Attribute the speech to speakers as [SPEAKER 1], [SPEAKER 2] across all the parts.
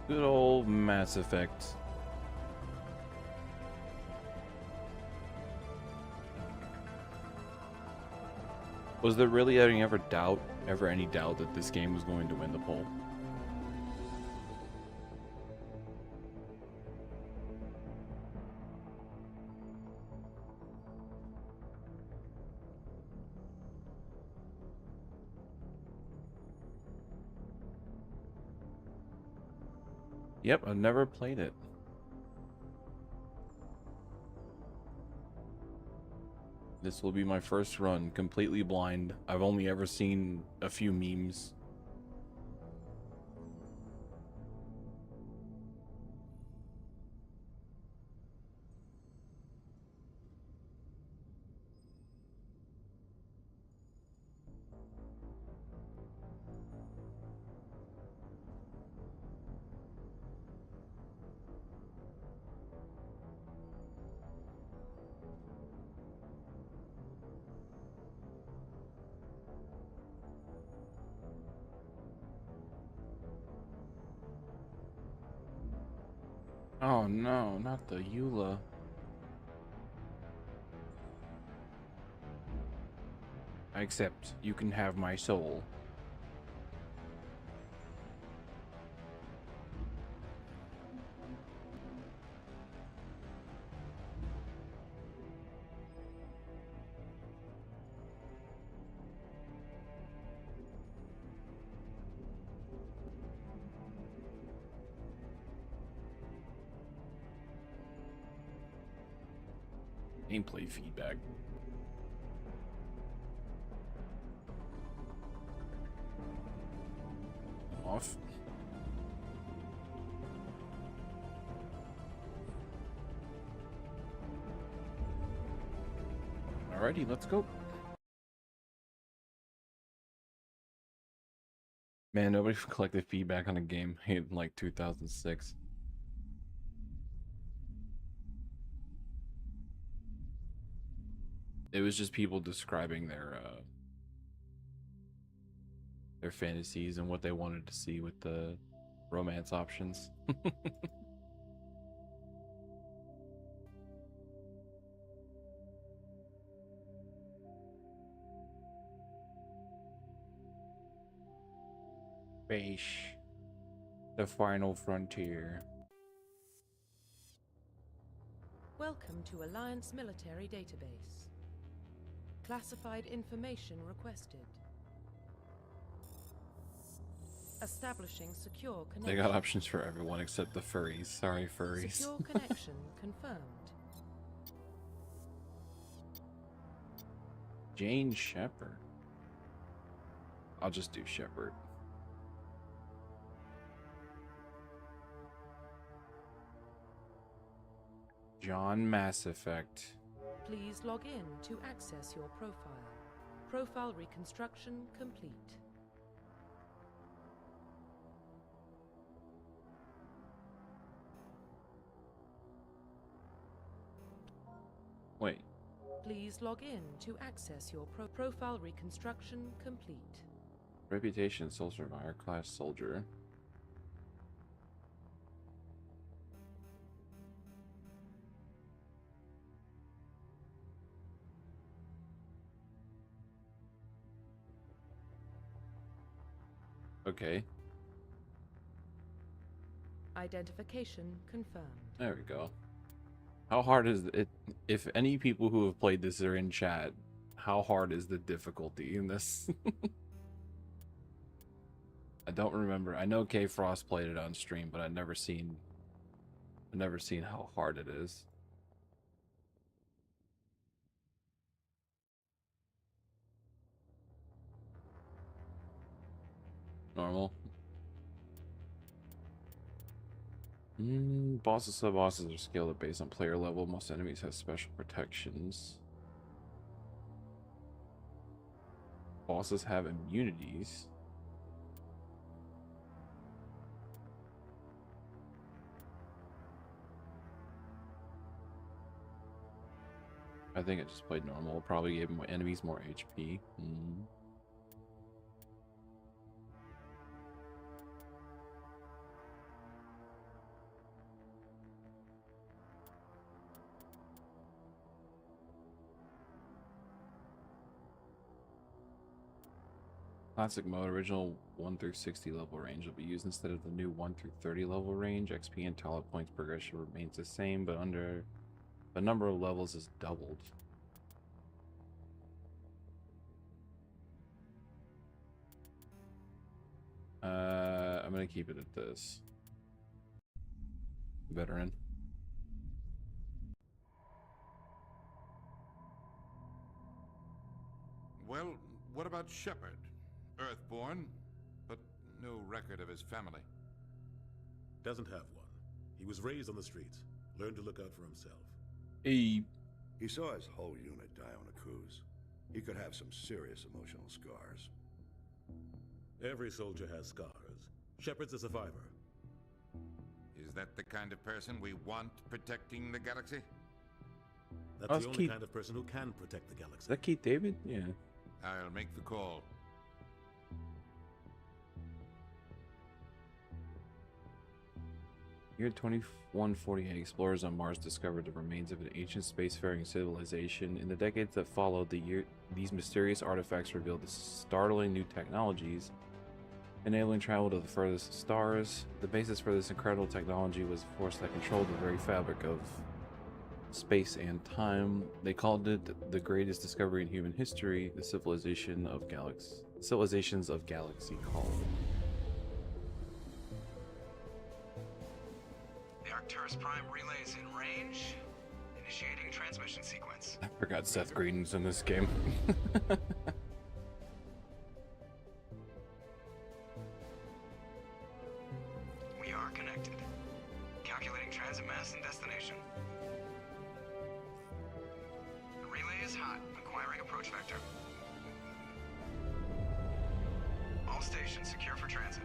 [SPEAKER 1] Good old Mass Effect. Was there really ever any doubt that this game was going to win the poll? Yep, I've never played it. This will be my first run, completely blind. I've only ever seen a few memes. Oh no, not the Eula. I accept. You can have my soul. Gameplay feedback. Off. Alrighty, let's go. Man, nobody collected feedback on a game in like 2006. It was just people describing their fantasies and what they wanted to see with the romance options. Base. The final frontier.
[SPEAKER 2] Welcome to Alliance Military Database. Classified information requested. Establishing secure connection.
[SPEAKER 1] They got options for everyone except the furries. Sorry, furries.
[SPEAKER 2] Secure connection confirmed.
[SPEAKER 1] Jane Shepard. I'll just do Shepard. John Mass Effect.
[SPEAKER 2] Please log in to access your profile. Profile reconstruction complete.
[SPEAKER 1] Wait.
[SPEAKER 2] Please log in to access your profile reconstruction complete.
[SPEAKER 1] Reputation, Soul Survivor, class soldier. Okay.
[SPEAKER 2] Identification confirmed.
[SPEAKER 1] There we go. How hard is it? If any people who have played this are in chat, how hard is the difficulty in this? I don't remember. I know K Frost played it on stream, but I've never seen how hard it is. Normal. Bosses, sub-bosses are scaled based on player level. Most enemies have special protections. Bosses have immunities. I think it just played normal. Probably gave my enemies more HP. Classic mode, original 1 through 60 level range will be used instead of the new 1 through 30 level range. XP and talent points progression remains the same, but the number of levels is doubled. I'm gonna keep it at this. Veteran.
[SPEAKER 3] Well, what about Shepard? Earthborn, but no record of his family.
[SPEAKER 4] Doesn't have one. He was raised on the streets. Learned to look out for himself.
[SPEAKER 1] Hey.
[SPEAKER 5] He saw his whole unit die on a cruise. He could have some serious emotional scars.
[SPEAKER 4] Every soldier has scars. Shepard's a survivor.
[SPEAKER 3] Is that the kind of person we want protecting the galaxy?
[SPEAKER 4] That's
[SPEAKER 1] Oh,
[SPEAKER 4] the only
[SPEAKER 1] Keith.
[SPEAKER 4] kind of person who can protect the galaxy.
[SPEAKER 1] Is that Keith David? Yeah.
[SPEAKER 3] I'll make the call.
[SPEAKER 1] Year 2148, explorers on Mars discovered the remains of an ancient spacefaring civilization. In the decades that followed, these mysterious artifacts revealed startling new technologies, enabling travel to the furthest stars. The basis for this incredible technology was a force that controlled the very fabric of space and time. They called it the greatest discovery in human history, the civilizations of galaxy called.
[SPEAKER 6] The Arcturus Prime relay is in range. Initiating transmission sequence.
[SPEAKER 1] I forgot Seth Green's in this game.
[SPEAKER 6] We are connected. Calculating transit mass and destination. The relay is hot, acquiring approach vector. All stations secure for transit.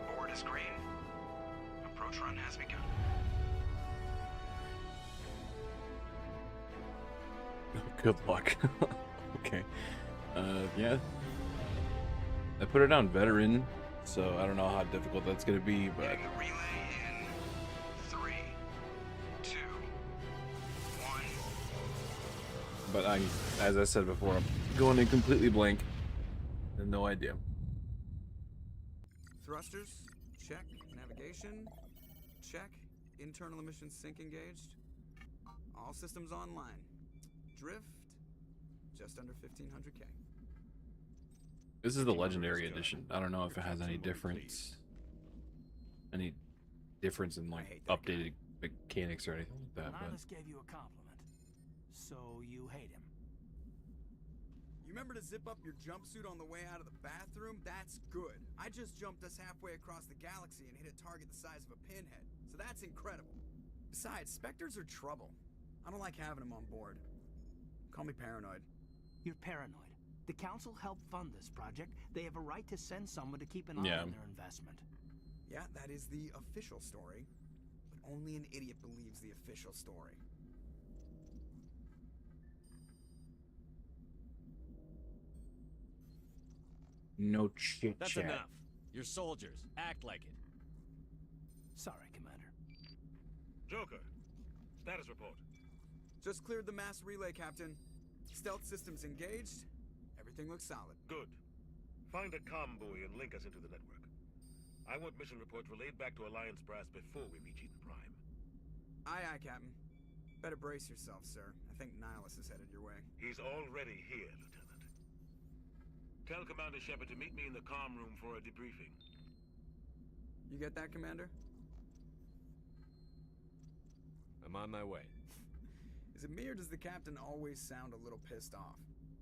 [SPEAKER 6] The board is green. Approach run has begun.
[SPEAKER 1] Good luck. Okay. Yeah. I put it on veteran, so I don't know how difficult that's gonna be, but
[SPEAKER 6] Getting the relay in 3, 2, 1.
[SPEAKER 1] as I said before, I'm going in completely blank. I have no idea.
[SPEAKER 7] Thrusters, check. Navigation, check. Internal emissions sync engaged. All systems online. Drift, just under 1500K.
[SPEAKER 1] This is the legendary edition. I don't know if it has any difference. Any difference in like
[SPEAKER 7] hate that guy.
[SPEAKER 1] updated mechanics or anything like that, but
[SPEAKER 8] Nihilus gave you a compliment, so you hate him.
[SPEAKER 7] You remember to zip up your jumpsuit on the way out of the bathroom? That's good. I just jumped us halfway across the galaxy and hit a target the size of a pinhead, so that's incredible. Besides, Spectres are trouble. I don't like having them on board. Call me paranoid.
[SPEAKER 8] You're paranoid. The council helped fund this project. They have a right to send someone to keep an eye
[SPEAKER 1] Yeah.
[SPEAKER 8] on their investment.
[SPEAKER 7] Yeah, that is the official story. But only an idiot believes the official story.
[SPEAKER 1] no chit
[SPEAKER 9] That's
[SPEAKER 1] chat.
[SPEAKER 9] enough. You're soldiers. Act like it.
[SPEAKER 8] Sorry, Commander.
[SPEAKER 4] Joker, status report.
[SPEAKER 7] Just cleared the mass relay, Captain. Stealth systems engaged. Everything looks solid.
[SPEAKER 4] Good. Find a comm buoy and link us into the network. I want mission reports relayed back to Alliance Brass before we reach Eden Prime.
[SPEAKER 7] Aye, aye, Captain. Better brace yourself, sir. I think Nihilus is headed your way.
[SPEAKER 4] He's already here, Lieutenant. Tell Commander Shepard to meet me in the comm room for a debriefing.
[SPEAKER 7] You get that, Commander?
[SPEAKER 9] I'm on my way.
[SPEAKER 7] Is it me or does the Captain always sound a little pissed off?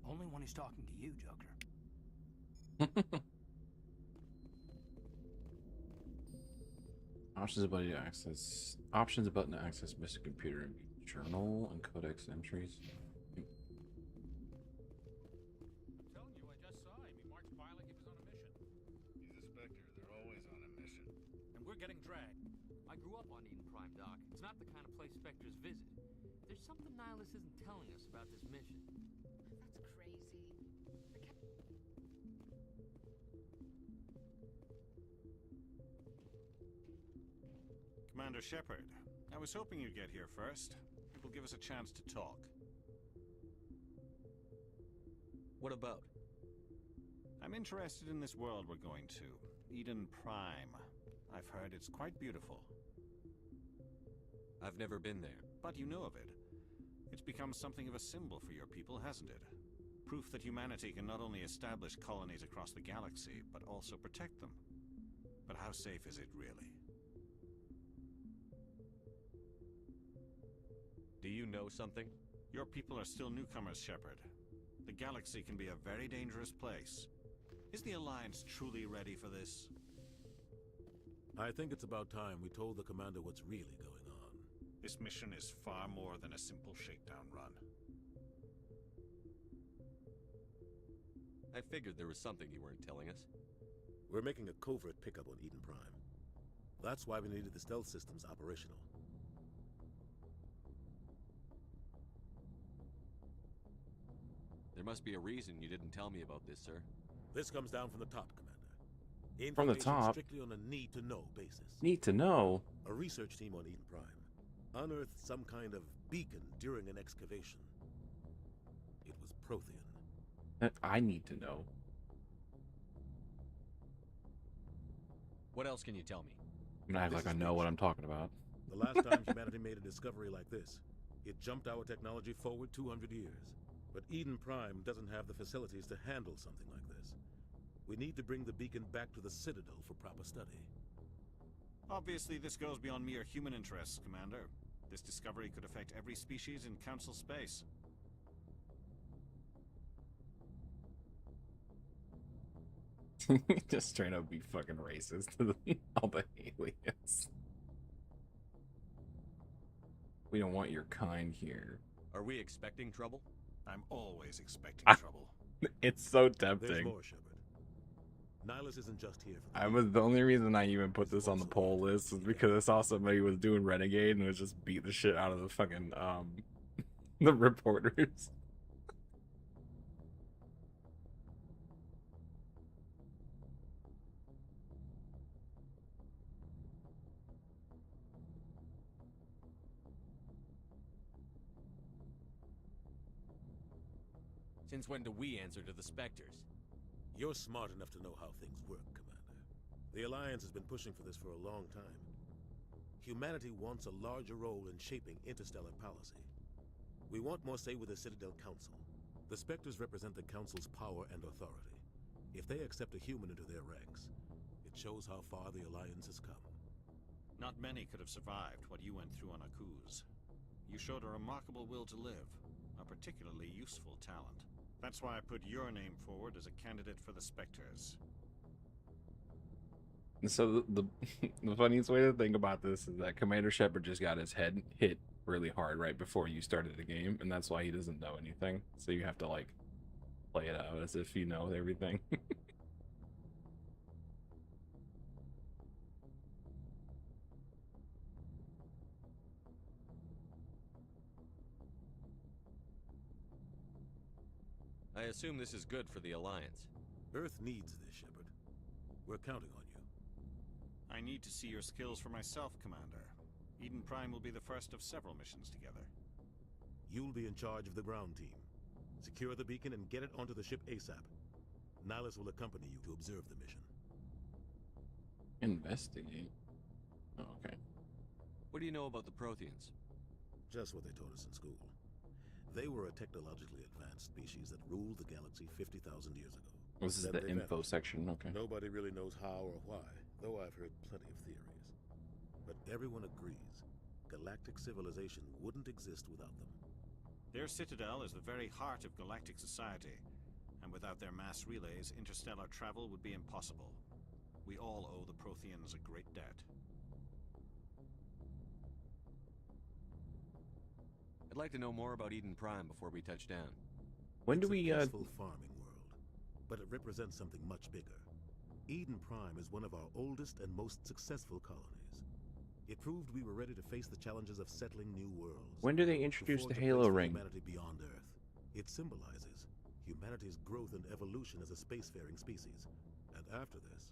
[SPEAKER 8] Only when he's talking to you, Joker.
[SPEAKER 1] Options button to access missing computer and journal and codex entries.
[SPEAKER 10] I'm telling you, I just saw him. He marched by like he was on a mission.
[SPEAKER 5] He's a Spectre. They're always on a mission.
[SPEAKER 10] And we're getting dragged.
[SPEAKER 11] I grew up on Eden Prime, Doc. It's not the kind of place Spectres visit. There's something Nihilus isn't telling us about this mission.
[SPEAKER 2] That's crazy.
[SPEAKER 12] Commander Shepard. I was hoping you'd get here first. It will give us a chance to talk.
[SPEAKER 9] What about?
[SPEAKER 12] I'm interested in this world we're going to, Eden Prime. I've heard it's quite beautiful.
[SPEAKER 9] I've never been there.
[SPEAKER 12] But you know of it. It's become something of a symbol for your people, hasn't it? Proof that humanity can not only establish colonies across the galaxy, but also protect them. But how safe is it, really?
[SPEAKER 9] Do you know something?
[SPEAKER 12] Your people are still newcomers, Shepard. The galaxy can be a very dangerous place. Is the Alliance truly ready for this?
[SPEAKER 13] I think it's about time we told the Commander what's really going on.
[SPEAKER 12] This mission is far more than a simple shakedown run.
[SPEAKER 9] I figured there was something you weren't telling us.
[SPEAKER 13] We're making a covert pickup on Eden Prime. That's why we needed the stealth systems operational.
[SPEAKER 9] There must be a reason you didn't tell me about this, sir.
[SPEAKER 13] This comes down from the top, Commander.
[SPEAKER 1] From the
[SPEAKER 13] Information
[SPEAKER 1] top?
[SPEAKER 13] strictly on a need-to-know basis.
[SPEAKER 1] Need to know?
[SPEAKER 13] A research team on Eden Prime unearthed some kind of beacon during an excavation. It was Prothean.
[SPEAKER 1] I need to know.
[SPEAKER 9] What else can you tell me?
[SPEAKER 1] I'm gonna act like I know what I'm talking about.
[SPEAKER 13] The last time humanity made a discovery like this, it jumped our technology forward 200 years. But Eden Prime doesn't have the facilities to handle something like this. We need to bring the beacon back to the Citadel for proper study.
[SPEAKER 12] Obviously, this goes beyond mere human interests, Commander. This discovery could affect every species in Council space.
[SPEAKER 1] Just straight up be fucking racist to all the aliens. We don't want your kind here.
[SPEAKER 9] Are we expecting trouble?
[SPEAKER 12] I'm always expecting trouble.
[SPEAKER 1] It's so
[SPEAKER 13] There's
[SPEAKER 1] tempting.
[SPEAKER 13] more, Shepard. Nihilus isn't just here for
[SPEAKER 1] I was the only reason I even put this on the poll list was because I saw somebody was doing Renegade and was just beat the shit out of the fucking the reporters.
[SPEAKER 9] Since when do we answer to the Spectres?
[SPEAKER 13] You're smart enough to know how things work, Commander. The Alliance has been pushing for this for a long time. Humanity wants a larger role in shaping interstellar policy. We want more say with the Citadel Council. The Spectres represent the Council's power and authority. If they accept a human into their ranks, it shows how far the Alliance has come.
[SPEAKER 12] Not many could have survived what you went through on Akuz. You showed a remarkable will to live, a particularly useful talent. That's why I put your name forward as a candidate for the Spectres.
[SPEAKER 1] So the funniest way to think about this is that Commander Shepard just got his head hit really hard right before you started the game, and that's why he doesn't know anything. So you have to like play it out as if you know everything.
[SPEAKER 9] I assume this is good for the Alliance.
[SPEAKER 13] Earth needs this, Shepard. We're counting on you.
[SPEAKER 12] I need to see your skills for myself, Commander. Eden Prime will be the first of several missions together.
[SPEAKER 13] You'll be in charge of the ground team. Secure the beacon and get it onto the ship ASAP. Nihilus will accompany you to observe the mission.
[SPEAKER 1] Investigate. Oh, okay.
[SPEAKER 9] What do you know about the Protheans?
[SPEAKER 13] Just what they taught us in school. They were a technologically advanced species that ruled the galaxy 50,000 years ago.
[SPEAKER 1] This is
[SPEAKER 13] Then
[SPEAKER 1] the
[SPEAKER 13] they
[SPEAKER 1] info
[SPEAKER 13] vanished.
[SPEAKER 1] section, okay.
[SPEAKER 13] Nobody really knows how or why, though I've heard plenty of theories. But everyone agrees, galactic civilization wouldn't exist without them.
[SPEAKER 12] Their citadel is the very heart of galactic society, and without their mass relays, interstellar travel would be impossible. We all owe the Protheans a great debt.
[SPEAKER 9] I'd like to know more about Eden Prime before we touch down.
[SPEAKER 1] When do
[SPEAKER 13] It's
[SPEAKER 1] we
[SPEAKER 13] a peaceful farming world, but it represents something much bigger. Eden Prime is one of our oldest and most successful colonies. It proved we were ready to face the challenges of settling new worlds.
[SPEAKER 1] When do they
[SPEAKER 13] to
[SPEAKER 1] introduce the
[SPEAKER 13] forge a
[SPEAKER 1] Halo
[SPEAKER 13] place for
[SPEAKER 1] ring?
[SPEAKER 13] Humanity beyond Earth. It symbolizes humanity's growth and evolution as a spacefaring species. And after this,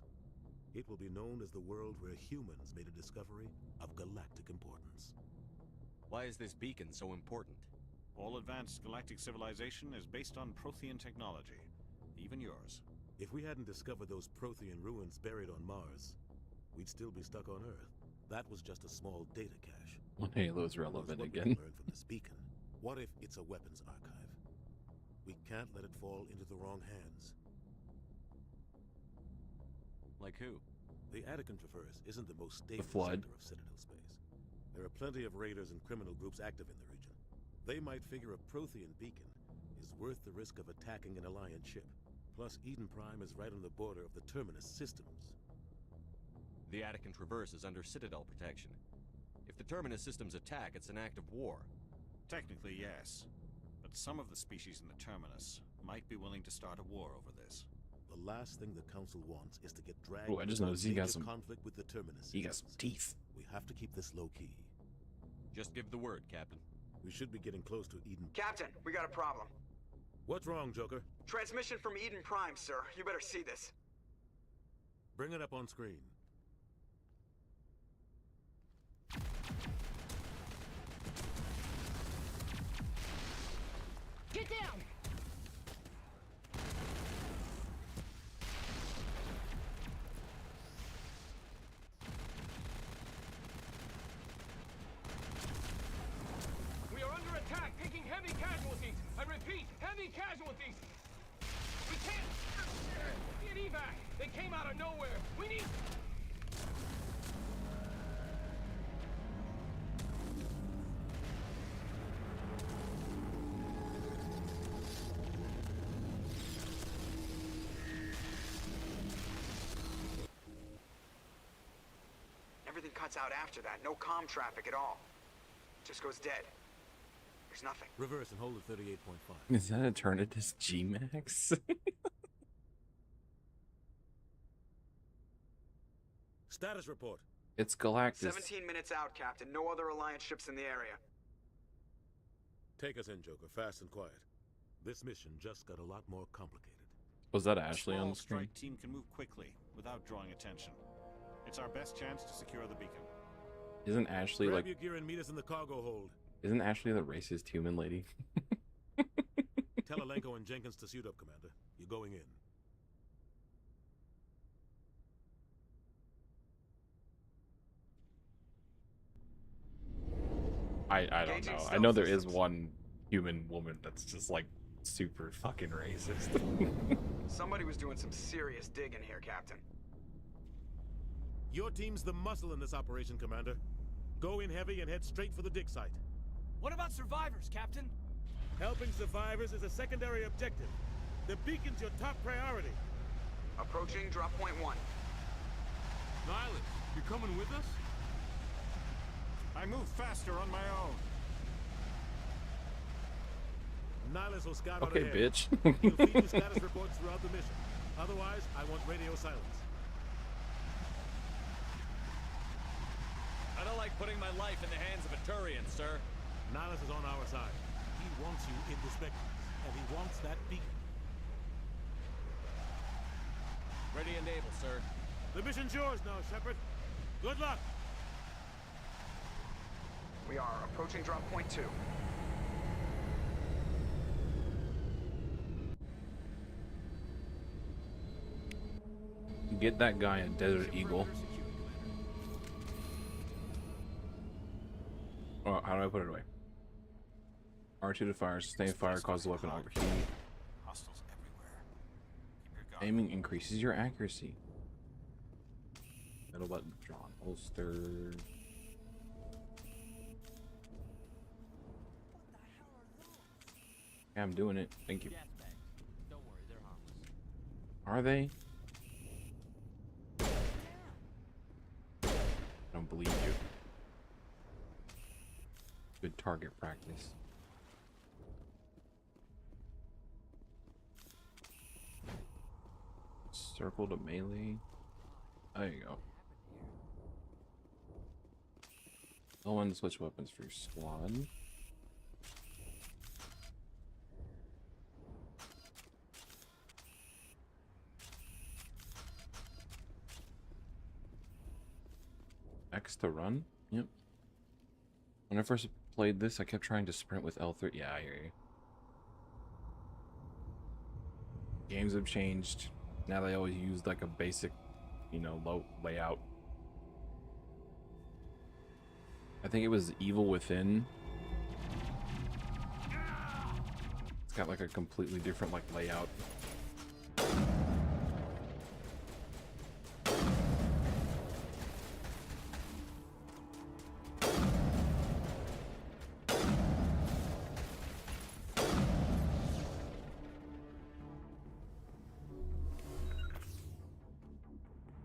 [SPEAKER 13] It will be known as the world where humans made a discovery of galactic importance.
[SPEAKER 9] Why is this beacon so important?
[SPEAKER 12] All advanced galactic civilization is based on Prothean technology. Even yours.
[SPEAKER 13] If we hadn't discovered those Prothean ruins buried on Mars, we'd still be stuck on Earth. That was just a small data cache.
[SPEAKER 1] When Halo's relevant
[SPEAKER 13] What we
[SPEAKER 1] again.
[SPEAKER 13] can learn from this beacon. What if it's a weapons archive? We can't let it fall into the wrong hands.
[SPEAKER 9] Like who?
[SPEAKER 13] The Attican Traverse isn't the most stable
[SPEAKER 1] Flood.
[SPEAKER 13] sector of Citadel space. There are plenty of raiders and criminal groups active in the region. They might figure a Prothean beacon is worth the risk of attacking an Alliance ship. Plus, Eden Prime is right on the border of the Terminus systems.
[SPEAKER 9] The Attican Traverse is under Citadel protection. If the Terminus systems attack, it's an act of war.
[SPEAKER 12] Technically, yes. But some of the species in the Terminus might be willing to start a war over this.
[SPEAKER 13] The last thing the Council wants is to get dragged
[SPEAKER 1] Oh, I just
[SPEAKER 13] into a
[SPEAKER 1] noticed he got
[SPEAKER 13] major
[SPEAKER 1] some-
[SPEAKER 13] conflict with the Terminus
[SPEAKER 1] He got some
[SPEAKER 13] systems.
[SPEAKER 1] teeth.
[SPEAKER 13] We have to keep this low-key.
[SPEAKER 9] Just give the word, Captain.
[SPEAKER 13] We should be getting close to Eden.
[SPEAKER 7] Captain, we got a problem.
[SPEAKER 13] What's wrong, Joker?
[SPEAKER 7] Transmission from Eden Prime, sir. You better see this.
[SPEAKER 13] Bring it up on screen.
[SPEAKER 14] Get down!
[SPEAKER 10] We are under attack, taking heavy casualties. I repeat, heavy casualties. We can't get evac. They came out of nowhere. We need.
[SPEAKER 7] Everything cuts out after that. No comm traffic at all. Just goes dead. There's nothing.
[SPEAKER 13] Reverse and hold at 38.5.
[SPEAKER 1] Is that Eternatus G-Max?
[SPEAKER 13] Status report.
[SPEAKER 1] It's Galactus.
[SPEAKER 7] 17 minutes out, Captain. No other Alliance ships in the area.
[SPEAKER 13] Take us in, Joker, fast and quiet. This mission just got a lot more complicated.
[SPEAKER 1] Was that
[SPEAKER 12] A
[SPEAKER 1] Ashley
[SPEAKER 12] small
[SPEAKER 1] on the screen?
[SPEAKER 12] strike team can move quickly without drawing attention. It's our best chance to secure the beacon.
[SPEAKER 1] Isn't Ashley
[SPEAKER 13] Grab
[SPEAKER 1] like?
[SPEAKER 13] your gear and meet us in the cargo hold.
[SPEAKER 1] Isn't Ashley the racist human lady?
[SPEAKER 13] Tell Alenko and Jenkins to suit up, Commander. You're going in.
[SPEAKER 1] I don't
[SPEAKER 7] Engaging
[SPEAKER 1] know. I
[SPEAKER 7] stealth
[SPEAKER 1] know there is
[SPEAKER 7] systems.
[SPEAKER 1] one human woman that's just like super fucking racist.
[SPEAKER 7] Somebody was doing some serious digging here, Captain.
[SPEAKER 13] Your team's the muscle in this operation, Commander. Go in heavy and head straight for the dig site.
[SPEAKER 14] What about survivors, Captain?
[SPEAKER 13] Helping survivors is a secondary objective. The beacon's your top priority.
[SPEAKER 7] Approaching drop point 1.
[SPEAKER 10] Nihilus, you coming with us?
[SPEAKER 12] I move faster on my own.
[SPEAKER 13] Nihilus will scout out
[SPEAKER 1] Okay,
[SPEAKER 13] ahead.
[SPEAKER 1] bitch.
[SPEAKER 13] You'll feed the status reports throughout the mission. Otherwise, I want radio silence.
[SPEAKER 9] I don't like putting my life in the hands of a Turian, sir.
[SPEAKER 13] Nihilus is on our side. He wants you in the Spectres, and he wants that beacon.
[SPEAKER 9] Ready and able, sir.
[SPEAKER 13] The mission's yours now, Shepard. Good luck!
[SPEAKER 7] We are approaching drop point 2.
[SPEAKER 1] Get that guy a Desert Eagle. Oh, how do I put it away? R2 to fire, sustain fire, cause the weapon overheat.
[SPEAKER 12] Hostiles everywhere. Keep your guard.
[SPEAKER 1] Aiming increases your accuracy. Middle button, drawn, holster. Yeah, I'm doing it. Thank you.
[SPEAKER 11] Gas bags. Don't worry, they're harmless.
[SPEAKER 1] Are they? I don't believe you. Good target practice. Circle to melee. There you go. I want to switch weapons for your squad. X to run? Yep. When I first played this, I kept trying to sprint with L3. Yeah, I hear you. Games have changed. Now they always use like a basic, you know, low layout. I think it was Evil Within. It's got like a completely different like layout.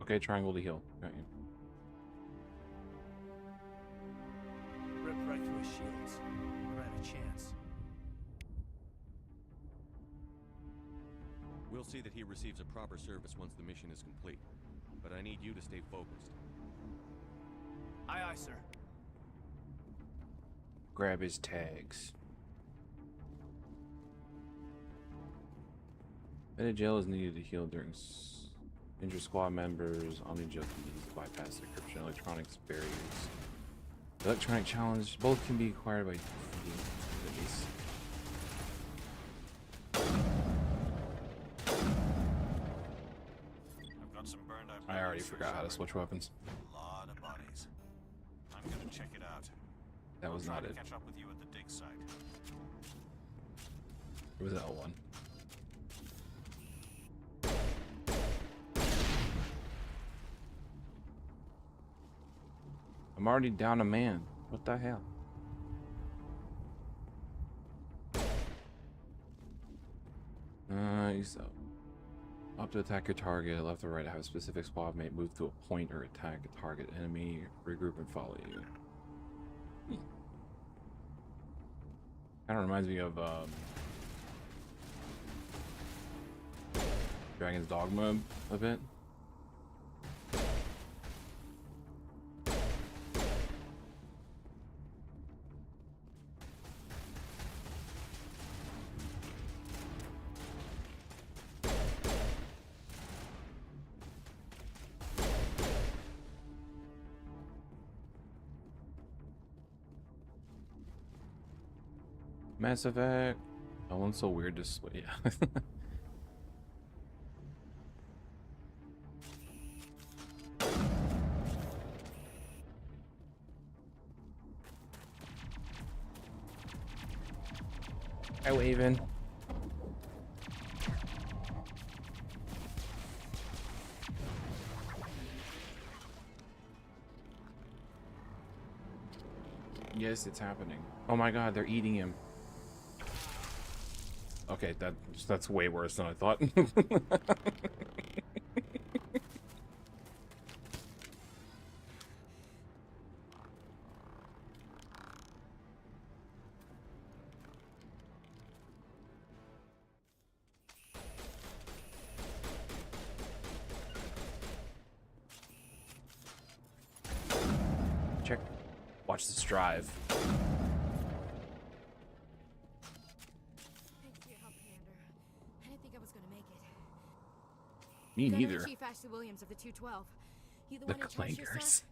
[SPEAKER 1] Okay, triangle to heal. Got you.
[SPEAKER 14] Rip right through his shields. Never had a chance.
[SPEAKER 9] We'll see that he receives a proper service once the mission is complete. But I need you to stay focused.
[SPEAKER 14] Aye, aye, sir.
[SPEAKER 1] Grab his tags. Medi-gel is needed to heal during injured squad members. Omni-gel can be used to bypass encryption, electronics barriers. Electronic challenge. Both can be acquired by defeating enemies.
[SPEAKER 12] I've got some burned out.
[SPEAKER 1] I already forgot how to switch weapons.
[SPEAKER 12] A lot of bodies. I'm gonna check it out.
[SPEAKER 1] That was
[SPEAKER 12] I'll
[SPEAKER 1] not
[SPEAKER 12] try
[SPEAKER 1] it.
[SPEAKER 12] to catch up with you at the dig site.
[SPEAKER 1] It was L1. I'm already down a man. What the hell? He's up to attack your target, left or right, have a specific squad mate move to a point or attack a target enemy, regroup and follow you. Kind of reminds me of Dragon's Dogma a bit. Mass Effect. That one's so weird to switch. Yeah. Hi, Waven. Yes, it's happening. Oh my god, they're eating him. Okay, that's way worse than I thought. Check. Watch this drive. Me neither.
[SPEAKER 15] Chief Ashley Williams of the 212. You the
[SPEAKER 1] The
[SPEAKER 15] one in charge here,
[SPEAKER 1] clankers.
[SPEAKER 15] sir?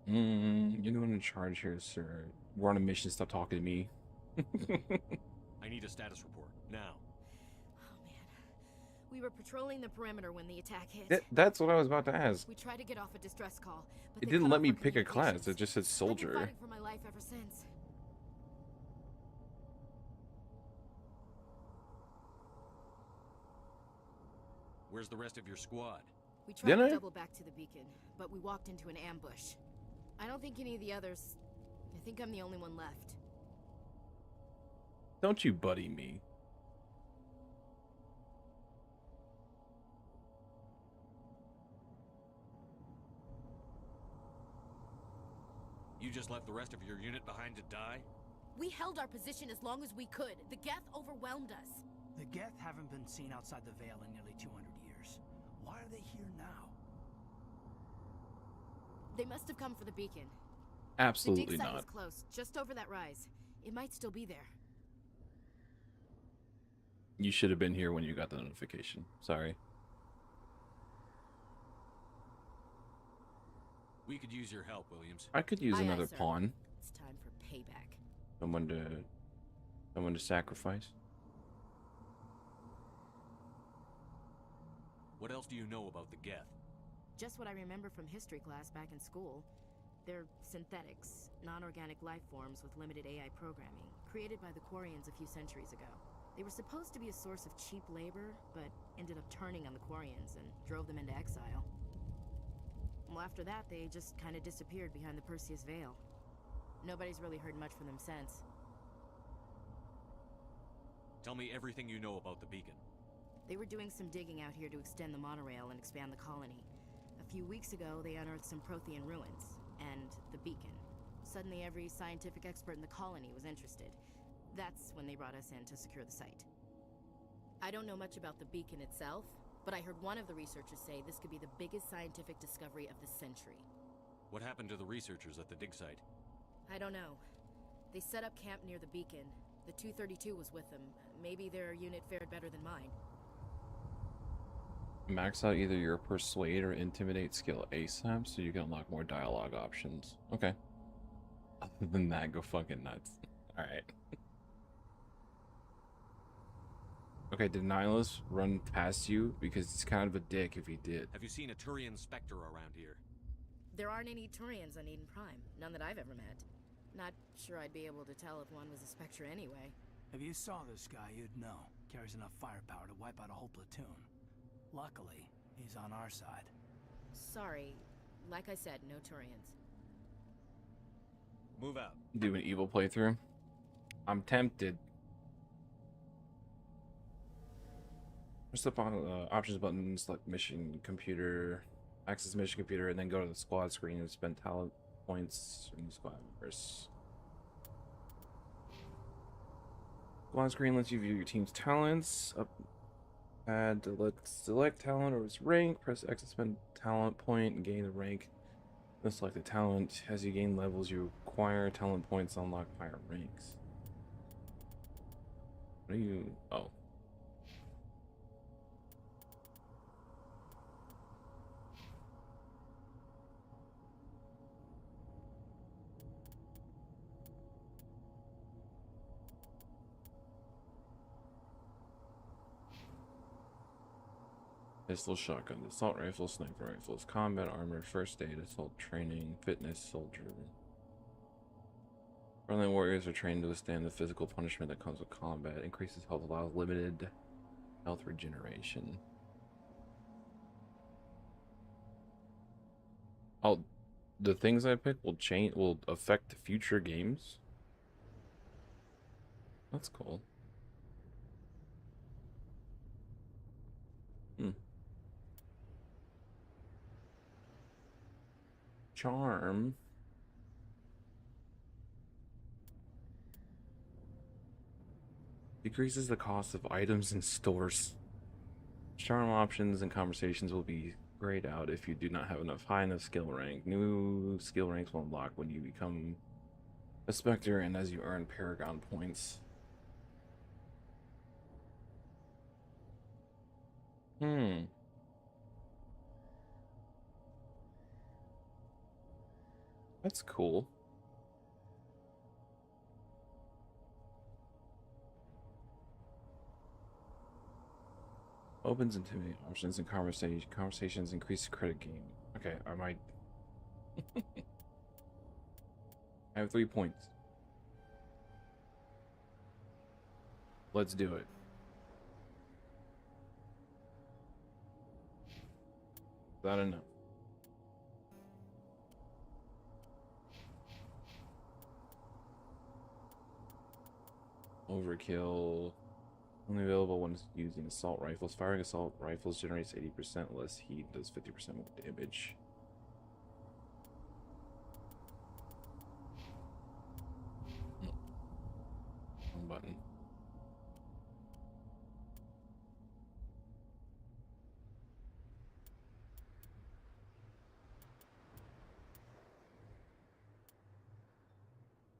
[SPEAKER 1] You're the one in charge here, sir. We're on a mission. Stop talking to me.
[SPEAKER 9] I need a status report now.
[SPEAKER 15] Oh man, we were patrolling the perimeter when the attack hit.
[SPEAKER 1] That's what I was about to ask.
[SPEAKER 15] We tried to get off a distress call, but
[SPEAKER 1] It
[SPEAKER 15] they
[SPEAKER 1] didn't
[SPEAKER 15] cut
[SPEAKER 1] let
[SPEAKER 15] off
[SPEAKER 1] me
[SPEAKER 15] our
[SPEAKER 1] pick a class.
[SPEAKER 15] communications.
[SPEAKER 1] It just said
[SPEAKER 15] I've been
[SPEAKER 1] soldier.
[SPEAKER 15] fighting for my life ever since.
[SPEAKER 9] Where's the rest of your squad?
[SPEAKER 15] We tried to double back to the beacon, but we walked into an ambush. I don't think any of the others. I think I'm the only one left.
[SPEAKER 1] Don't you buddy me.
[SPEAKER 9] You just left the rest of your unit behind to die?
[SPEAKER 15] We held our position as long as we could. The Geth overwhelmed us.
[SPEAKER 8] The Geth haven't been seen outside the Veil in nearly 200 years. Why are they here now?
[SPEAKER 15] They must have come for the beacon.
[SPEAKER 1] Absolutely
[SPEAKER 15] the dig site
[SPEAKER 1] not.
[SPEAKER 15] is close, just over that rise. It might still be there.
[SPEAKER 1] You should have been here when you got the notification. Sorry.
[SPEAKER 9] We could use your help, Williams.
[SPEAKER 1] I could use
[SPEAKER 15] Aye, aye,
[SPEAKER 1] another
[SPEAKER 15] sir.
[SPEAKER 1] pawn.
[SPEAKER 15] It's time for payback.
[SPEAKER 1] Someone to sacrifice.
[SPEAKER 9] What else do you know about the Geth?
[SPEAKER 15] Just what I remember from history class back in school. They're synthetics, non-organic life forms with limited AI programming, created by the Quarians a few centuries ago. They were supposed to be a source of cheap labor, but ended up turning on the Quarians and drove them into exile. Well, after that, they just kind of disappeared behind the Perseus Veil. Nobody's really heard much from them since.
[SPEAKER 9] Tell me everything you know about the beacon.
[SPEAKER 15] They were doing some digging out here to extend the monorail and expand the colony. A few weeks ago, they unearthed some Prothean ruins, and the beacon. Suddenly, every scientific expert in the colony was interested. That's when they brought us in to secure the site. I don't know much about the beacon itself, but I heard one of the researchers say this could be the biggest scientific discovery of the century.
[SPEAKER 9] What happened to the researchers at the dig site?
[SPEAKER 15] I don't know. They set up camp near the beacon. The 232 was with them. Maybe their unit fared better than mine.
[SPEAKER 1] Max out either your persuade or intimidate skill ASAP so you can unlock more dialogue options. Okay. Other than that, go fucking nuts. Alright. Okay, did Nihilus run past you? Because he's kind of a dick if he did.
[SPEAKER 9] Have you seen a Turian Spectre around here?
[SPEAKER 15] There aren't any Turians on Eden Prime. None that I've ever met. Not sure I'd be able to tell if one was a Spectre anyway.
[SPEAKER 14] If you saw this guy, you'd know. Carries enough firepower to wipe out a whole platoon. Luckily, he's on our side.
[SPEAKER 15] Sorry. Like I said, no Turians.
[SPEAKER 9] Move out.
[SPEAKER 1] Do an evil playthrough? I'm tempted. Press upon the options button, select mission computer, access mission computer, and then go to the squad screen and spend talent points in the squad members. Squad screen lets you view your team's talents. Add to select talent or its rank. Press X to spend talent point and gain the rank. Then select the talent. As you gain levels, you acquire talent points to unlock higher ranks. What are you? Oh. Pistol, shotgun, assault rifle, sniper rifles, combat armor, first aid, assault training, fitness, soldier. Friendly warriors are trained to withstand the physical punishment that comes with combat. Increases health, allows limited health regeneration. Oh, the things I pick will affect future games. That's cool. Charm. Decreases the cost of items in stores. Charm options and conversations will be grayed out if you do not have high enough skill rank. New skill ranks will unlock when you become a Spectre and as you earn Paragon points. That's cool. Opens intimidate options and conversations increase credit gain. Okay, I might. I have 3 points. Let's do it. Is that enough? Overkill. Only available when using assault rifles. Firing assault rifles generates 80% less heat, does 50% more damage. Wrong button.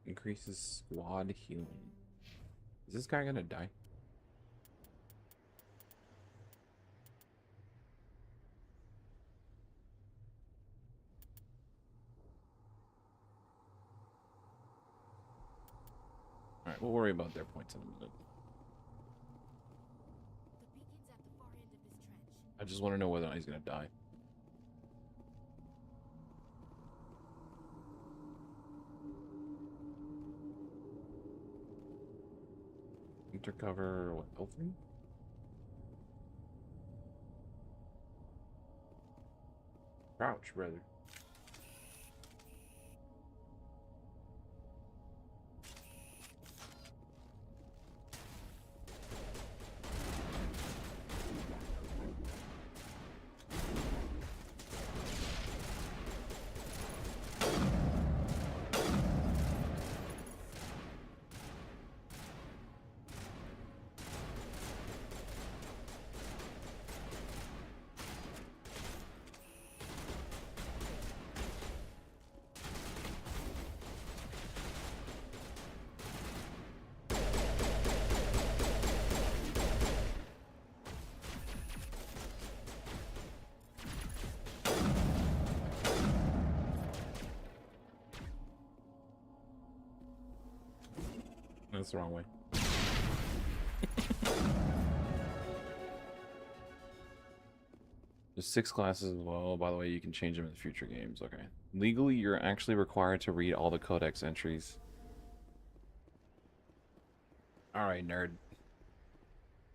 [SPEAKER 1] Increases squad healing. Is this guy gonna die? We'll worry about their points in a minute. I just want to know whether or not he's gonna die. Intercover what, L3? Crouch, brother. That's the wrong way. There's 6 classes as well. By the way, you can change them in future games. Okay. Legally, you're actually required to read all the codex entries. Alright, nerd.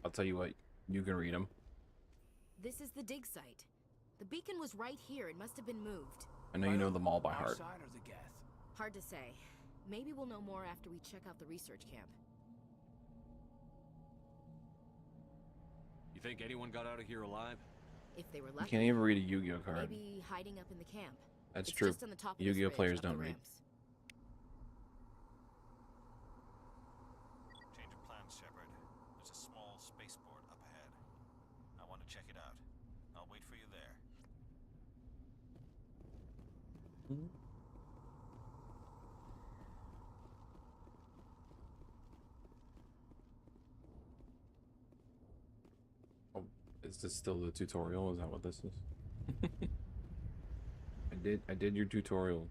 [SPEAKER 1] I'll tell you what, you can read them.
[SPEAKER 15] This is the dig site. The beacon was right here. It must have been moved.
[SPEAKER 1] I know you know them all by heart.
[SPEAKER 14] Outside or the Geth?
[SPEAKER 15] Hard to say. Maybe we'll know more after we check out the research camp.
[SPEAKER 9] You think anyone got out of here alive?
[SPEAKER 15] If they were
[SPEAKER 1] You
[SPEAKER 15] lucky.
[SPEAKER 1] can't even read a Yu-Gi-Oh card.
[SPEAKER 15] Maybe hiding up in the camp.
[SPEAKER 1] That's
[SPEAKER 15] It's
[SPEAKER 1] true.
[SPEAKER 15] just on the top of this
[SPEAKER 1] Yu-Gi-Oh
[SPEAKER 15] ridge,
[SPEAKER 1] players
[SPEAKER 15] up the
[SPEAKER 1] don't read.
[SPEAKER 15] ramps.
[SPEAKER 12] Change of plans, Shepard. There's a small spaceport up ahead. I want to check it out. I'll wait for you there.
[SPEAKER 1] Oh, is this still the tutorial? Is that what this is? I did your tutorial.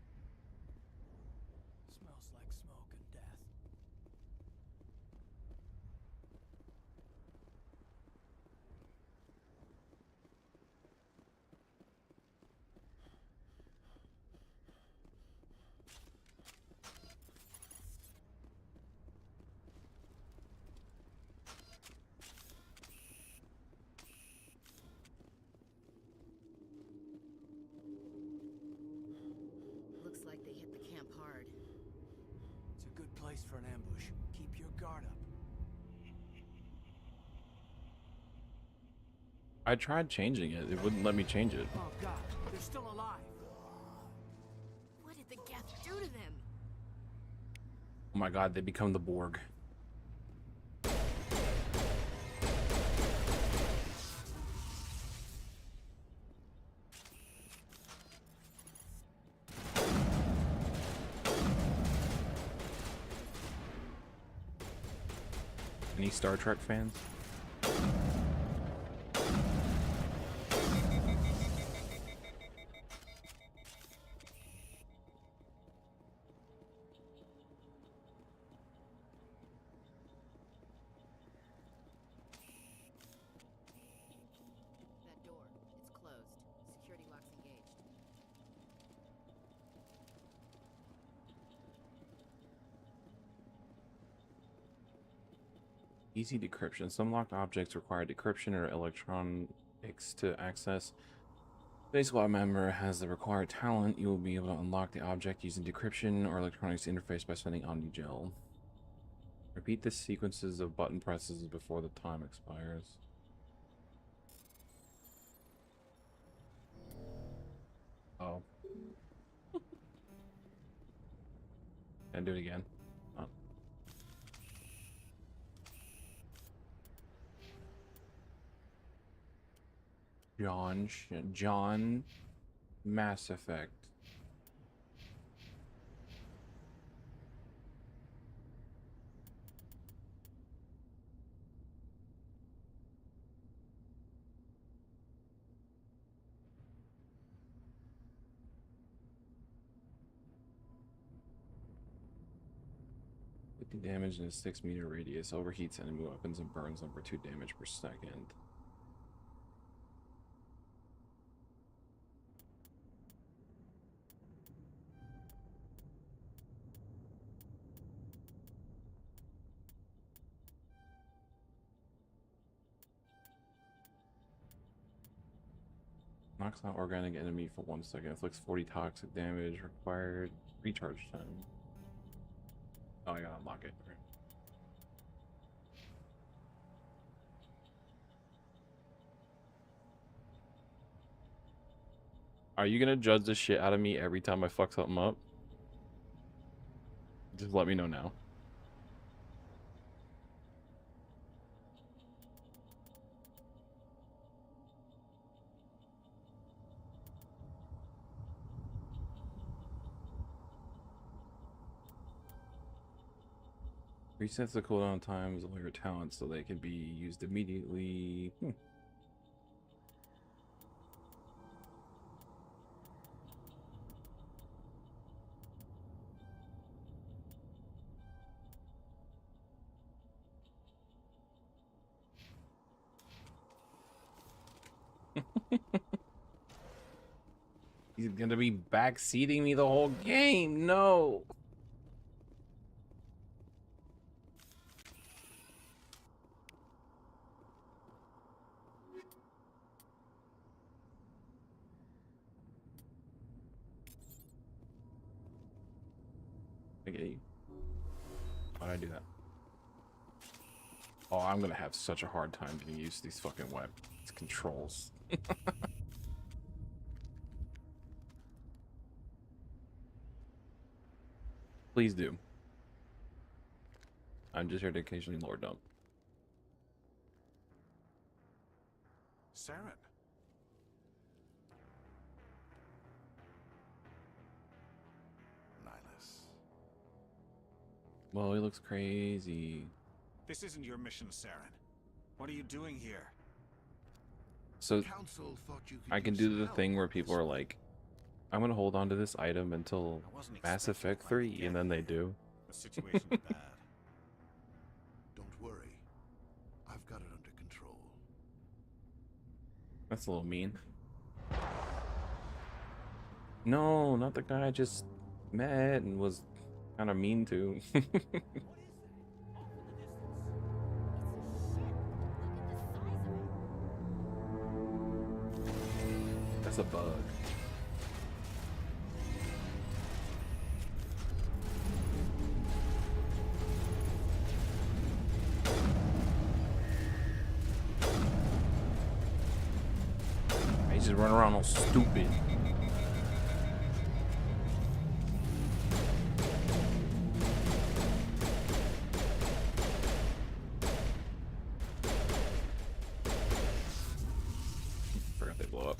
[SPEAKER 14] Smells like smoke and death.
[SPEAKER 15] Looks like they hit the camp hard.
[SPEAKER 14] It's a good place for an ambush. Keep your guard up.
[SPEAKER 1] I tried changing it. It wouldn't let me change it.
[SPEAKER 14] Oh God, they're still alive.
[SPEAKER 15] What did the Geth do to them?
[SPEAKER 1] Oh my god, they become the Borg. Any Star Trek fans?
[SPEAKER 15] That door. It's closed. Security lock's engaged.
[SPEAKER 1] Easy decryption. Some locked objects require decryption or electronics to access. Base squad member has the required talent. You will be able to unlock the object using decryption or electronics interface by spending Omnigel. Repeat the sequences of button presses before the time expires. Oh. And do it again. Oh. John Mass Effect. 50 damage in a 6-meter radius. Overheats enemy weapons and burns them for 2 damage per second. Knocks out organic enemy for 1 second. Inflicts 40 toxic damage. Required recharge time. Oh, I gotta unlock it. Okay. Are you gonna judge the shit out of me every time I fuck something up? Just let me know now. Resets the cooldown times of all your talents so they can be used immediately. He's gonna be backseating me the whole game. No. I get you. Why'd I do that? Oh, I'm gonna have such a hard time getting used to these fucking weapons controls. Please do. I'm just here to occasionally lord dump.
[SPEAKER 16] Saren. Nihilus.
[SPEAKER 1] Well, he looks crazy.
[SPEAKER 16] This isn't your mission, Saren. What are you doing here?
[SPEAKER 1] So
[SPEAKER 5] Council thought you could
[SPEAKER 1] I can
[SPEAKER 5] use
[SPEAKER 1] do
[SPEAKER 5] some
[SPEAKER 1] the
[SPEAKER 5] help
[SPEAKER 1] thing where
[SPEAKER 5] with
[SPEAKER 1] people
[SPEAKER 5] this
[SPEAKER 1] are
[SPEAKER 5] one.
[SPEAKER 1] like, I'm gonna hold on to this item until Mass Effect 3, and then they do.
[SPEAKER 16] The situation's bad.
[SPEAKER 5] Don't worry. I've got it under control.
[SPEAKER 1] That's a little mean. No, not the guy I just met and was kind of mean to. That's a bug. He's just running around all stupid. Forgot they blow up.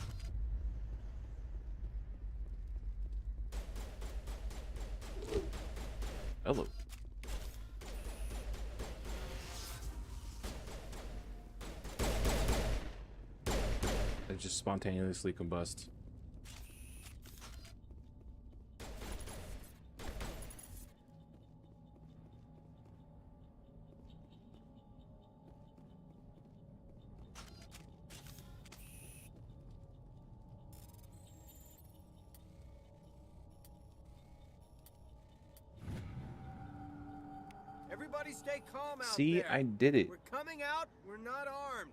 [SPEAKER 1] Hello. They just spontaneously combust.
[SPEAKER 7] Everybody stay calm out
[SPEAKER 1] See,
[SPEAKER 7] there.
[SPEAKER 1] I did it.
[SPEAKER 7] We're coming out. We're not armed.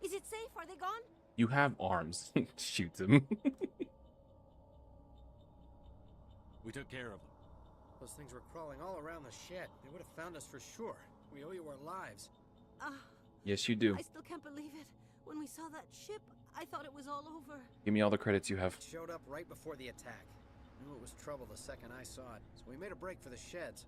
[SPEAKER 17] Is it safe? Are they gone?
[SPEAKER 1] You have arms. Shoots him.
[SPEAKER 11] We took care of them.
[SPEAKER 7] Those things were crawling all around the shed. They would have found us for sure. We owe you our lives.
[SPEAKER 1] Yes, you do.
[SPEAKER 17] I still can't believe it. When we saw that ship, I thought it was all over.
[SPEAKER 1] Give me all the credits you have.
[SPEAKER 7] Showed up right before the attack. Knew it was trouble the second I saw it, so we made a break for the sheds.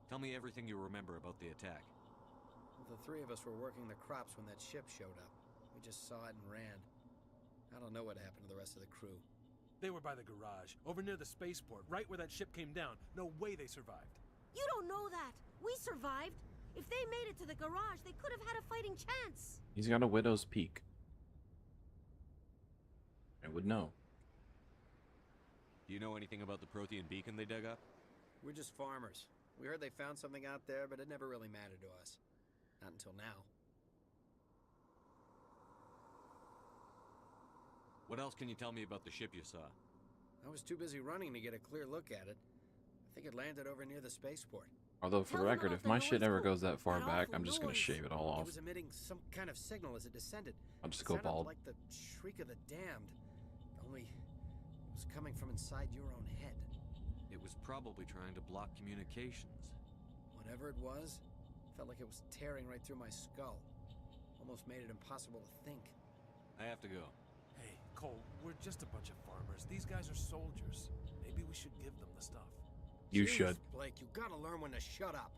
[SPEAKER 9] Tell me everything you remember about the attack.
[SPEAKER 7] The three of us were working the crops when that ship showed up. We just saw it and ran. I don't know what happened to the rest of the crew.
[SPEAKER 18] They were by the garage, over near the spaceport, right where that ship came down. No way they survived.
[SPEAKER 17] You don't know that. We survived. If they made it to the garage, they could have had a fighting chance.
[SPEAKER 1] He's got a widow's peak. I would know.
[SPEAKER 9] Do you know anything about the Prothean beacon they dug up?
[SPEAKER 19] We're just farmers. We heard they found something out there, but it never really mattered to us. Not until now.
[SPEAKER 9] What else can you tell me about the ship you saw?
[SPEAKER 19] I was too busy running to get a clear look at it. I think it landed over near the spaceport.
[SPEAKER 1] Although, for the record, if my shit ever goes that far back, I'm just gonna shave it all
[SPEAKER 19] It
[SPEAKER 1] off.
[SPEAKER 19] was emitting some kind of signal as it descended.
[SPEAKER 1] I'll just
[SPEAKER 19] It
[SPEAKER 1] go
[SPEAKER 19] sounded
[SPEAKER 1] bald.
[SPEAKER 19] like the shriek of the damned. Only it was coming from inside your own head.
[SPEAKER 9] It was probably trying to block communications.
[SPEAKER 19] Whatever it was, felt like it was tearing right through my skull. Almost made it impossible to think.
[SPEAKER 9] I have to go.
[SPEAKER 18] Hey, Cole, we're just a bunch of farmers. These guys are soldiers. Maybe we should give them the stuff.
[SPEAKER 1] You
[SPEAKER 19] Jeez,
[SPEAKER 1] should.
[SPEAKER 19] Blake, you gotta learn when to shut up.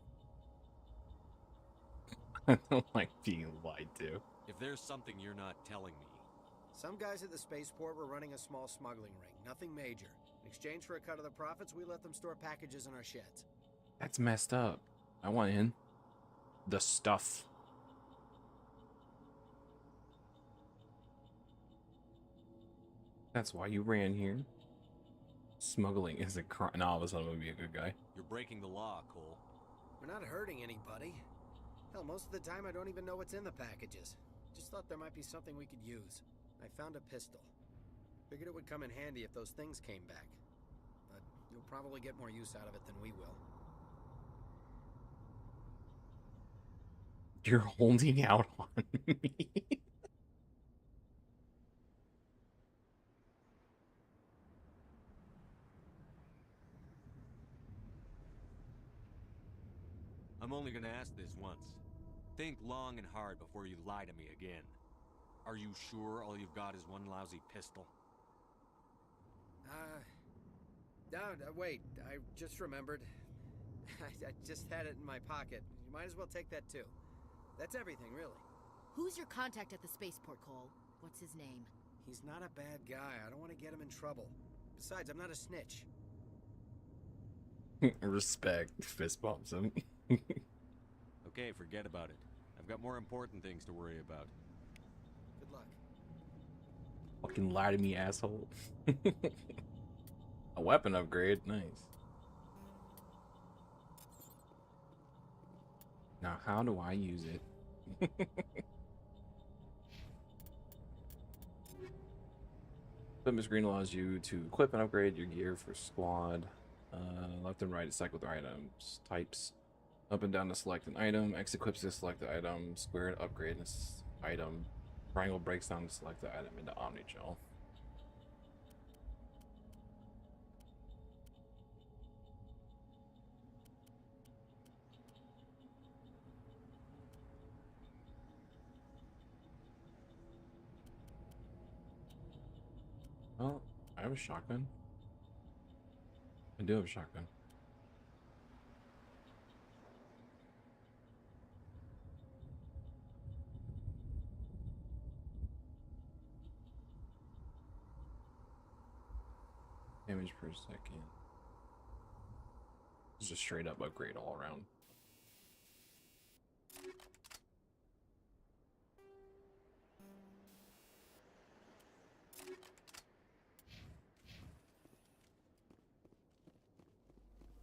[SPEAKER 1] I don't like being lied to.
[SPEAKER 9] If there's something you're not telling me...
[SPEAKER 19] Some guys at the spaceport were running a small smuggling ring. Nothing major. In exchange for a cut of the profits, we let them store packages in our sheds.
[SPEAKER 1] That's messed up. I want in. The stuff. That's why you ran here. Smuggling is a crime. No, all of a sudden I'm gonna be a good guy.
[SPEAKER 9] You're breaking the law, Cole.
[SPEAKER 19] We're not hurting anybody. Hell, most of the time I don't even know what's in the packages. Just thought there might be something we could use. I found a pistol. Figured it would come in handy if those things came back. But you'll probably get more use out of it than we will.
[SPEAKER 1] You're holding out on me.
[SPEAKER 9] I'm only gonna ask this once. Think long and hard before you lie to me again. Are you sure all you've got is one lousy pistol?
[SPEAKER 19] Wait, I just remembered. I just had it in my pocket. You might as well take that too. That's everything, really.
[SPEAKER 15] Who's your contact at the spaceport, Cole? What's his name?
[SPEAKER 19] He's not a bad guy. I don't want to get him in trouble. Besides, I'm not a snitch.
[SPEAKER 1] Respect. Fist bumps him.
[SPEAKER 9] Okay, forget about it. I've got more important things to worry about.
[SPEAKER 19] Good luck.
[SPEAKER 1] Fucking lie to me, asshole. A weapon upgrade. Nice. Now, how do I use it? Equipment screen allows you to equip and upgrade your gear for squad. Left and right to cycle through items. Types. Up and down to select an item. X equips to select the item. Square to upgrade this item. Triangle breaks down to select the item into Omnigel. Well, I have a shotgun. I do have a shotgun. Damage per second. It's a straight up upgrade all around.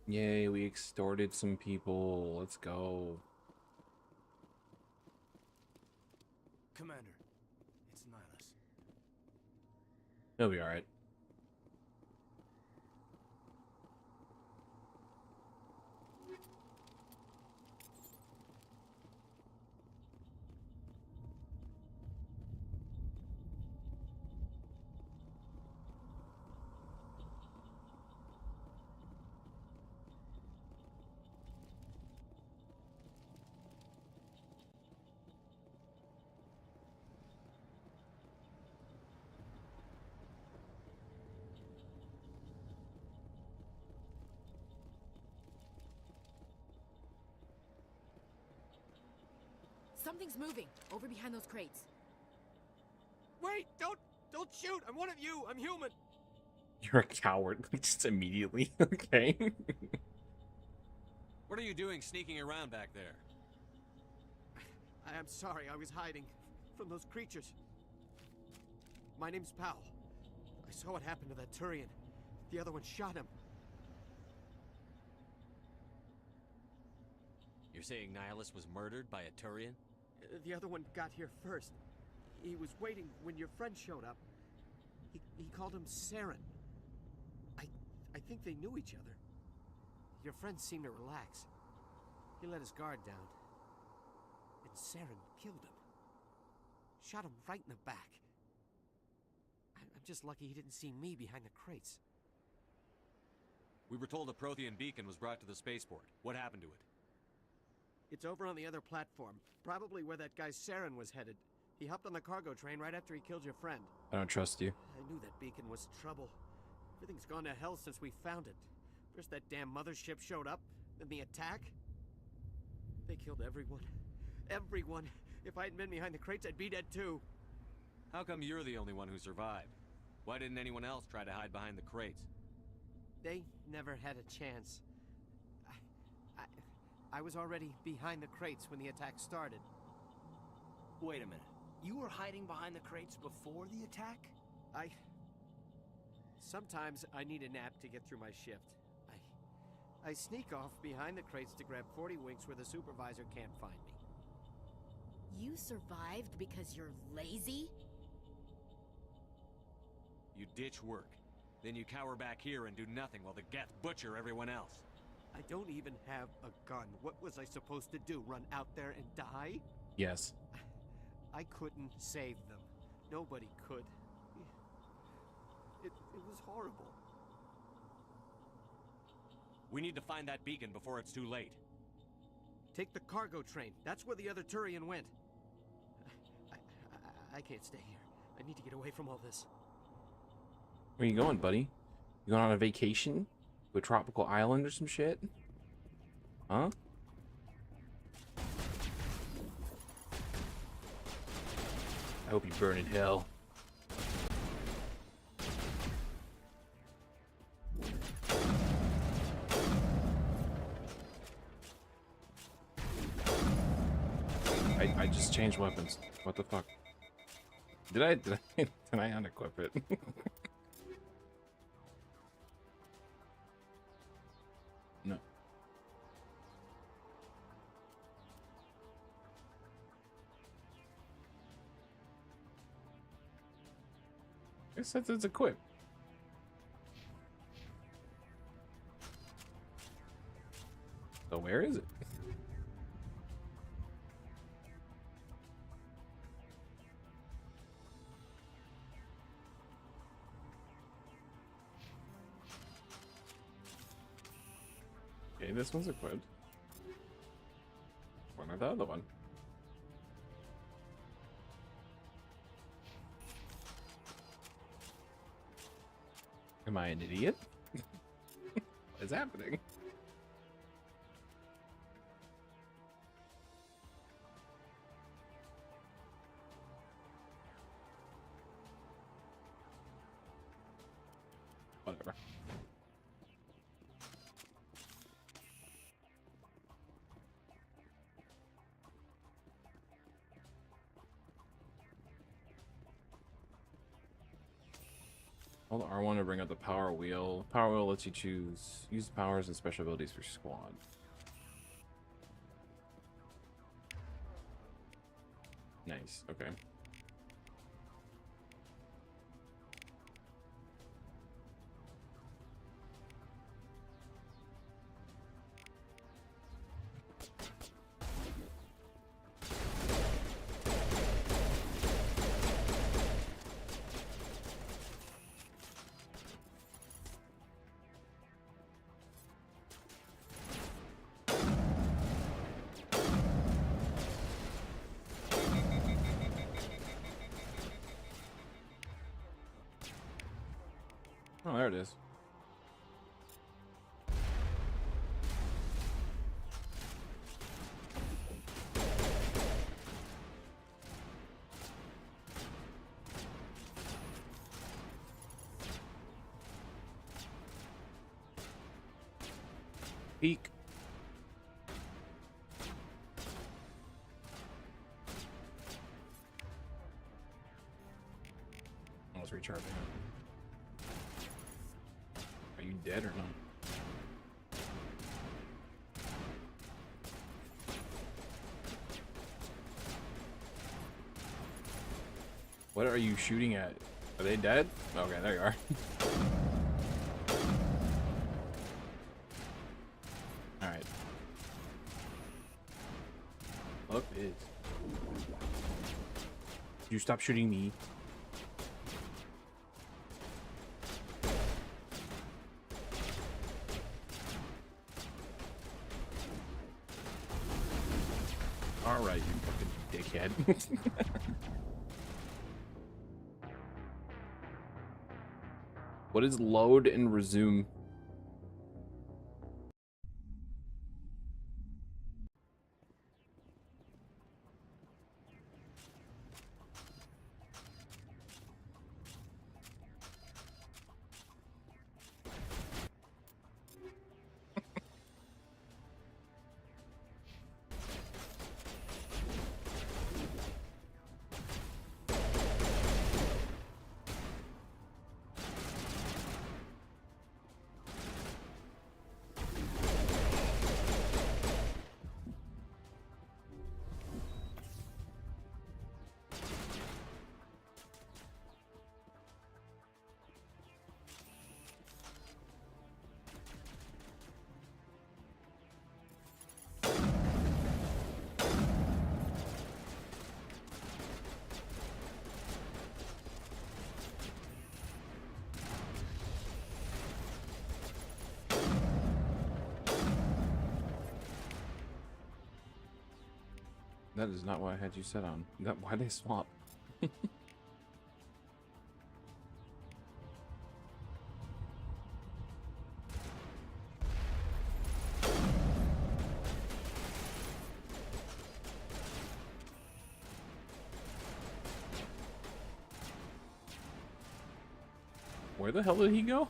[SPEAKER 1] Yay, we extorted some people. Let's go.
[SPEAKER 14] Commander, it's Nihilus.
[SPEAKER 1] He'll be alright.
[SPEAKER 15] Something's moving over behind those crates.
[SPEAKER 19] Wait! Don't shoot! I'm one of you! I'm human!
[SPEAKER 1] You're a coward. Just immediately. Okay.
[SPEAKER 9] What are you doing sneaking around back there?
[SPEAKER 19] I am sorry, I was hiding from those creatures. My name's Powell. I saw what happened to that Turian. The other one shot him.
[SPEAKER 9] You're saying Nihilus was murdered by a Turian?
[SPEAKER 19] The other one got here first. He was waiting when your friend showed up. He called him Saren. I think they knew each other. Your friend seemed to relax. He let his guard down. And Saren killed him. Shot him right in the back. I'm just lucky he didn't see me behind the crates.
[SPEAKER 9] We were told a Prothean beacon was brought to the spaceport. What happened to it?
[SPEAKER 19] It's over on the other platform. Probably where that guy Saren was headed. He hopped on the cargo train right after he killed your friend.
[SPEAKER 1] I don't trust you.
[SPEAKER 19] I knew that beacon was trouble. Everything's gone to hell since we found it. First that damn mothership showed up, then the attack. They killed everyone. Everyone. If I hadn't been behind the crates, I'd be dead too.
[SPEAKER 9] How come you're the only one who survived? Why didn't anyone else try to hide behind the crates?
[SPEAKER 19] They never had a chance. I was already behind the crates when the attack started.
[SPEAKER 14] Wait a minute. You were hiding behind the crates before the attack?
[SPEAKER 19] Sometimes I need a nap to get through my shift. I sneak off behind the crates to grab 40 winks where the supervisor can't find me.
[SPEAKER 15] You survived because you're lazy?
[SPEAKER 9] You ditch work. Then you cower back here and do nothing while the Geth butcher everyone else.
[SPEAKER 19] I don't even have a gun. What was I supposed to do? Run out there and die?
[SPEAKER 1] Yes.
[SPEAKER 19] I couldn't save them. Nobody could. It was horrible.
[SPEAKER 9] We need to find that beacon before it's too late.
[SPEAKER 19] Take the cargo train. That's where the other Turian went. I can't stay here. I need to get away from all this.
[SPEAKER 1] Where you going, buddy? You going on a vacation? To a tropical island or some shit? Huh? I hope you burn in hell. I just changed weapons. What the fuck? Did I unequip it? No. It says it's equipped. So where is it? Okay, this one's equipped. One or the other one. Am I an idiot? What is happening? Whatever. Hold R1 to bring up the power wheel. Power wheel lets you use powers and special abilities for squad. Nice, okay. Oh, there it is. Peek. Almost recharging. dead or not? What are you shooting at? Are they dead? Okay, there you are. Alright. Look, it is. You stop shooting me. Alright, you fucking dickhead. What is load and resume? That is not what I had you set on. Why they swap? Where the hell did he go?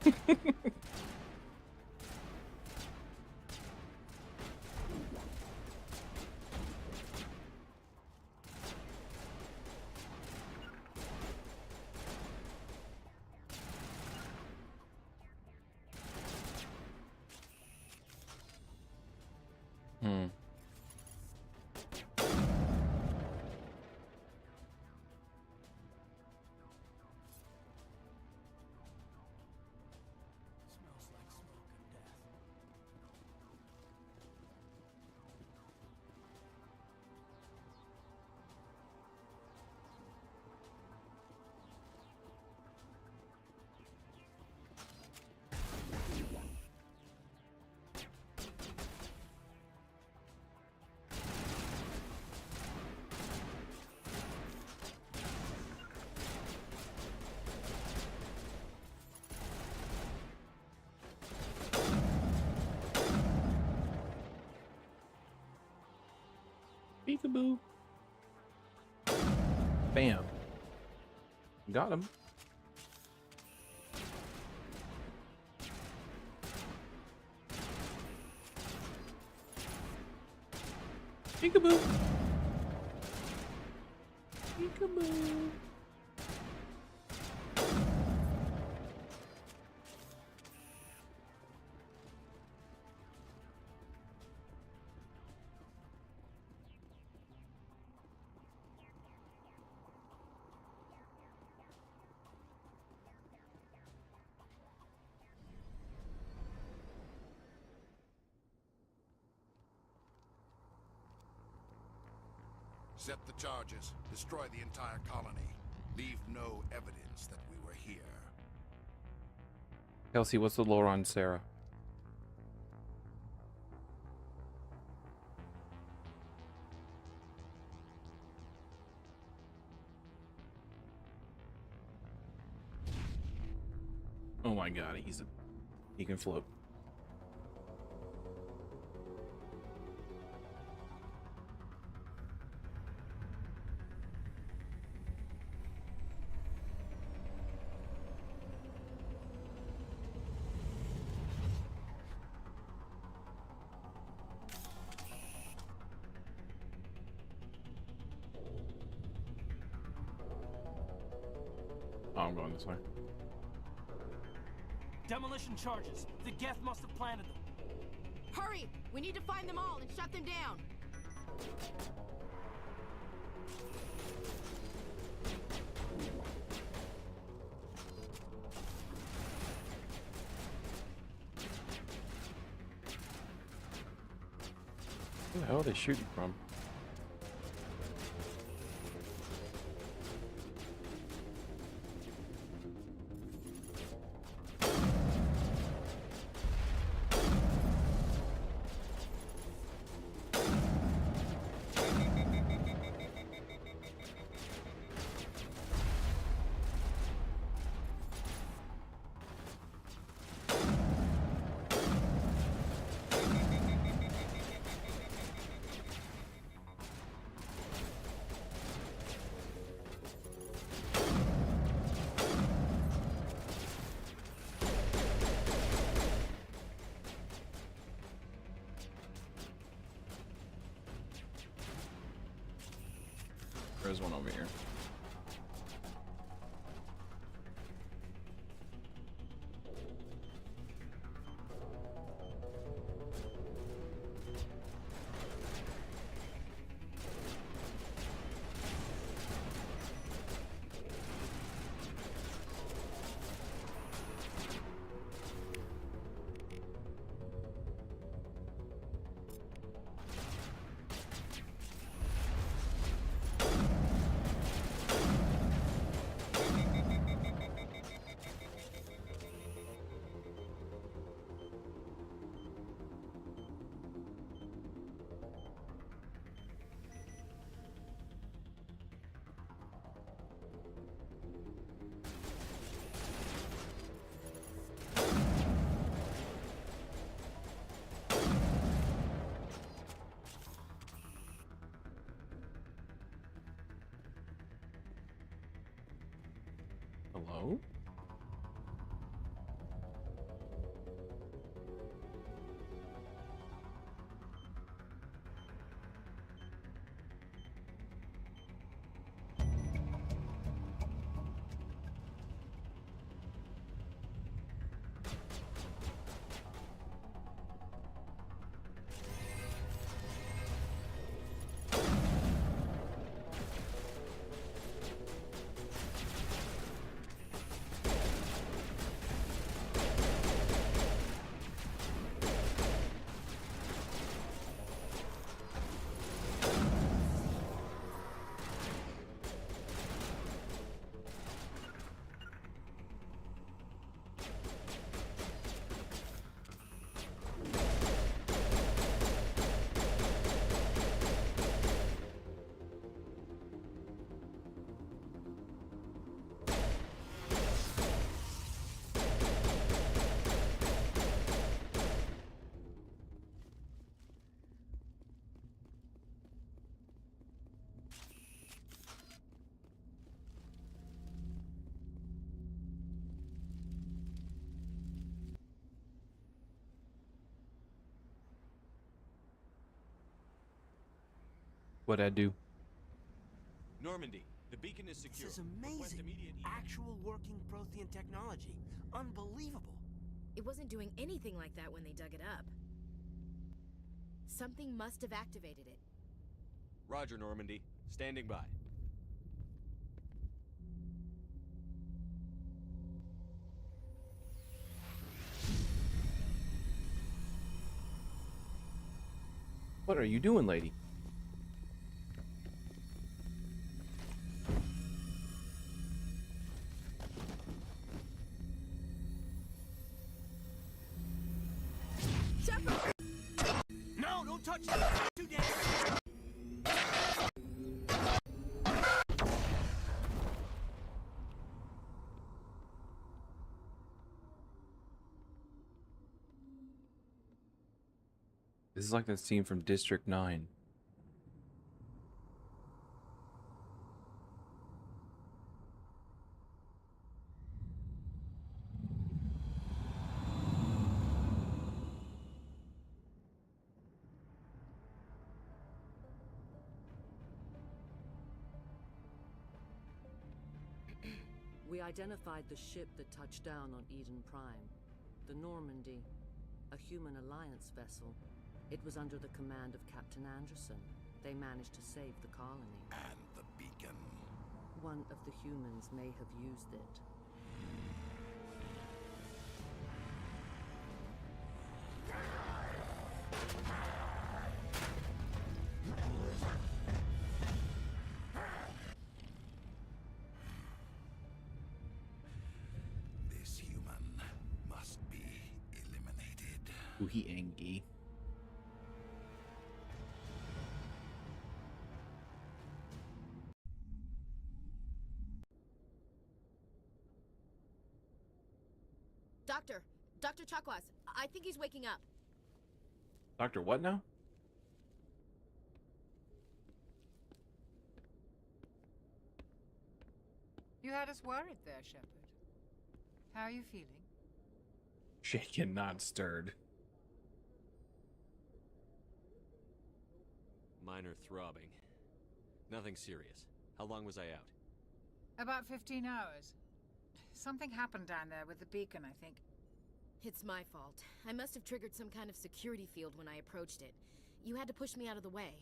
[SPEAKER 1] Peekaboo. Bam. Got him. Peekaboo. Peekaboo.
[SPEAKER 3] Set the charges. Destroy the entire colony. Leave no evidence that we were here.
[SPEAKER 1] Kelsey, what's the lore on Sarah? Oh my god, he can float. Oh, I'm going this way.
[SPEAKER 14] Demolition charges. The Geth must have planted them.
[SPEAKER 15] Hurry! We need to find them all and shut them down.
[SPEAKER 1] Where the hell are they shooting from? There's one over here. Hello? What'd I do?
[SPEAKER 9] Normandy, the beacon is secure.
[SPEAKER 8] This is
[SPEAKER 9] Request
[SPEAKER 8] amazing.
[SPEAKER 9] immediate
[SPEAKER 8] Actual working Prothean technology. Unbelievable.
[SPEAKER 15] It wasn't doing anything like that when they dug it up. Something must have activated it.
[SPEAKER 9] Roger, Normandy. Standing by.
[SPEAKER 1] What are you doing, lady?
[SPEAKER 8] No, don't touch that. Too dangerous.
[SPEAKER 1] This is like that scene from District 9.
[SPEAKER 2] We identified the ship that touched down on Eden Prime. The Normandy, a human alliance vessel. It was under the command of Captain Anderson. They managed to save the colony.
[SPEAKER 3] And the beacon.
[SPEAKER 2] One of the humans may have used it.
[SPEAKER 3] This human must be eliminated.
[SPEAKER 1] Uhi-Engi.
[SPEAKER 15] Dr. Chakwas, I think he's waking up.
[SPEAKER 1] Doctor, what now?
[SPEAKER 20] You had us worried there, Shepard. How are you feeling?
[SPEAKER 1] Shaken, not stirred.
[SPEAKER 9] Minor throbbing. Nothing serious. How long was I out?
[SPEAKER 20] About 15 hours. Something happened down there with the beacon, I think.
[SPEAKER 15] It's my fault. I must have triggered some kind of security field when I approached it. You had to push me out of the way.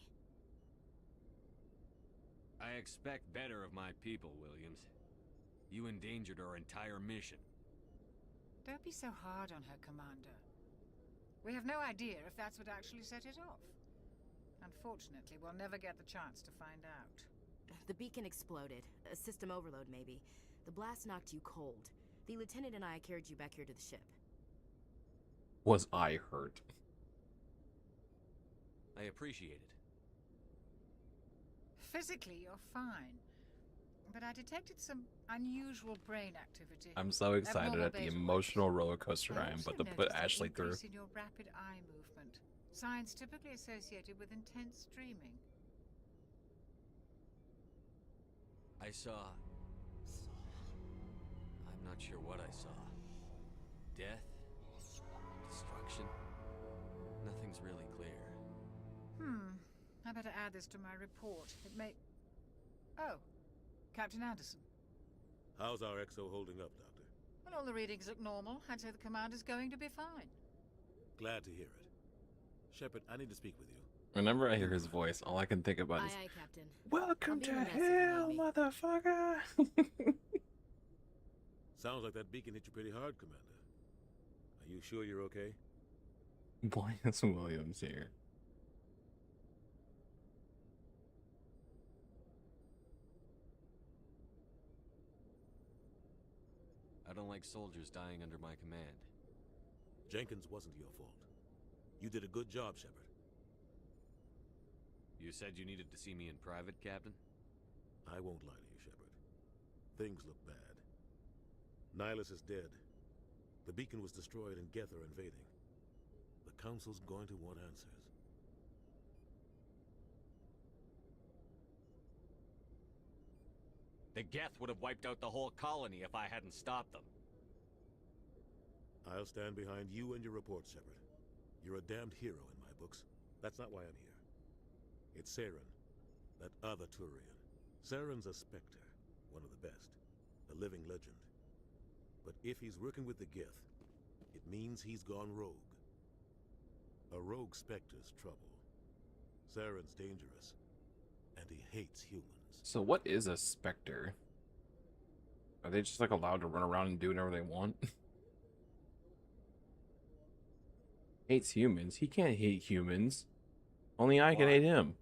[SPEAKER 9] I expect better of my people, Williams. You endangered our entire mission.
[SPEAKER 20] Don't be so hard on her, Commander. We have no idea if that's what actually set it off. Unfortunately, we'll never get the chance to find out.
[SPEAKER 15] The beacon exploded. A system overload, maybe. The blast knocked you cold. The lieutenant and I carried you back here to the ship.
[SPEAKER 1] Was I hurt?
[SPEAKER 9] I appreciate it.
[SPEAKER 20] Physically, you're fine. But I detected some unusual brain activity.
[SPEAKER 1] I'm so excited
[SPEAKER 20] Abnormal
[SPEAKER 1] at the
[SPEAKER 20] beta
[SPEAKER 1] emotional roller coaster I am
[SPEAKER 20] also
[SPEAKER 1] about to put
[SPEAKER 20] noticed an
[SPEAKER 1] Ashley through.
[SPEAKER 20] increase in your rapid eye movement. Signs typically associated with intense dreaming.
[SPEAKER 9] I saw... I'm not sure what I saw. Death? Destruction? Nothing's really clear.
[SPEAKER 20] I better add this to my report. It may... Oh, Captain Anderson.
[SPEAKER 13] How's our XO holding up, Doctor?
[SPEAKER 20] Well, all the readings look normal. I'd say the commander's going to be fine.
[SPEAKER 13] Glad to hear it. Shepard, I need to speak with you.
[SPEAKER 1] Whenever I hear his voice, all I can think about is,
[SPEAKER 15] Aye, Captain.
[SPEAKER 1] "Welcome to
[SPEAKER 15] I'll be in the
[SPEAKER 1] hell,
[SPEAKER 15] mess
[SPEAKER 1] motherfucker!"
[SPEAKER 13] Sounds like that beacon hit you pretty hard, Commander. Are you sure you're okay?
[SPEAKER 1] Boyus Williams here.
[SPEAKER 9] I don't like soldiers dying under my command.
[SPEAKER 13] Jenkins wasn't your fault. You did a good job, Shepard.
[SPEAKER 9] You said you needed to see me in private, Captain?
[SPEAKER 13] I won't lie to you, Shepard. Things look bad. Nihilus is dead. The beacon was destroyed and Geth are invading. The Council's going to want answers.
[SPEAKER 9] The Geth would have wiped out the whole colony if I hadn't stopped them.
[SPEAKER 13] I'll stand behind you and your report, Shepard. You're a damned hero in my books. That's not why I'm here. It's Saren, that other Turian. Saren's a Spectre, one of the best, a living legend. But if he's working with the Geth, it means he's gone rogue. A rogue Spectre's trouble. Saren's dangerous, and he hates humans.
[SPEAKER 1] So what is a Spectre? Are they just like allowed to run around and do whatever they want? Hates humans. He can't hate humans. Only I can hate him.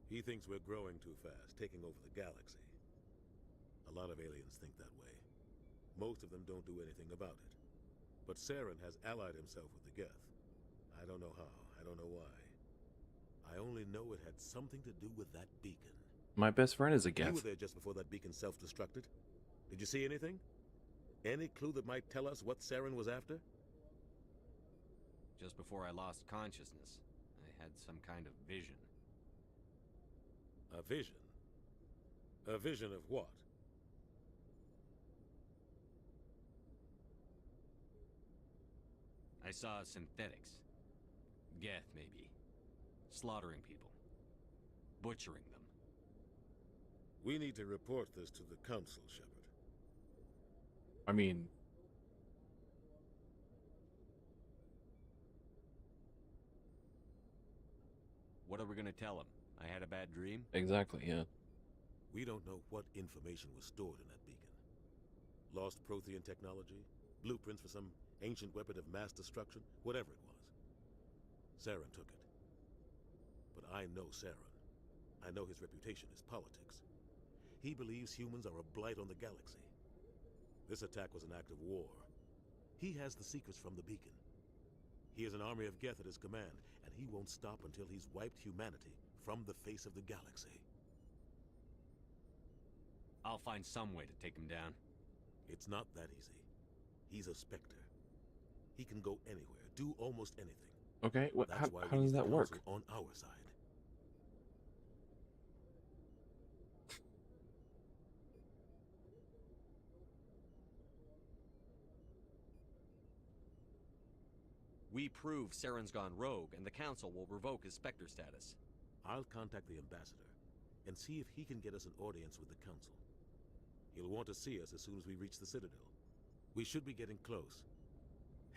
[SPEAKER 13] He thinks we're growing too fast, taking over the galaxy. A lot of aliens think that way. Most of them don't do anything about it. But Saren has allied himself with the Geth. I don't know how, I don't know why. I only know it had something to do with that beacon.
[SPEAKER 1] My best friend is a
[SPEAKER 13] You were
[SPEAKER 1] Geth.
[SPEAKER 13] there just before that beacon self-destructed. Did you see anything? Any clue that might tell us what Saren was after?
[SPEAKER 9] Just before I lost consciousness, I had some kind of vision.
[SPEAKER 13] A vision? A vision of what?
[SPEAKER 9] I saw synthetics. Geth, maybe. Slaughtering people. Butchering them.
[SPEAKER 13] We need to report this to the Council, Shepard.
[SPEAKER 1] I mean,
[SPEAKER 9] What are we gonna tell him? I had a bad dream?
[SPEAKER 1] Exactly, yeah.
[SPEAKER 13] We don't know what information was stored in that beacon. Lost Prothean technology, blueprints for some ancient weapon of mass destruction, whatever it was. Saren took it. But I know Saren. I know his reputation is politics. He believes humans are a blight on the galaxy. This attack was an act of war. He has the secrets from the beacon. He has an army of Geth at his command, and he won't stop until he's wiped humanity from the face of the galaxy.
[SPEAKER 9] I'll find some way to take him down.
[SPEAKER 13] It's not that easy. He's a Spectre. He can go anywhere, do almost anything.
[SPEAKER 1] Okay,
[SPEAKER 13] That's why
[SPEAKER 1] how
[SPEAKER 13] we
[SPEAKER 1] does
[SPEAKER 13] need
[SPEAKER 1] that
[SPEAKER 13] the
[SPEAKER 1] work?
[SPEAKER 13] Council on our side.
[SPEAKER 9] We prove Saren's gone rogue, and the Council will revoke his Spectre status.
[SPEAKER 13] I'll contact the Ambassador and see if he can get us an audience with the Council. He'll want to see us as soon as we reach the Citadel. We should be getting close.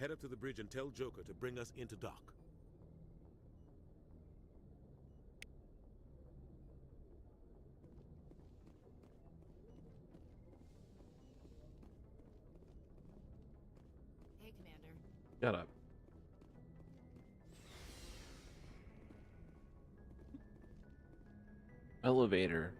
[SPEAKER 13] Head up to the bridge and tell Joker to bring us into dock.
[SPEAKER 15] Hey, Commander.
[SPEAKER 1] Shut up. Elevator.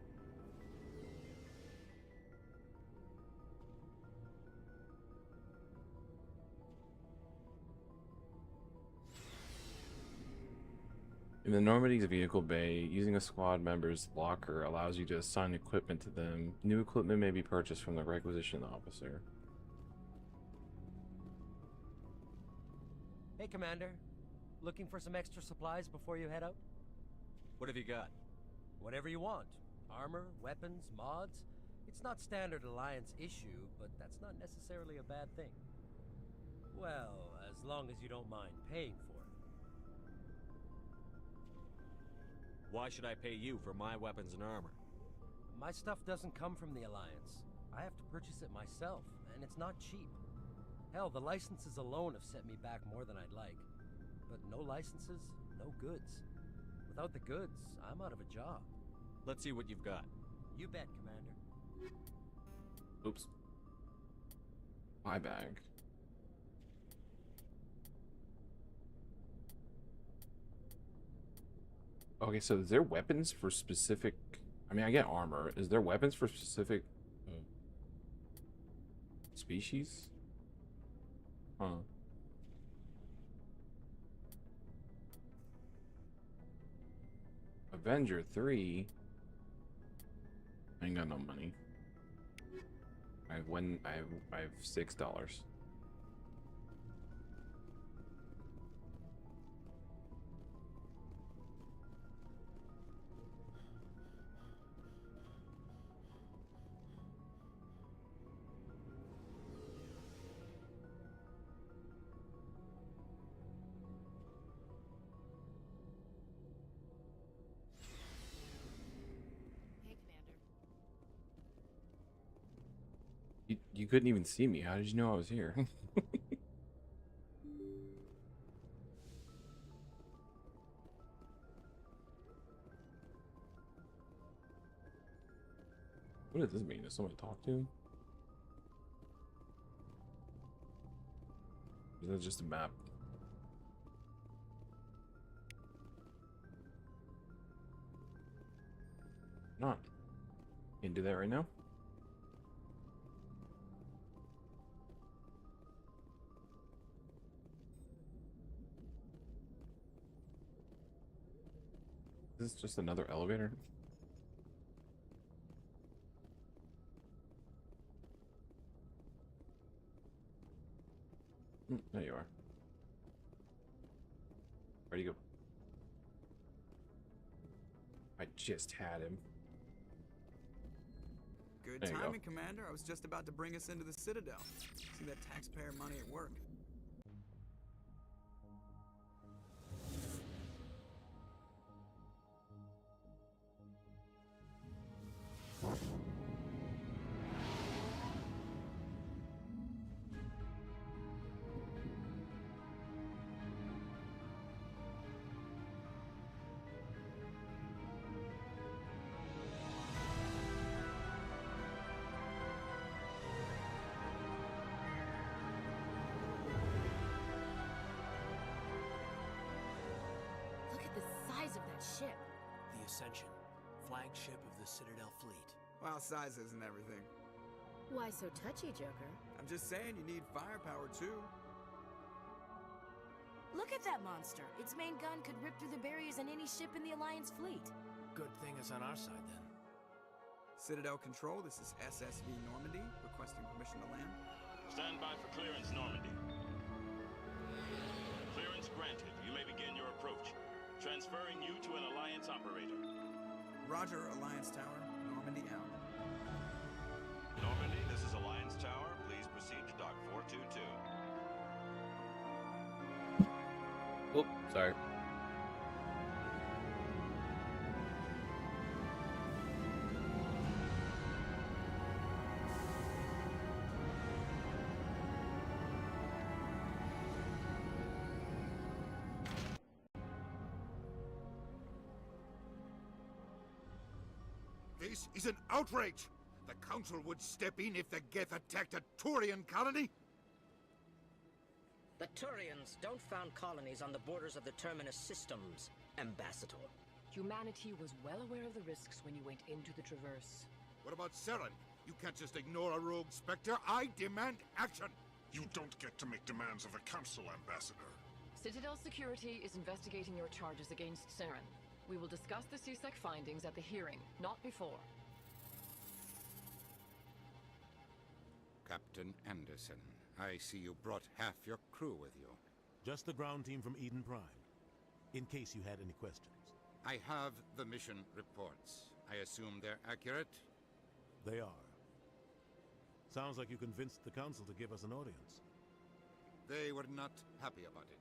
[SPEAKER 1] In the Normandy's vehicle bay, using a squad member's locker allows you to assign equipment to them. New equipment may be purchased from the requisition officer.
[SPEAKER 21] Hey, Commander. Looking for some extra supplies before you head out?
[SPEAKER 9] What have you got?
[SPEAKER 21] Whatever you want. Armor, weapons, mods. It's not standard Alliance issue, but that's not necessarily a bad thing. Well, as long as you don't mind paying for it.
[SPEAKER 9] Why should I pay you for my weapons and armor?
[SPEAKER 21] My stuff doesn't come from the Alliance. I have to purchase it myself, and it's not cheap. Hell, the licenses alone have set me back more than I'd like. But no licenses, no goods. Without the goods, I'm out of a job.
[SPEAKER 9] Let's see what you've got.
[SPEAKER 21] You bet, Commander.
[SPEAKER 1] Oops. My bag. Okay, so is there weapons for specific... I mean, I get armor. Is there weapons for specific... species? Huh. Avenger 3. I ain't got no money. I have $6. You couldn't even see me. How did you know I was here? What does this mean? Does someone talk to him? Is that just a map? Not. Can't do that right now? Is this just another elevator? There you are. Where'd he go? I just had him.
[SPEAKER 7] Good
[SPEAKER 1] There you
[SPEAKER 7] timing,
[SPEAKER 1] go.
[SPEAKER 7] Commander. I was just about to bring us into the Citadel. See that taxpayer money at work.
[SPEAKER 14] Ascension, flagship of the Citadel fleet.
[SPEAKER 7] Well, size isn't everything.
[SPEAKER 15] Why so touchy, Joker?
[SPEAKER 7] I'm just saying you need firepower too.
[SPEAKER 15] Look at that monster. Its main gun could rip through the barriers in any ship in the Alliance fleet.
[SPEAKER 14] Good thing it's on our side, then.
[SPEAKER 7] Citadel Control, this is SSV Normandy, requesting permission to land.
[SPEAKER 6] Stand by for clearance, Normandy. Clearance granted. You may begin your approach. Transferring you to an Alliance operator.
[SPEAKER 7] Roger, Alliance Tower. Normandy out.
[SPEAKER 6] Normandy, this is Alliance Tower. Please proceed to Dock 422.
[SPEAKER 1] Oh, sorry.
[SPEAKER 3] This is an outrage! The Council would step in if the Geth attacked a Turian colony?
[SPEAKER 22] The Turians don't found colonies on the borders of the Terminus systems, Ambassador.
[SPEAKER 23] Humanity was well aware of the risks when you went into the Traverse.
[SPEAKER 3] What about Saren? You can't just ignore a rogue Spectre. I demand action!
[SPEAKER 24] You don't get to make demands of the Council, Ambassador.
[SPEAKER 23] Citadel Security is investigating your charges against Saren. We will discuss the CSEC findings at the hearing, not before.
[SPEAKER 25] Captain Anderson, I see you brought half your crew with you.
[SPEAKER 13] Just the ground team from Eden Prime, in case you had any questions.
[SPEAKER 25] I have the mission reports. I assume they're accurate?
[SPEAKER 13] They are. Sounds like you convinced the Council to give us an audience.
[SPEAKER 25] They were not happy about it.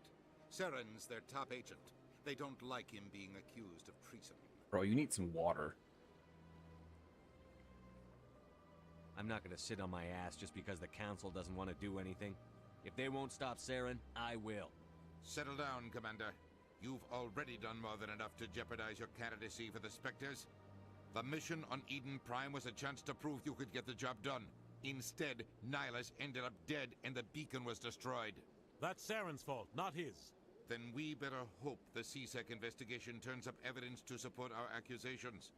[SPEAKER 25] Saren's their top agent. They don't like him being accused of treason.
[SPEAKER 1] Bro, you need some water.
[SPEAKER 9] I'm not gonna sit on my ass just because the Council doesn't want to do anything. If they won't stop Saren, I will.
[SPEAKER 25] Settle down, Commander. You've already done more than enough to jeopardize your candidacy for the Spectres. The mission on Eden Prime was a chance to prove you could get the job done. Instead, Nihilus ended up dead and the beacon was destroyed.
[SPEAKER 13] That's Saren's fault, not his.
[SPEAKER 25] Then we better hope the CSEC investigation turns up evidence to support our accusations.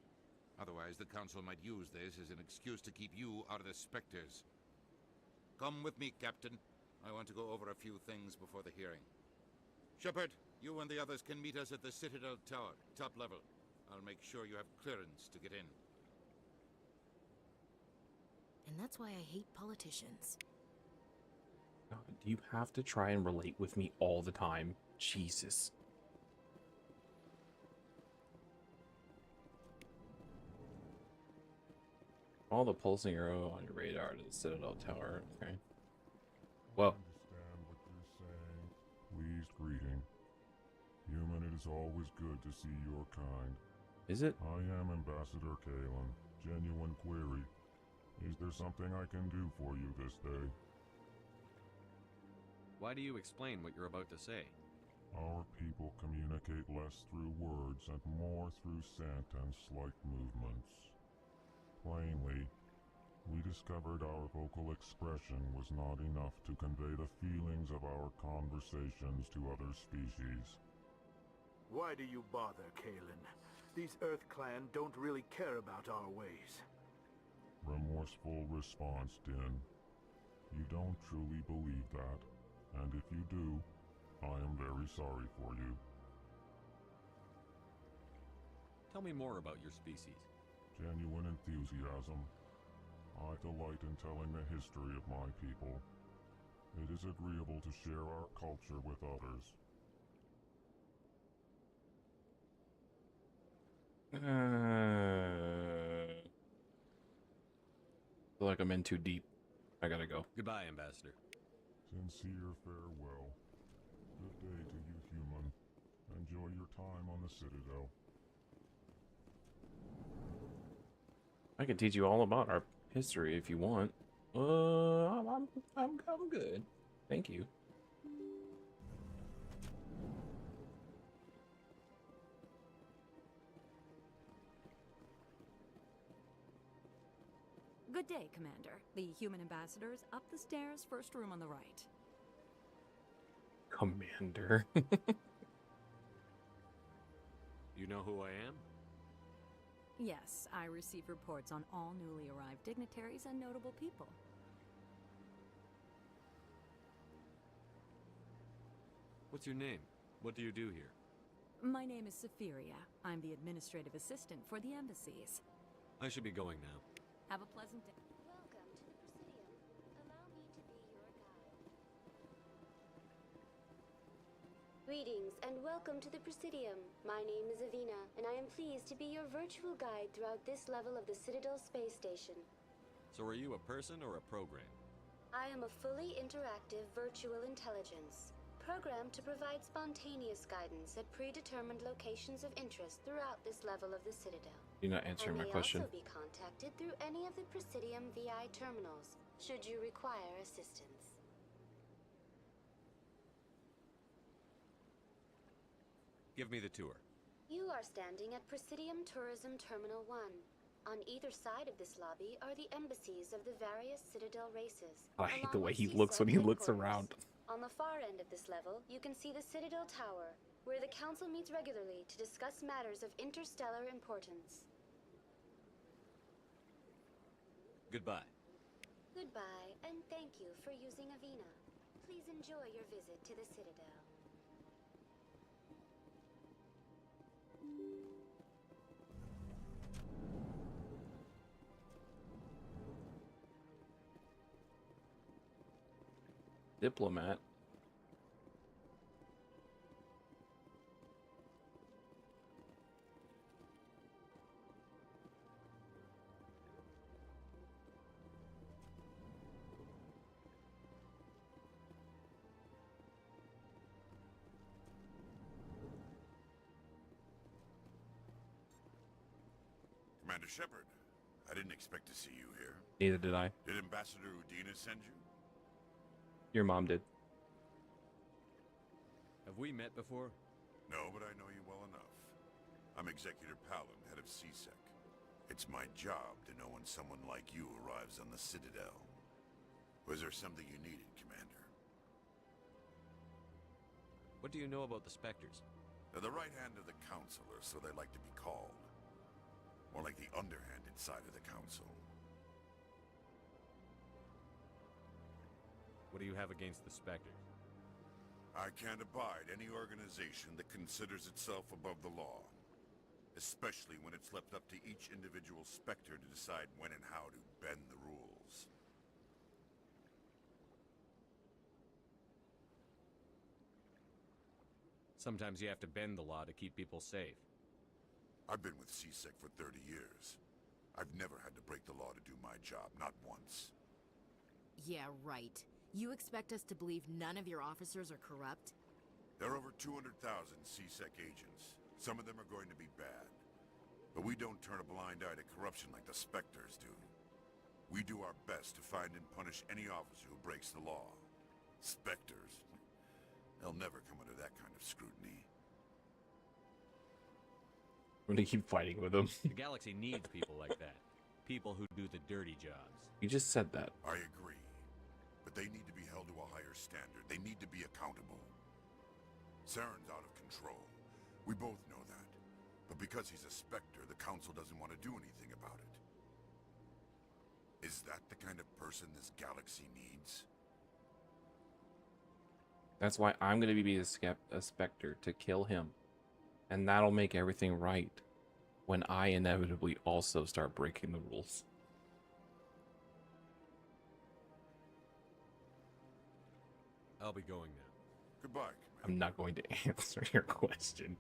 [SPEAKER 25] Otherwise, the Council might use this as an excuse to keep you out of the Spectres. Come with me, Captain. I want to go over a few things before the hearing. Shepard, you and the others can meet us at the Citadel Tower, top level. I'll make sure you have clearance to get in.
[SPEAKER 15] And that's why I hate politicians.
[SPEAKER 1] God, do you have to try and relate with me all the time? Jesus. All the pulsing arrow on your radar to the Citadel Tower. Okay. Well.
[SPEAKER 26] Understand what you're saying. Pleased greeting. Human, it is always good to see your kind.
[SPEAKER 1] Is it?
[SPEAKER 26] I am Ambassador Kalen. Genuine query. Is there something I can do for you this day?
[SPEAKER 9] Why do you explain what you're about to say?
[SPEAKER 26] Our people communicate less through words and more through scent and slight movements. Plainly, we discovered our vocal expression was not enough to convey the feelings of our conversations to other species.
[SPEAKER 27] Why do you bother, Kalen? These Earth Clan don't really care about our ways.
[SPEAKER 26] Remorseful response, Din. You don't truly believe that, and if you do, I am very sorry for you.
[SPEAKER 9] Tell me more about your species.
[SPEAKER 26] Genuine enthusiasm. I delight in telling the history of my people. It is agreeable to share our culture with others.
[SPEAKER 1] Feel like I'm in too deep. I gotta go.
[SPEAKER 9] Goodbye, Ambassador.
[SPEAKER 26] Sincere farewell. Good day to you, human. Enjoy your time on the Citadel.
[SPEAKER 1] I can teach you all about our history if you want. I'm good. Thank you.
[SPEAKER 28] Good day, Commander. The human ambassador's up the stairs, first room on the right.
[SPEAKER 1] Commander.
[SPEAKER 9] You know who I am?
[SPEAKER 28] Yes, I receive reports on all newly arrived dignitaries and notable people.
[SPEAKER 9] What's your name? What do you do here?
[SPEAKER 28] My name is Safiria. I'm the administrative assistant for the embassies.
[SPEAKER 9] I should be going now.
[SPEAKER 28] Have a pleasant day.
[SPEAKER 4] Welcome to the Presidium. Allow me to be your guide. Greetings and welcome to the Presidium. My name is Avina, and I am pleased to be your virtual guide throughout this level of the Citadel space station.
[SPEAKER 9] So are you a person or a program?
[SPEAKER 4] I am a fully interactive virtual intelligence, programmed to provide spontaneous guidance at predetermined locations of interest throughout this level of the Citadel.
[SPEAKER 1] You're not answering my question.
[SPEAKER 4] I may also be contacted through any of the Presidium VI terminals, should you require assistance.
[SPEAKER 9] Give me the tour.
[SPEAKER 4] You are standing at Presidium Tourism Terminal 1. On either side of this lobby are the embassies of the various Citadel races.
[SPEAKER 1] I hate the way he looks when he looks around.
[SPEAKER 4] On the far end of this level, you can see the Citadel Tower, where the Council meets regularly to discuss matters of interstellar importance.
[SPEAKER 9] Goodbye.
[SPEAKER 4] Goodbye, and thank you for using Avina. Please enjoy your visit to the Citadel.
[SPEAKER 1] Diplomat.
[SPEAKER 3] Commander Shepard, I didn't expect to see you here.
[SPEAKER 1] Neither did I.
[SPEAKER 3] Did Ambassador Udina send you?
[SPEAKER 1] Your mom did.
[SPEAKER 9] Have we met before?
[SPEAKER 3] No, but I know you well enough. I'm Executor Palin, head of CSEC. It's my job to know when someone like you arrives on the Citadel. Was there something you needed, Commander?
[SPEAKER 9] What do you know about the Spectres?
[SPEAKER 3] They're the right hand of the Council, or so they like to be called. More like the underhanded side of the Council.
[SPEAKER 9] What do you have against the Spectres?
[SPEAKER 3] I can't abide any organization that considers itself above the law. Especially when it's left up to each individual Spectre to decide when and how to bend the rules.
[SPEAKER 9] Sometimes you have to bend the law to keep people safe.
[SPEAKER 3] I've been with CSEC for 30 years. I've never had to break the law to do my job, not once.
[SPEAKER 15] Yeah, right. You expect us to believe none of your officers are corrupt?
[SPEAKER 3] There are over 200,000 CSEC agents. Some of them are going to be bad. But we don't turn a blind eye to corruption like the Spectres do. We do our best to find and punish any officer who breaks the law. Spectres. They'll never come under that kind of scrutiny.
[SPEAKER 1] I'm gonna keep fighting with him.
[SPEAKER 9] The galaxy needs people like that. People who do the dirty jobs.
[SPEAKER 1] You just said that.
[SPEAKER 3] I agree. But they need to be held to a higher standard. They need to be accountable. Saren's out of control. We both know that. But because he's a Spectre, the Council doesn't want to do anything about it. Is that the kind of person this galaxy needs?
[SPEAKER 1] That's why I'm gonna be a Spectre, to kill him. And that'll make everything right when I inevitably also start breaking the rules.
[SPEAKER 9] I'll be going now.
[SPEAKER 3] Goodbye, Commander.
[SPEAKER 1] I'm not going to answer your question.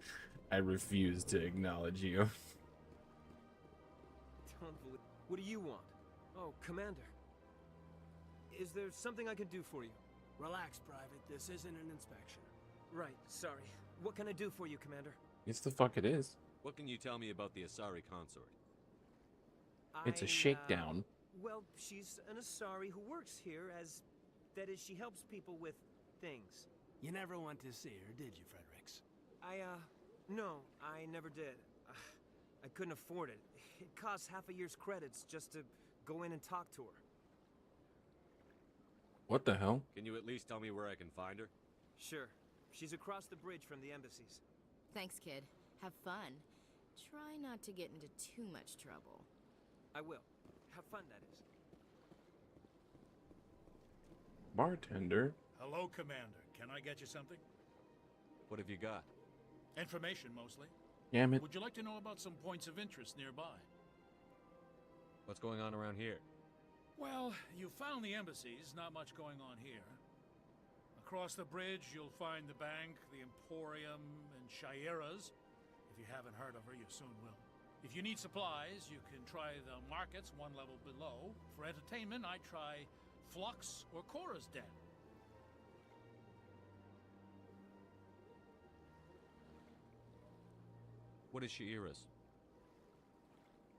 [SPEAKER 1] I refuse to acknowledge you.
[SPEAKER 5] Don't believe. What do you want? Oh, Commander. Is there something I can do for you?
[SPEAKER 14] Relax, Private. This isn't an inspection.
[SPEAKER 5] Right, sorry. What can I do for you, Commander?
[SPEAKER 1] Yes, the fuck it is.
[SPEAKER 9] What can you tell me about the Asari consort?
[SPEAKER 1] It's a shakedown.
[SPEAKER 5] Well, she's an Asari who works here as... That is, she helps people with things.
[SPEAKER 14] You never went to see her, did you, Fredericks?
[SPEAKER 5] No, I never did. I couldn't afford it. It costs half a year's credits just to go in and talk to her.
[SPEAKER 1] What the hell?
[SPEAKER 9] Can you at least tell me where I can find her?
[SPEAKER 5] Sure. She's across the bridge from the embassies.
[SPEAKER 15] Thanks, kid. Have fun. Try not to get into too much trouble.
[SPEAKER 5] I will. Have fun, that is.
[SPEAKER 1] Bartender.
[SPEAKER 8] Hello, Commander. Can I get you something?
[SPEAKER 9] What have you got?
[SPEAKER 8] Information, mostly.
[SPEAKER 1] Damn it.
[SPEAKER 8] Would you like to know about some points of interest nearby?
[SPEAKER 9] What's going on around here?
[SPEAKER 8] Well, you found the embassies. Not much going on here. Across the bridge, you'll find the bank, the Emporium, and Shayera's. If you haven't heard of her, you soon will. If you need supplies, you can try the markets one level below. For entertainment, I try Flux or Cora's Den.
[SPEAKER 9] What is Shayera's?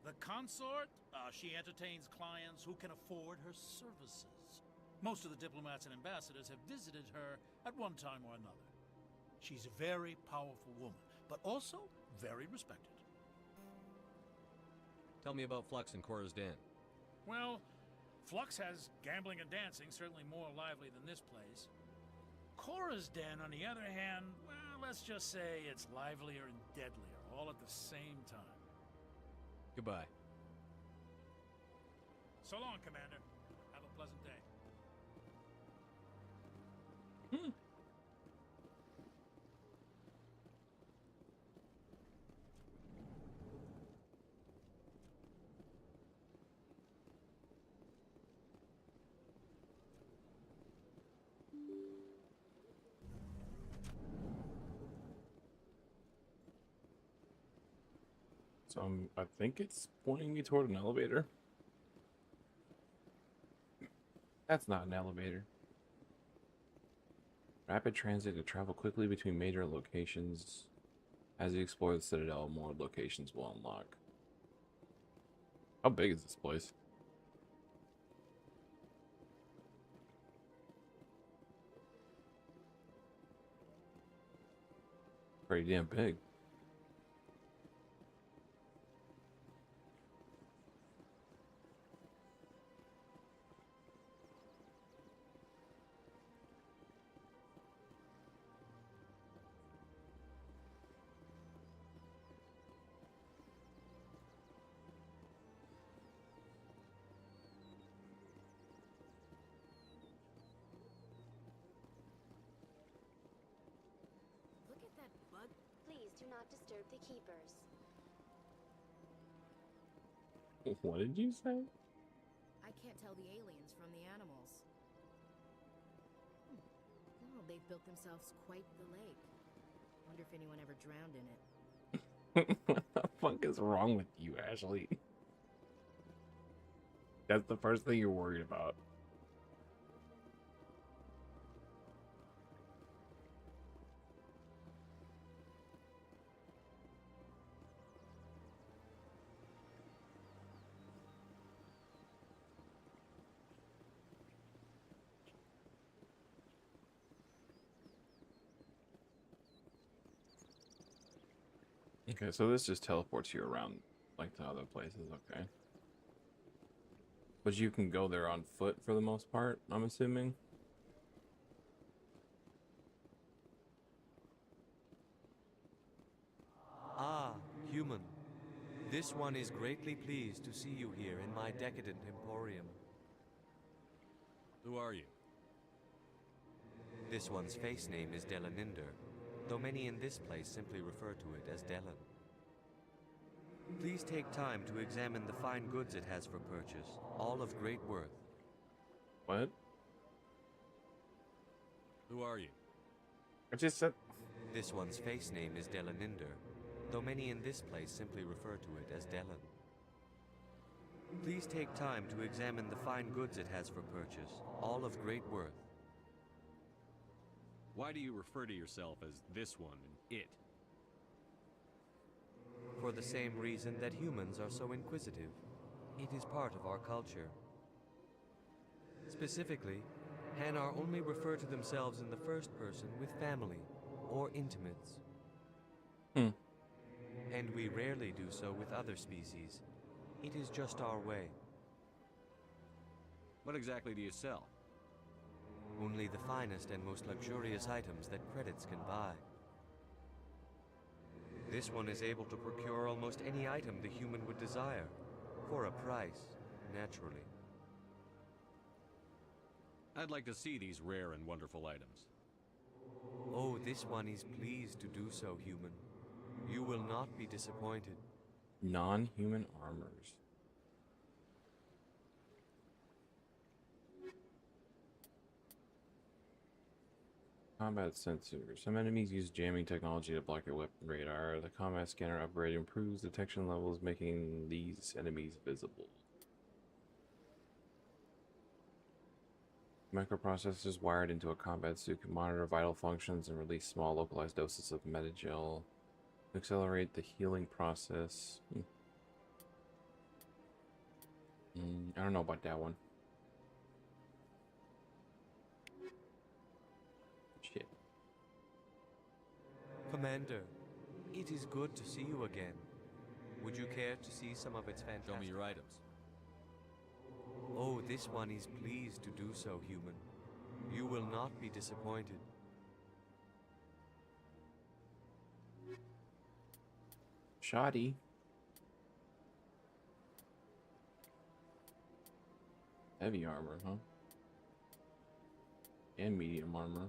[SPEAKER 8] The consort, she entertains clients who can afford her services. Most of the diplomats and ambassadors have visited her at one time or another. She's a very powerful woman, but also very respected.
[SPEAKER 9] Tell me about Flux and Cora's Den.
[SPEAKER 8] Well, Flux has gambling and dancing, certainly more lively than this place. Cora's Den, on the other hand, well, let's just say it's livelier and deadlier, all at the same time.
[SPEAKER 9] Goodbye.
[SPEAKER 8] So long, Commander. Have a pleasant day.
[SPEAKER 1] So I think it's pointing me toward an elevator. That's not an elevator. Rapid transit to travel quickly between major locations. As you explore the Citadel, more locations will unlock. How big is this place? Pretty damn big.
[SPEAKER 15] Look at that bug.
[SPEAKER 4] Please do not disturb the keepers.
[SPEAKER 1] What did you say?
[SPEAKER 15] I can't tell the aliens from the animals. Well, they've built themselves quite the lake. Wonder if anyone ever drowned in it.
[SPEAKER 1] What the fuck is wrong with you, Ashley? That's the first thing you're worried about. Okay, so this just teleports you around like to other places, okay. But you can go there on foot for the most part, I'm assuming.
[SPEAKER 9] Ah, human. This one is greatly pleased to see you here in my decadent emporium. Who are you? This one's face name is Delaninder, though many in this place simply refer to it as Delan. Please take time to examine the fine goods it has for purchase, all of great worth.
[SPEAKER 1] What?
[SPEAKER 9] Who are you?
[SPEAKER 1] I just said...
[SPEAKER 9] This one's face name is Delaninder, though many in this place simply refer to it as Delan. Please take time to examine the fine goods it has for purchase, all of great worth. Why do you refer to yourself as this one and it? For the same reason that humans are so inquisitive. It is part of our culture. Specifically, Hanar only refer to themselves in the first person with family or intimates. And we rarely do so with other species. It is just our way. What exactly do you sell? Only the finest and most luxurious items that credits can buy. This one is able to procure almost any item the human would desire, for a price, naturally. I'd like to see these rare and wonderful items. Oh, this one is pleased to do so, human. You will not be disappointed.
[SPEAKER 1] Non-human armors. Combat sensors. Some enemies use jamming technology to block your weapon radar. The combat scanner upgrade improves detection levels, making these enemies visible. Microprocessors wired into a combat suit can monitor vital functions and release small localized doses of metagel to accelerate the healing process. I don't know about that one. Shit.
[SPEAKER 9] Commander, it is good to see you again. Would you care to see some of its fantastic... Show me your items. Oh, this one is pleased to do so, human. You will not be disappointed.
[SPEAKER 1] Shoddy. Heavy armor, huh? And medium armor.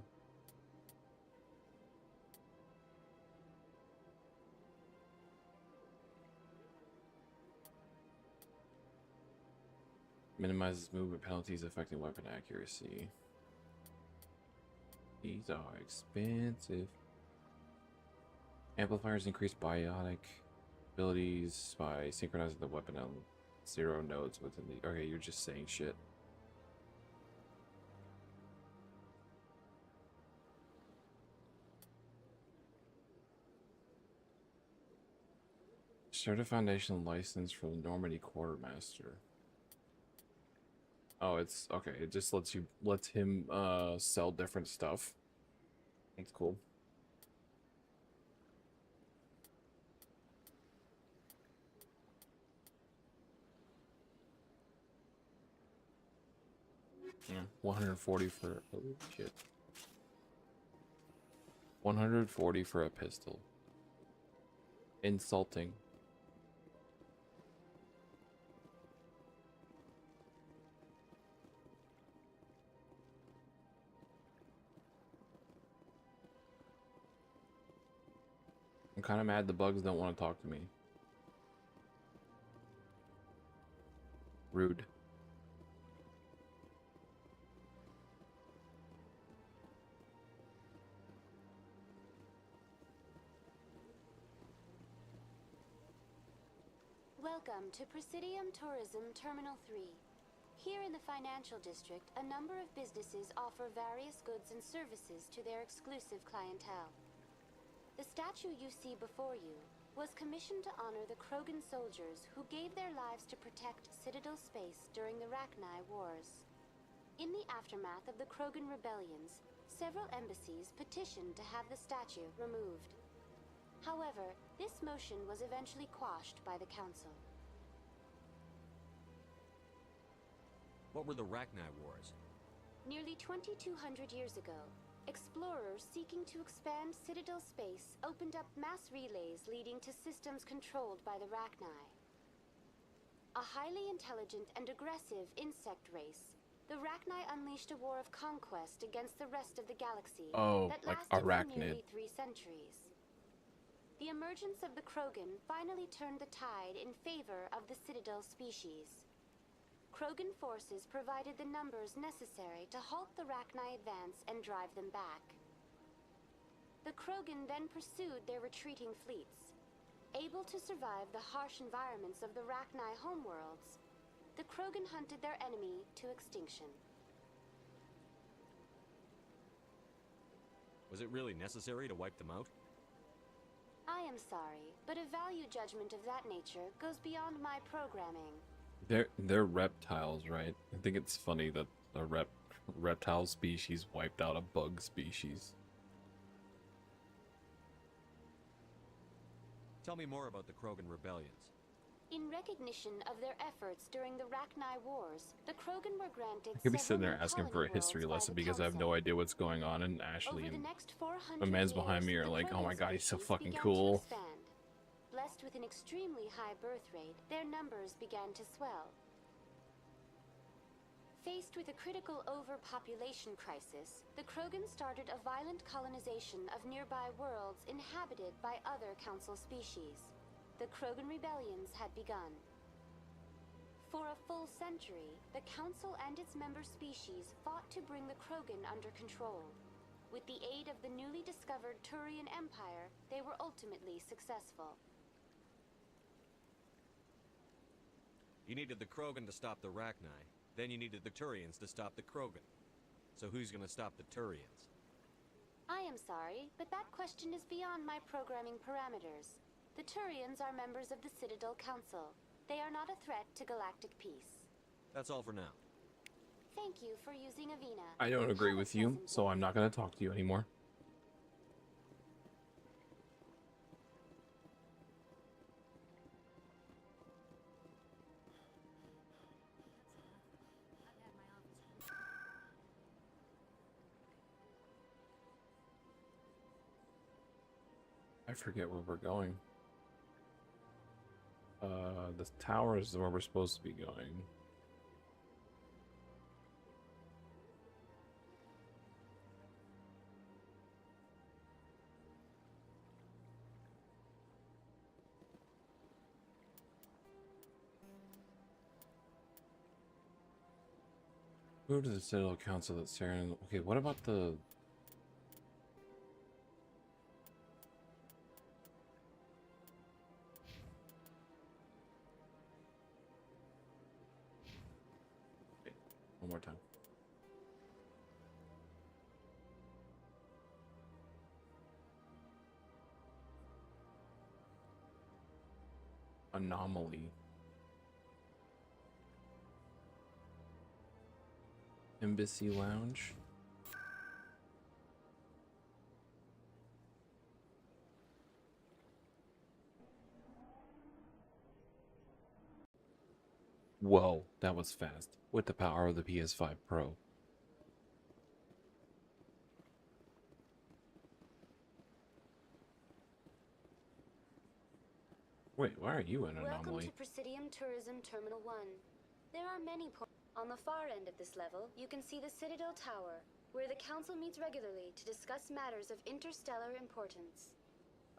[SPEAKER 1] Minimizes movement penalties affecting weapon accuracy. These are expensive. Amplifiers increase biotic abilities by synchronizing the weapon on 0 nodes within the... Okay, you're just saying shit. Start a foundational license for the Normandy Quartermaster. Oh, it's okay. It just lets him sell different stuff. That's cool. Yeah, 140 for oh shit. 140 for a pistol. Insulting. I'm kind of mad the bugs don't want to talk to me. Rude.
[SPEAKER 4] Welcome to Presidium Tourism Terminal 3. Here in the financial district, a number of businesses offer various goods and services to their exclusive clientele. The statue you see before you was commissioned to honor the Krogan soldiers who gave their lives to protect Citadel space during the Rachni Wars. In the aftermath of the Krogan rebellions, several embassies petitioned to have the statue removed. However, this motion was eventually quashed by the Council.
[SPEAKER 9] What were the Rachni Wars?
[SPEAKER 4] Nearly 2,200 years ago, explorers seeking to expand Citadel space opened up mass relays leading to systems controlled by the Rachni. A highly intelligent and aggressive insect race, the Rachni unleashed a war of conquest against the rest of the galaxy that lasted for nearly 3 centuries. The emergence of the Krogan finally turned the tide in favor of the Citadel species. Krogan forces provided the numbers necessary to halt the Rachni advance and drive them back. The Krogan then pursued their retreating fleets. Able to survive the harsh environments of the Rachni homeworlds, the Krogan hunted their enemy to extinction.
[SPEAKER 9] Was it really necessary to wipe them out?
[SPEAKER 4] I am sorry, but a value judgment of that nature goes beyond my programming.
[SPEAKER 1] They're reptiles, right? I think it's funny that a reptile species wiped out a bug species.
[SPEAKER 9] Tell me more about the Krogan rebellions.
[SPEAKER 4] In recognition of their efforts during the Rachni Wars, the Krogan were granted
[SPEAKER 1] I could be sitting there asking for a history lesson because I have no idea what's going on, and Ashley and the man's behind me are like, oh my god, he's so fucking cool.
[SPEAKER 4] blessed with an extremely high birth rate, their numbers began to swell. Faced with a critical overpopulation crisis, the Krogan started a violent colonization of nearby worlds inhabited by other Council species. The Krogan rebellions had begun. For a full century, the Council and its member species fought to bring the Krogan under control. With the aid of the newly discovered Turian Empire, they were ultimately successful.
[SPEAKER 9] You needed the Krogan to stop the Rachni. Then you needed the Turians to stop the Krogan. So who's gonna stop the Turians?
[SPEAKER 4] I am sorry, but that question is beyond my programming parameters. The Turians are members of the Citadel Council. They are not a threat to galactic peace.
[SPEAKER 9] That's all for now.
[SPEAKER 4] Thank you for using Avina.
[SPEAKER 1] I don't agree with you, so I'm not going to talk to you anymore. I forget where we're going. The tower is where we're supposed to be going. Go to the Citadel Council that Saren... Okay, what about the... Okay, one more time. Anomaly. Embassy Lounge. Whoa, that was fast. With the power of the PS5 Pro. Wait, why are you an anomaly?
[SPEAKER 4] Welcome to Presidium Tourism Terminal 1. There are many points. On the far end of this level, you can see the Citadel Tower, where the Council meets regularly to discuss matters of interstellar importance.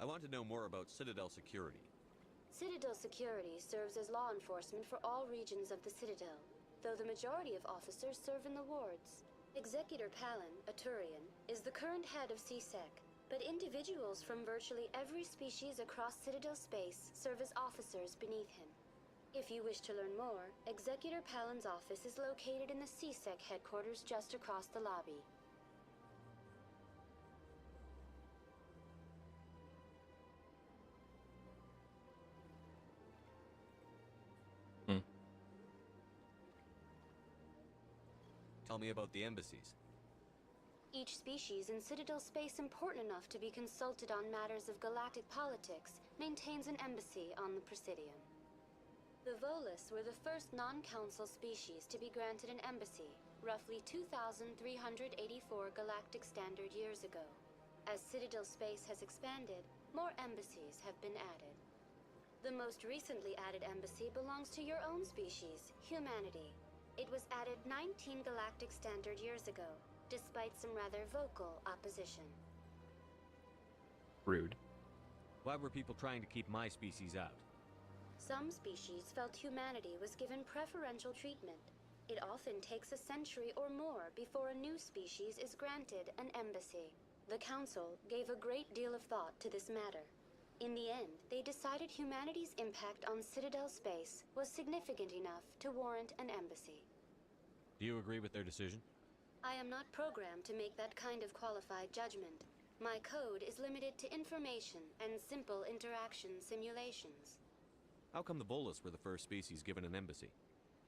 [SPEAKER 9] I want to know more about Citadel security.
[SPEAKER 4] Citadel security serves as law enforcement for all regions of the Citadel, though the majority of officers serve in the wards. Executor Palin, a Turian, is the current head of CSEC, but individuals from virtually every species across Citadel space serve as officers beneath him. If you wish to learn more, Executor Palin's office is located in the CSEC headquarters just across the lobby.
[SPEAKER 9] Tell me about the embassies.
[SPEAKER 4] Each species in Citadel space important enough to be consulted on matters of galactic politics maintains an embassy on the Presidium. The Volus were the first non-council species to be granted an embassy, roughly 2,384 galactic standard years ago. As Citadel space has expanded, more embassies have been added. The most recently added embassy belongs to your own species, humanity. It was added 19 galactic standard years ago, despite some rather vocal opposition.
[SPEAKER 1] Rude.
[SPEAKER 9] Why were people trying to keep my species out?
[SPEAKER 4] Some species felt humanity was given preferential treatment. It often takes a century or more before a new species is granted an embassy. The Council gave a great deal of thought to this matter. In the end, they decided humanity's impact on Citadel space was significant enough to warrant an embassy.
[SPEAKER 9] Do you agree with their decision?
[SPEAKER 4] I am not programmed to make that kind of qualified judgment. My code is limited to information and simple interaction simulations.
[SPEAKER 9] How come the Volus were the first species given an embassy?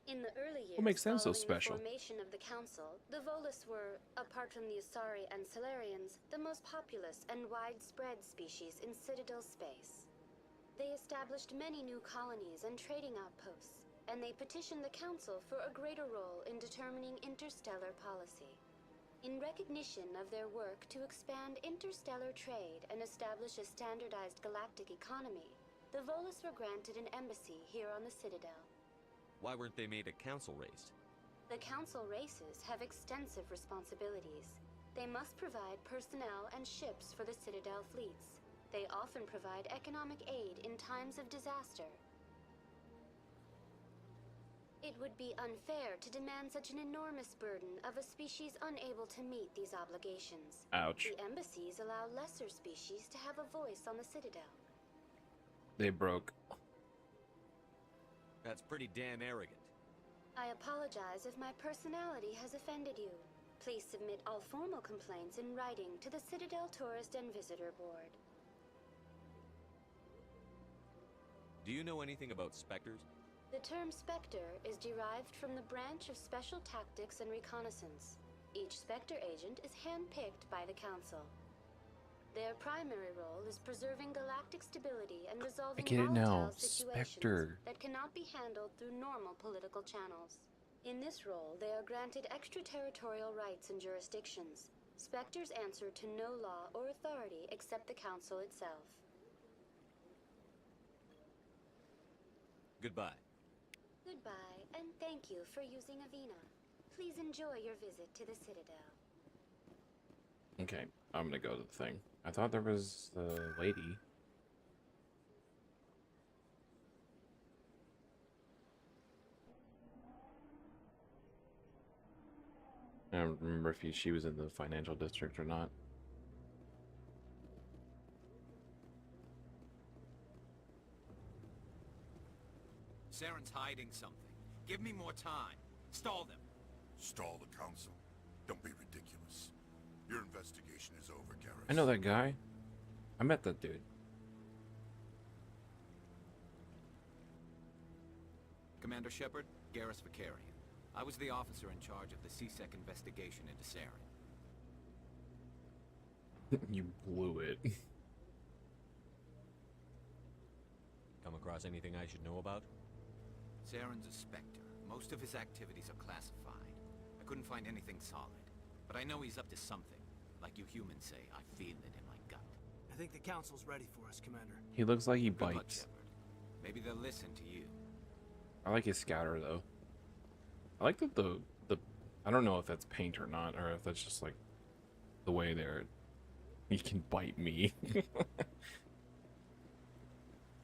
[SPEAKER 4] In the early years,
[SPEAKER 1] what makes them so
[SPEAKER 4] following
[SPEAKER 1] special?
[SPEAKER 4] The formation of the Council, the Volus were, apart from the Asari and Solarians, the most populous and widespread species in Citadel space. They established many new colonies and trading outposts, and they petitioned the Council for a greater role in determining interstellar policy. In recognition of their work to expand interstellar trade and establish a standardized galactic economy, the Volus were granted an embassy here on the Citadel.
[SPEAKER 9] Why weren't they made a council race?
[SPEAKER 4] The Council races have extensive responsibilities. They must provide personnel and ships for the Citadel fleets. They often provide economic aid in times of disaster. It would be unfair to demand such an enormous burden of a species unable to meet these obligations.
[SPEAKER 1] Ouch.
[SPEAKER 4] The embassies allow lesser species to have a voice on the Citadel.
[SPEAKER 1] They broke.
[SPEAKER 9] That's pretty damn arrogant.
[SPEAKER 4] I apologize if my personality has offended you. Please submit all formal complaints in writing to the Citadel Tourist and Visitor Board.
[SPEAKER 9] Do you know anything about specters?
[SPEAKER 4] The term Spectre is derived from the branch of Special Tactics and Reconnaissance. Each Spectre agent is handpicked by the Council. Their primary role is preserving galactic stability and resolving volatile situations
[SPEAKER 1] Spectre.
[SPEAKER 4] that cannot be handled through normal political channels. In this role, they are granted extraterritorial rights and jurisdictions. Spectres answer to no law or authority except the Council itself.
[SPEAKER 9] Goodbye.
[SPEAKER 4] Goodbye, and thank you for using Avina. Please enjoy your visit to the Citadel.
[SPEAKER 1] Okay, I'm gonna go to the thing. I thought there was the lady. I don't remember if she was in the financial district or not.
[SPEAKER 2] Saren's hiding something. Give me more time. Stall them.
[SPEAKER 3] Stall the Council? Don't be ridiculous. Your investigation is over, Garrus.
[SPEAKER 1] I know that guy. I met that dude.
[SPEAKER 2] Commander Shepard, Garrus Vakarian. I was the officer in charge of the C-Sec investigation into Saren.
[SPEAKER 1] You blew it.
[SPEAKER 9] Come across anything I should know about?
[SPEAKER 2] Saren's a Spectre. Most of his activities are classified. I couldn't find anything solid. But I know he's up to something. Like you humans say, I feel it in my gut.
[SPEAKER 5] I think the Council's ready for us, Commander.
[SPEAKER 1] He looks like he
[SPEAKER 2] Good luck,
[SPEAKER 1] bites.
[SPEAKER 2] Shepard. Maybe they'll listen to you.
[SPEAKER 1] I like his scatter though. I like that the I don't know if that's paint or not, or if that's just like the way he can bite me.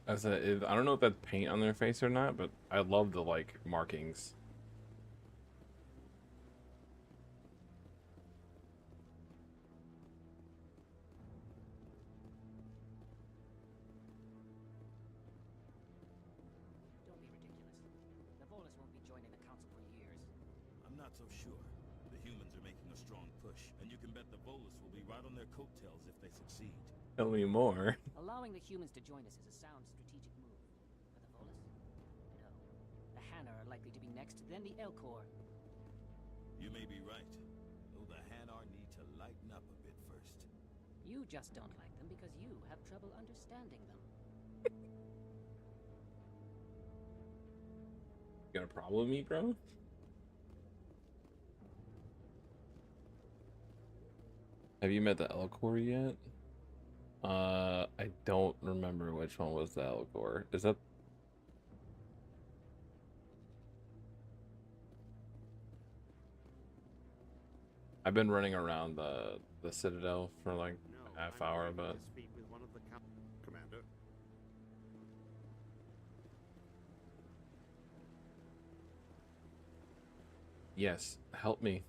[SPEAKER 1] I don't know if that's paint on their face or not, but I love the like markings.
[SPEAKER 10] Don't be ridiculous. The Volus won't be joining the Council for years.
[SPEAKER 13] I'm not so sure. The humans are making a strong push, and you can bet the Volus will be right on their coattails if they succeed.
[SPEAKER 1] Tell me more.
[SPEAKER 10] Allowing the humans to join us is a sound strategic move. For the Volus? No. The Hanna are likely to be next, then the Elcor.
[SPEAKER 13] You may be right. Though the Hanar need to lighten up a bit first.
[SPEAKER 10] You just don't like them because you have trouble understanding them.
[SPEAKER 1] You got a problem with me, bro? Have you met the Elcor yet? I don't remember which one was the Elcor. Is that... I've been running around the Citadel for like a half hour, but...
[SPEAKER 11] Speak with one of the Commander.
[SPEAKER 1] Yes, help me.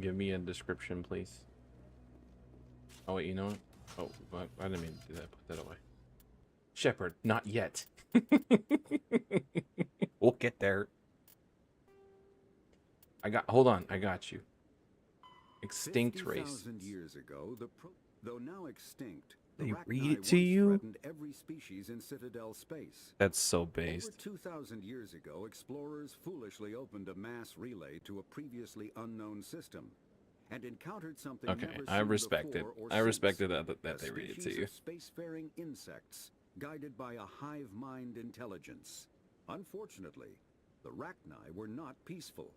[SPEAKER 1] Give me a description, please. Oh wait, you know what? Oh, I didn't mean to do that. Put that away. Shepard, not yet. We'll get there. Hold on, I got you. Extinct race.
[SPEAKER 12] 50,000 years ago, though now extinct,
[SPEAKER 1] They
[SPEAKER 12] the
[SPEAKER 1] read
[SPEAKER 12] Rachni
[SPEAKER 1] it to
[SPEAKER 12] once
[SPEAKER 1] you?
[SPEAKER 12] threatened every species in Citadel space.
[SPEAKER 1] That's so based.
[SPEAKER 12] Over 2,000 years ago, explorers foolishly opened a mass relay to a previously unknown system, and encountered something
[SPEAKER 1] Okay,
[SPEAKER 12] never
[SPEAKER 1] I
[SPEAKER 12] seen
[SPEAKER 1] respect it.
[SPEAKER 12] before or
[SPEAKER 1] I
[SPEAKER 12] since.
[SPEAKER 1] respected that
[SPEAKER 12] A
[SPEAKER 1] they read it to
[SPEAKER 12] species
[SPEAKER 1] you.
[SPEAKER 12] of spacefaring insects, guided by a hive mind intelligence. Unfortunately, the Rachni were not peaceful,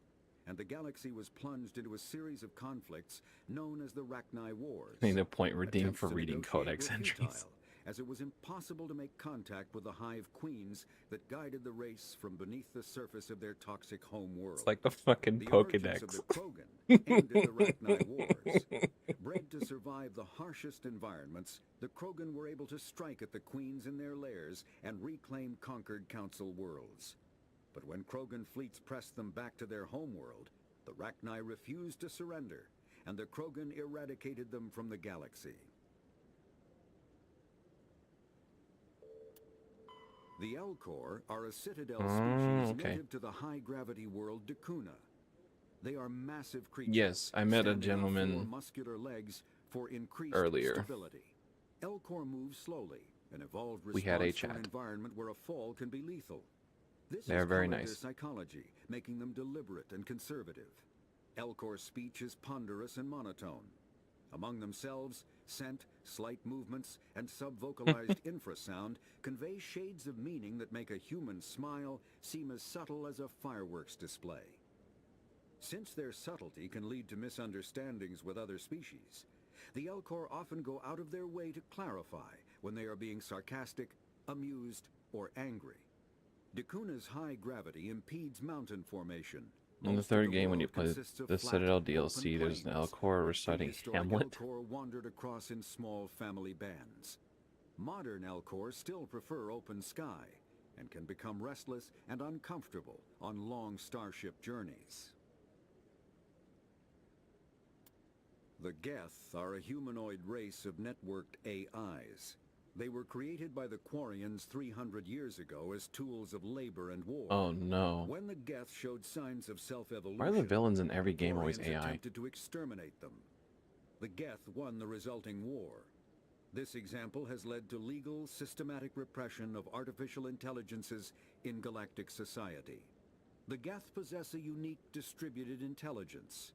[SPEAKER 12] and the galaxy was plunged into a series of conflicts known as the Rachni Wars.
[SPEAKER 1] I need a point redeemed
[SPEAKER 12] Attempts
[SPEAKER 1] for
[SPEAKER 12] to
[SPEAKER 1] reading
[SPEAKER 12] negotiate
[SPEAKER 1] codex
[SPEAKER 12] were
[SPEAKER 1] entries.
[SPEAKER 12] futile, as it was impossible to make contact with the Hive Queens that guided the race from beneath the surface of their toxic home world.
[SPEAKER 1] It's like the fucking
[SPEAKER 12] The
[SPEAKER 1] Pokedex.
[SPEAKER 12] emergence of the Krogan ended the Rachni Wars. Bred to survive the harshest environments, the Krogan were able to strike at the Queens in their lairs and reclaim conquered Council worlds. But when Krogan fleets pressed them back to their homeworld, the Rachni refused to surrender, and the Krogan eradicated them from the galaxy. The Elcor are a citadel species native to the high-gravity world Dakuna. They are massive creatures.
[SPEAKER 1] Yes, I met a
[SPEAKER 12] standing on
[SPEAKER 1] gentleman
[SPEAKER 12] 4 muscular legs for increased
[SPEAKER 1] earlier.
[SPEAKER 12] stability. Elcor move slowly, an evolved
[SPEAKER 1] We had a
[SPEAKER 12] response to an
[SPEAKER 1] chat.
[SPEAKER 12] environment where a fall can be lethal. This
[SPEAKER 1] They're
[SPEAKER 12] is
[SPEAKER 1] very
[SPEAKER 12] colored
[SPEAKER 1] nice.
[SPEAKER 12] their psychology, making them deliberate and conservative. Elcor's speech is ponderous and monotone. Among themselves, scent, slight movements, and sub-vocalized infrasound convey shades of meaning that make a human smile seem as subtle as a fireworks display. Since their subtlety can lead to misunderstandings with other species, the Elcor often go out of their way to clarify when they are being sarcastic, amused, or angry. Dakuna's high gravity impedes mountain formation.
[SPEAKER 1] In the
[SPEAKER 12] Most of
[SPEAKER 1] third game, when you
[SPEAKER 12] world
[SPEAKER 1] play
[SPEAKER 12] consists of
[SPEAKER 1] the
[SPEAKER 12] flat,
[SPEAKER 1] Citadel
[SPEAKER 12] open
[SPEAKER 1] DLC, there's an
[SPEAKER 12] plains.
[SPEAKER 1] Elcor reciting
[SPEAKER 12] Prehistoric
[SPEAKER 1] Hamlet.
[SPEAKER 12] Elcor wandered across in small family bands. Modern Elcor still prefer open sky and can become restless and uncomfortable on long starship journeys. The Geth are a humanoid race of networked AIs. They were created by the Quarians 300 years ago as tools of labor and war.
[SPEAKER 1] Oh no.
[SPEAKER 12] When the Geth showed signs of self-evolution,
[SPEAKER 1] Why are the villains in every game always
[SPEAKER 12] Quarians
[SPEAKER 1] AI?
[SPEAKER 12] attempted to exterminate them. The Geth won the resulting war. This example has led to legal, systematic repression of artificial intelligences in galactic society. The Geth possess a unique distributed intelligence.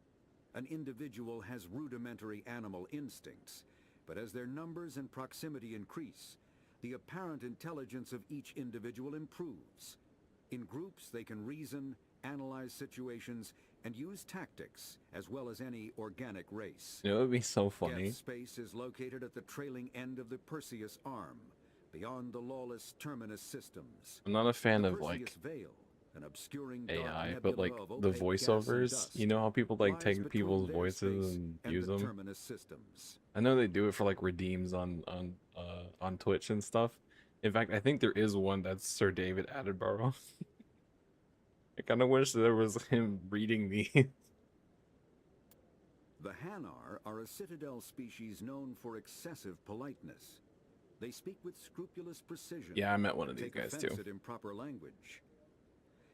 [SPEAKER 12] An individual has rudimentary animal instincts, but as their numbers and proximity increase, the apparent intelligence of each individual improves. In groups, they can reason, analyze situations, and use tactics, as well as any organic race.
[SPEAKER 1] You know, it would be so funny.
[SPEAKER 12] Geth space is located at the trailing end of the Perseus Arm, beyond the lawless Terminus systems.
[SPEAKER 1] I'm not a fan
[SPEAKER 12] The
[SPEAKER 1] of
[SPEAKER 12] Perseus
[SPEAKER 1] like
[SPEAKER 12] Veil, an obscuring dark
[SPEAKER 1] AI, but like
[SPEAKER 12] nebula of
[SPEAKER 1] the
[SPEAKER 12] opaque gas and
[SPEAKER 1] voiceovers.
[SPEAKER 12] dust,
[SPEAKER 1] You know how people like
[SPEAKER 12] lies
[SPEAKER 1] take
[SPEAKER 12] between
[SPEAKER 1] people's
[SPEAKER 12] their
[SPEAKER 1] voices
[SPEAKER 12] space
[SPEAKER 1] and use
[SPEAKER 12] the
[SPEAKER 1] them.
[SPEAKER 12] Terminus systems.
[SPEAKER 1] I know they do it for like redeems on Twitch and stuff. In fact, I think there is one that's Sir David Attenborough. I kind of wish there was him reading these.
[SPEAKER 12] The Hanar are a citadel species known for excessive politeness. They speak with scrupulous precision.
[SPEAKER 1] Yeah, I met one of
[SPEAKER 12] and
[SPEAKER 1] these
[SPEAKER 12] take
[SPEAKER 1] guys
[SPEAKER 12] offense
[SPEAKER 1] too.
[SPEAKER 12] at improper language.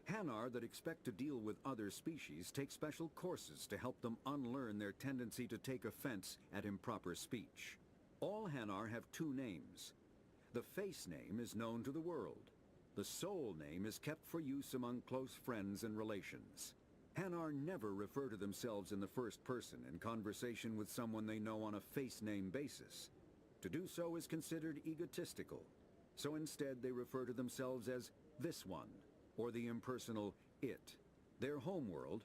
[SPEAKER 12] Hanar that expect to deal with other species take special courses to help them unlearn their tendency to take offense at improper speech. All Hanar have 2 names. The face name is known to the world. The soul name is kept for use among close friends and relations. Hanar never refer to themselves in the first person in conversation with someone they know on a face name basis. To do so is considered egotistical, so instead they refer to themselves as this one, or the impersonal it. Their homeworld,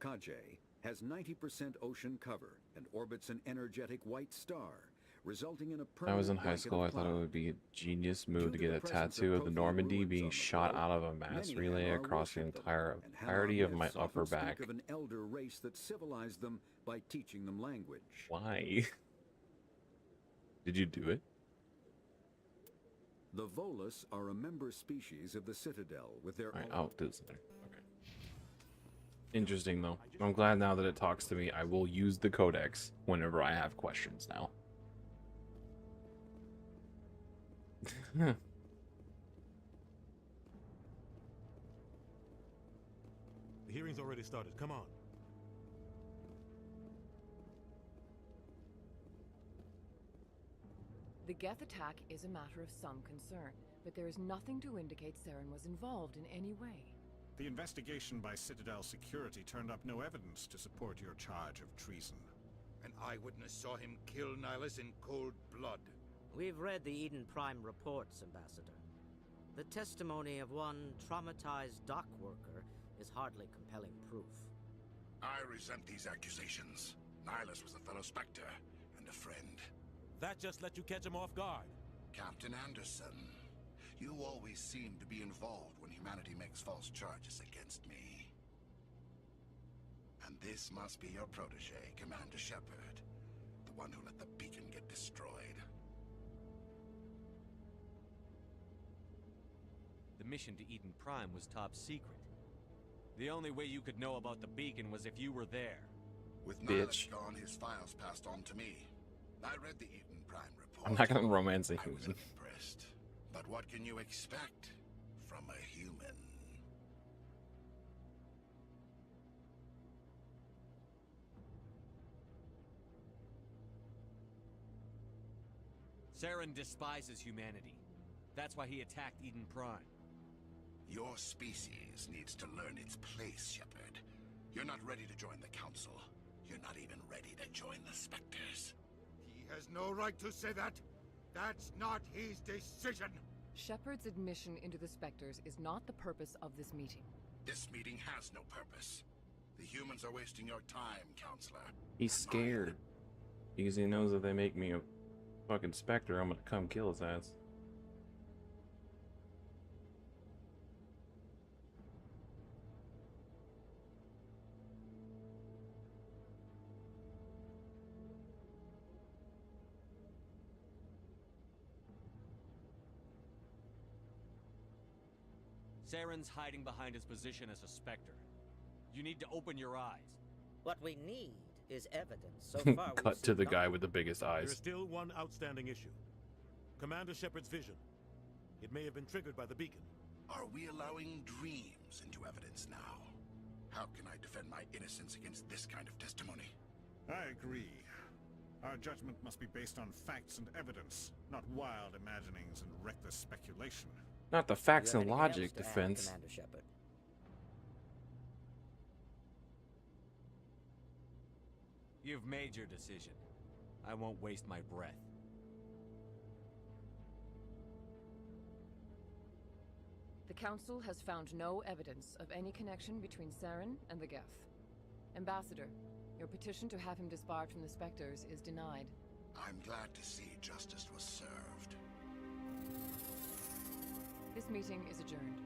[SPEAKER 12] Kaje, has 90% ocean cover and orbits an energetic white star, resulting in a
[SPEAKER 1] When I was in high
[SPEAKER 12] permanent
[SPEAKER 1] school, I
[SPEAKER 12] blanket of
[SPEAKER 1] thought it
[SPEAKER 12] cloud.
[SPEAKER 1] would be a genius move
[SPEAKER 12] Due
[SPEAKER 1] to
[SPEAKER 12] to
[SPEAKER 1] get
[SPEAKER 12] the
[SPEAKER 1] a
[SPEAKER 12] presence of
[SPEAKER 1] tattoo of the
[SPEAKER 12] Prothean
[SPEAKER 1] Normandy
[SPEAKER 12] ruins
[SPEAKER 1] being
[SPEAKER 12] on the
[SPEAKER 1] shot
[SPEAKER 12] globe,
[SPEAKER 1] out of a mass
[SPEAKER 12] many
[SPEAKER 1] relay
[SPEAKER 12] Hanar
[SPEAKER 1] across the
[SPEAKER 12] worship them,
[SPEAKER 1] entire
[SPEAKER 12] and Hanar
[SPEAKER 1] entirety of my
[SPEAKER 12] myths
[SPEAKER 1] upper
[SPEAKER 12] often
[SPEAKER 1] back.
[SPEAKER 12] speak of an elder race that civilized them by teaching them language.
[SPEAKER 1] Why? Did you do it?
[SPEAKER 12] The Volus are a member species of the Citadel with their
[SPEAKER 1] Alright,
[SPEAKER 12] own...
[SPEAKER 1] I'll do this later. Okay. Interesting though. I'm glad now that it talks to me. I will use the codex whenever I have questions now.
[SPEAKER 13] The hearing's already started. Come on.
[SPEAKER 23] The Geth attack is a matter of some concern, but there is nothing to indicate Saren was involved in any way.
[SPEAKER 24] The investigation by Citadel Security turned up no evidence to support your charge of treason.
[SPEAKER 25] An eyewitness saw him kill Nihilus in cold blood.
[SPEAKER 22] We've read the Eden Prime reports, Ambassador. The testimony of one traumatized dock worker is hardly compelling proof.
[SPEAKER 24] I resent these accusations. Nihilus was a fellow Spectre and a friend.
[SPEAKER 13] That just let you catch him off guard.
[SPEAKER 6] Captain Anderson, you always seem to be involved when humanity makes false charges against me. And this must be your protege, Commander Shepard, the one who let the beacon get destroyed.
[SPEAKER 9] The mission to Eden Prime was top secret. The only way you could know about the beacon was if you were there.
[SPEAKER 6] With Nihlus gone, his files passed on to me. I read the Eden Prime report.
[SPEAKER 1] I'm not gonna romance a
[SPEAKER 6] I was
[SPEAKER 1] human.
[SPEAKER 6] impressed. But what can you expect from a human?
[SPEAKER 9] Saren despises humanity. That's why he attacked Eden Prime.
[SPEAKER 6] Your species needs to learn its place, Shepard. You're not ready to join the Council. You're not even ready to join the Spectres.
[SPEAKER 25] He has no right to say that. That's not his decision.
[SPEAKER 23] Shepard's admission into the Spectres is not the purpose of this meeting.
[SPEAKER 6] This meeting has no purpose. The humans are wasting your time, Counselor.
[SPEAKER 1] He's scared. Because he knows if they make me a fucking Spectre, I'm gonna come kill his ass.
[SPEAKER 9] Saren's hiding behind his position as a Spectre. You need to open your eyes.
[SPEAKER 22] What we need is evidence. So far, we've
[SPEAKER 1] Cut to
[SPEAKER 22] seen
[SPEAKER 1] the
[SPEAKER 22] nothing.
[SPEAKER 1] guy with the biggest
[SPEAKER 13] There is
[SPEAKER 1] eyes.
[SPEAKER 13] still one outstanding issue. Commander Shepard's vision. It may have been triggered by the beacon.
[SPEAKER 6] Are we allowing dreams into evidence now? How can I defend my innocence against this kind of testimony?
[SPEAKER 24] I agree. Our judgment must be based on facts and evidence, not wild imaginings and reckless speculation.
[SPEAKER 1] Not the facts and logic defense.
[SPEAKER 22] Commander Shepard.
[SPEAKER 9] You've made your decision. I won't waste my breath.
[SPEAKER 23] The Council has found no evidence of any connection between Saren and the Geth. Ambassador, your petition to have him disbarred from the Spectres is denied.
[SPEAKER 6] I'm glad to see justice was served.
[SPEAKER 23] This meeting is adjourned.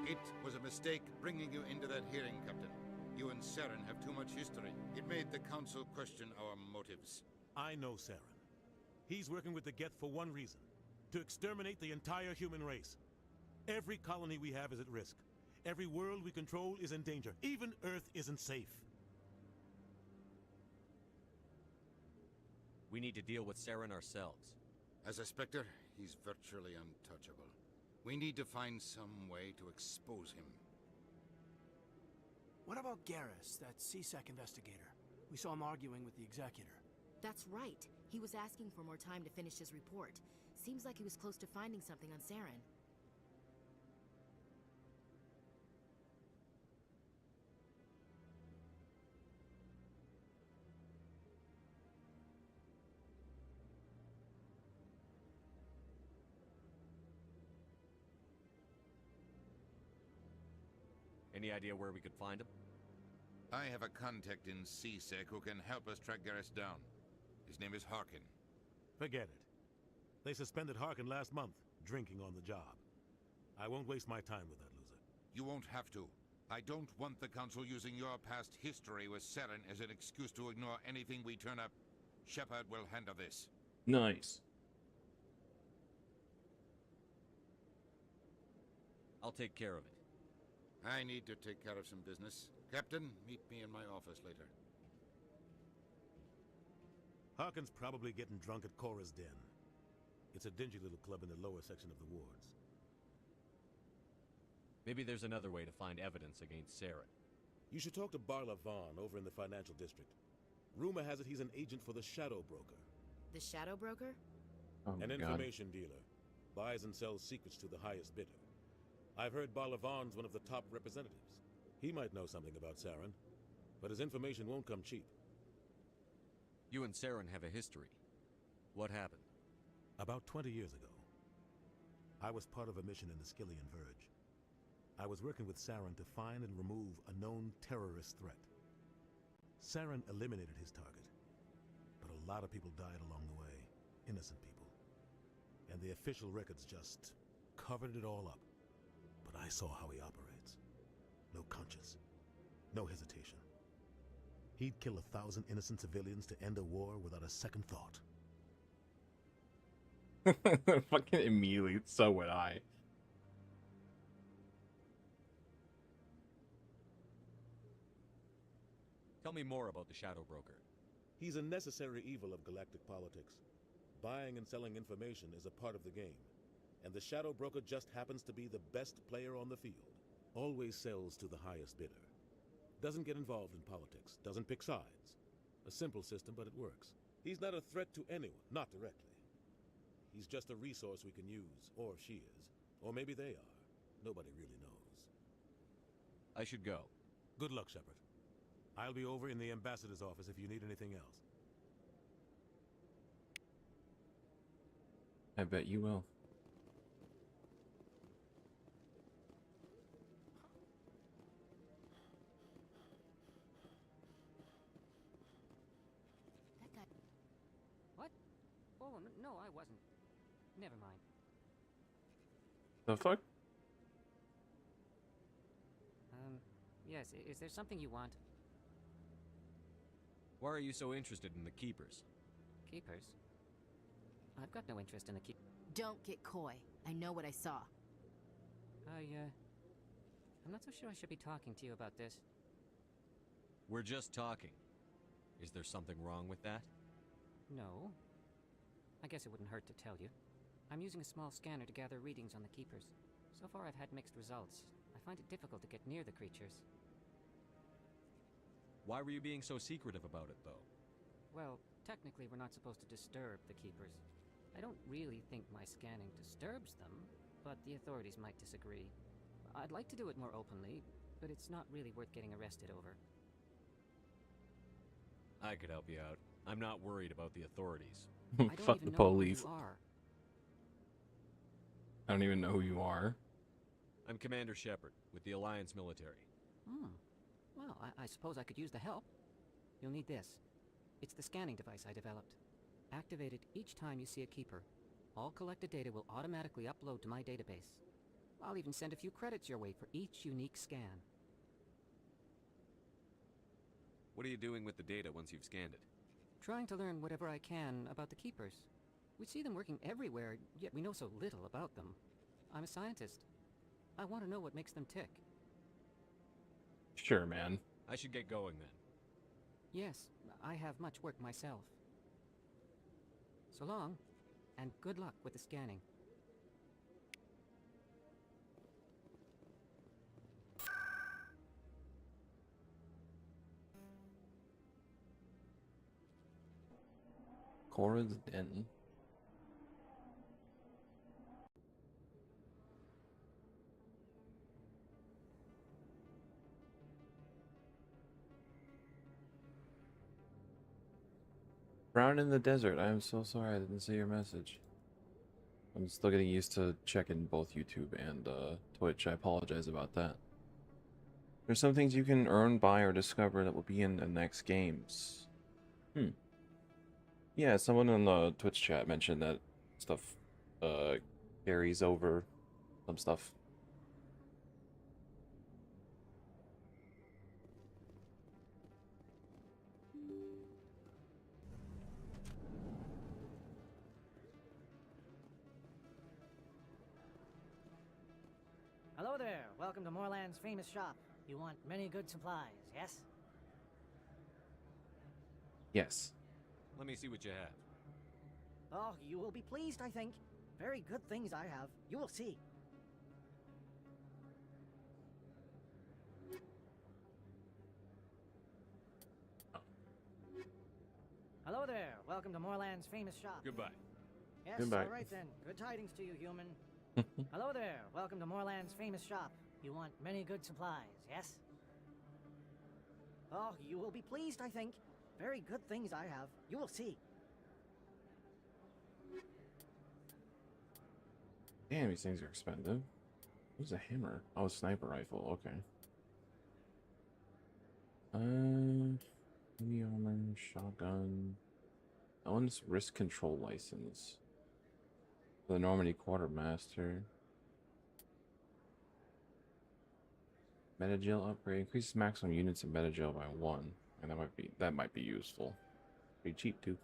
[SPEAKER 25] It was a mistake bringing you into that hearing, Captain. You and Saren have too much history. It made the Council question our motives.
[SPEAKER 13] I know Saren. He's working with the Geth for one reason. To exterminate the entire human race. Every colony we have is at risk. Every world we control is in danger. Even Earth isn't safe.
[SPEAKER 9] We need to deal with Saren ourselves.
[SPEAKER 25] As a Spectre, he's virtually untouchable. We need to find some way to expose him.
[SPEAKER 14] What about Garrus, that CSEC investigator? We saw him arguing with the Executor.
[SPEAKER 15] That's right. He was asking for more time to finish his report. Seems like he was close to finding something on Saren.
[SPEAKER 9] Any idea where we could find him?
[SPEAKER 25] I have a contact in CSEC who can help us track Garrus down. His name is Harkin.
[SPEAKER 13] Forget it. They suspended Harkin last month, drinking on the job. I won't waste my time with that loser.
[SPEAKER 25] You won't have to. I don't want the Council using your past history with Saren as an excuse to ignore anything we turn up. Shepard will handle this.
[SPEAKER 1] Nice.
[SPEAKER 9] I'll take care of it.
[SPEAKER 25] I need to take care of some business. Captain, meet me in my office later.
[SPEAKER 13] Harkin's probably getting drunk at Cora's Den. It's a dingy little club in the lower section of the wards.
[SPEAKER 9] Maybe there's another way to find evidence against Saren.
[SPEAKER 13] You should talk to Barla Vaughn over in the financial district. Rumor has it he's an agent for the Shadow Broker.
[SPEAKER 15] The Shadow Broker?
[SPEAKER 1] Oh my
[SPEAKER 13] An
[SPEAKER 1] God.
[SPEAKER 13] information dealer. Buys and sells secrets to the highest bidder. I've heard Barla Vaughn's one of the top representatives. He might know something about Saren, but his information won't come cheap.
[SPEAKER 9] You and Saren have a history. What happened?
[SPEAKER 13] About 20 years ago, I was part of a mission in the Skillian Verge. I was working with Saren to find and remove a known terrorist threat. Saren eliminated his target, but a lot of people died along the way. Innocent people. And the official records just covered it all up. But I saw how he operates. No conscience. No hesitation. He'd kill 1,000 innocent civilians to end a war without a second thought.
[SPEAKER 1] Fucking immediately, so would I.
[SPEAKER 9] Tell me more about the Shadow Broker.
[SPEAKER 13] He's a necessary evil of galactic politics. Buying and selling information is a part of the game. And the Shadow Broker just happens to be the best player on the field. Always sells to the highest bidder. Doesn't get involved in politics. Doesn't pick sides. A simple system, but it works. He's not a threat to anyone, not directly. He's just a resource we can use, or she is. Or maybe they are. Nobody really knows.
[SPEAKER 9] I should go.
[SPEAKER 13] Good luck, Shepard. I'll be over in the ambassador's office if you need anything else.
[SPEAKER 1] I bet you will.
[SPEAKER 10] That guy... What? Oh, no, I wasn't. Never mind.
[SPEAKER 1] The fuck?
[SPEAKER 10] Yes, is there something you want?
[SPEAKER 9] Why are you so interested in the Keepers?
[SPEAKER 10] Keepers? I've got no interest in the
[SPEAKER 15] Don't get coy. I know what I saw.
[SPEAKER 10] I'm not so sure I should be talking to you about this.
[SPEAKER 9] We're just talking. Is there something wrong with that?
[SPEAKER 10] No. I guess it wouldn't hurt to tell you. I'm using a small scanner to gather readings on the Keepers. So far I've had mixed results. I find it difficult to get near the creatures.
[SPEAKER 9] Why were you being so secretive about it, though?
[SPEAKER 10] Well, technically we're not supposed to disturb the Keepers. I don't really think my scanning disturbs them, but the authorities might disagree. I'd like to do it more openly, but it's not really worth getting arrested over.
[SPEAKER 9] I could help you out. I'm not worried about the authorities.
[SPEAKER 10] I don't
[SPEAKER 1] Fuck
[SPEAKER 10] even
[SPEAKER 1] the
[SPEAKER 10] know who
[SPEAKER 1] police.
[SPEAKER 10] you are.
[SPEAKER 1] I don't even know who you are.
[SPEAKER 9] I'm Commander Shepard, with the Alliance military.
[SPEAKER 10] Well, I suppose I could use the help. You'll need this. It's the scanning device I developed. Activate it each time you see a Keeper. All collected data will automatically upload to my database. I'll even send a few credits your way for each unique scan.
[SPEAKER 9] What are you doing with the data once you've scanned it?
[SPEAKER 10] Trying to learn whatever I can about the Keepers. We see them working everywhere, yet we know so little about them. I'm a scientist. I want to know what makes them tick.
[SPEAKER 1] Sure, man.
[SPEAKER 9] I should get going then.
[SPEAKER 10] Yes, I have much work myself. So long, and good luck with the scanning.
[SPEAKER 1] Cora's Den. Brown in the desert. I am so sorry I didn't see your message. I'm still getting used to checking both YouTube and Twitch. I apologize about that. There's some things you can earn, buy, or discover that will be in the next games. Yeah, someone in the Twitch chat mentioned that stuff carries over some stuff.
[SPEAKER 10] Hello there. Welcome to Moorland's famous shop. You want many good supplies, yes?
[SPEAKER 1] Yes.
[SPEAKER 9] Let me see what you have.
[SPEAKER 10] Oh, you will be pleased, I think. Very good things I have. You will see. Hello there. Welcome to Moorland's famous shop.
[SPEAKER 9] Goodbye.
[SPEAKER 10] Yes,
[SPEAKER 1] Goodbye.
[SPEAKER 10] all right then. Good tidings to you, human. Hello there. Welcome to Moorland's famous shop. You want many good supplies, yes? Oh, you will be pleased, I think. Very good things I have. You will see.
[SPEAKER 1] Damn, these things are expensive. What's a hammer? Oh, a sniper rifle. Okay. Heavy armor, shotgun. That one's risk control license. The Normandy Quartermaster. Metagel upgrade increases maximum units of metagel by 1, and that might be useful. Pretty cheap too.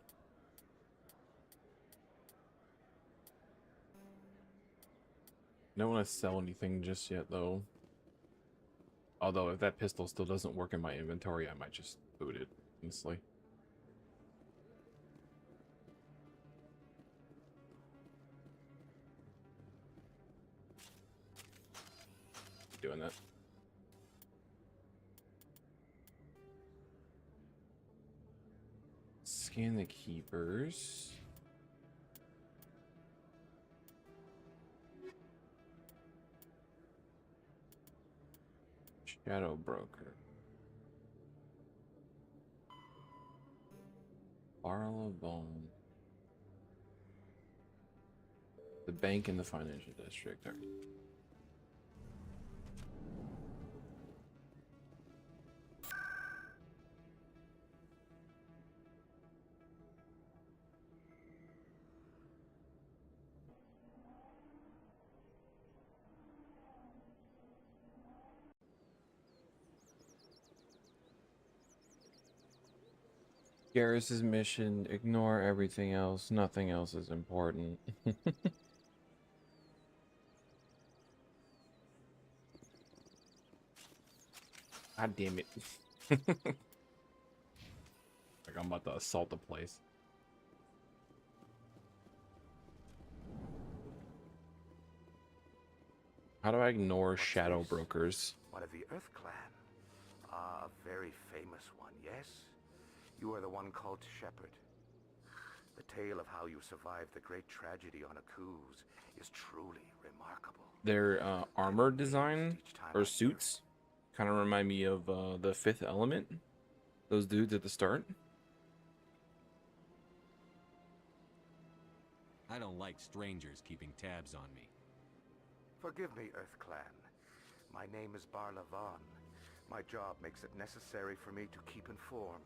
[SPEAKER 1] I don't want to sell anything just yet though. Although if that pistol still doesn't work in my inventory, I might just boot it, honestly. Doing that. Scan the keepers. Shadow Broker. Barlavon. The bank in the financial district. All right. Garrus's mission, ignore everything else. Nothing else is important. God damn it. Like I'm about to assault the place. How do I ignore shadow brokers?
[SPEAKER 7] One of the Earth Clan. Ah, a very famous one, yes? You are the one called Shepard. The tale of how you survived the great tragedy on Akuz is truly remarkable.
[SPEAKER 1] Their armor design or suits kind of remind me of the Fifth Element. Those dudes at the start.
[SPEAKER 9] I don't like strangers keeping tabs on me.
[SPEAKER 7] Forgive me, Earth Clan. My name is Barlavon. My job makes it necessary for me to keep informed.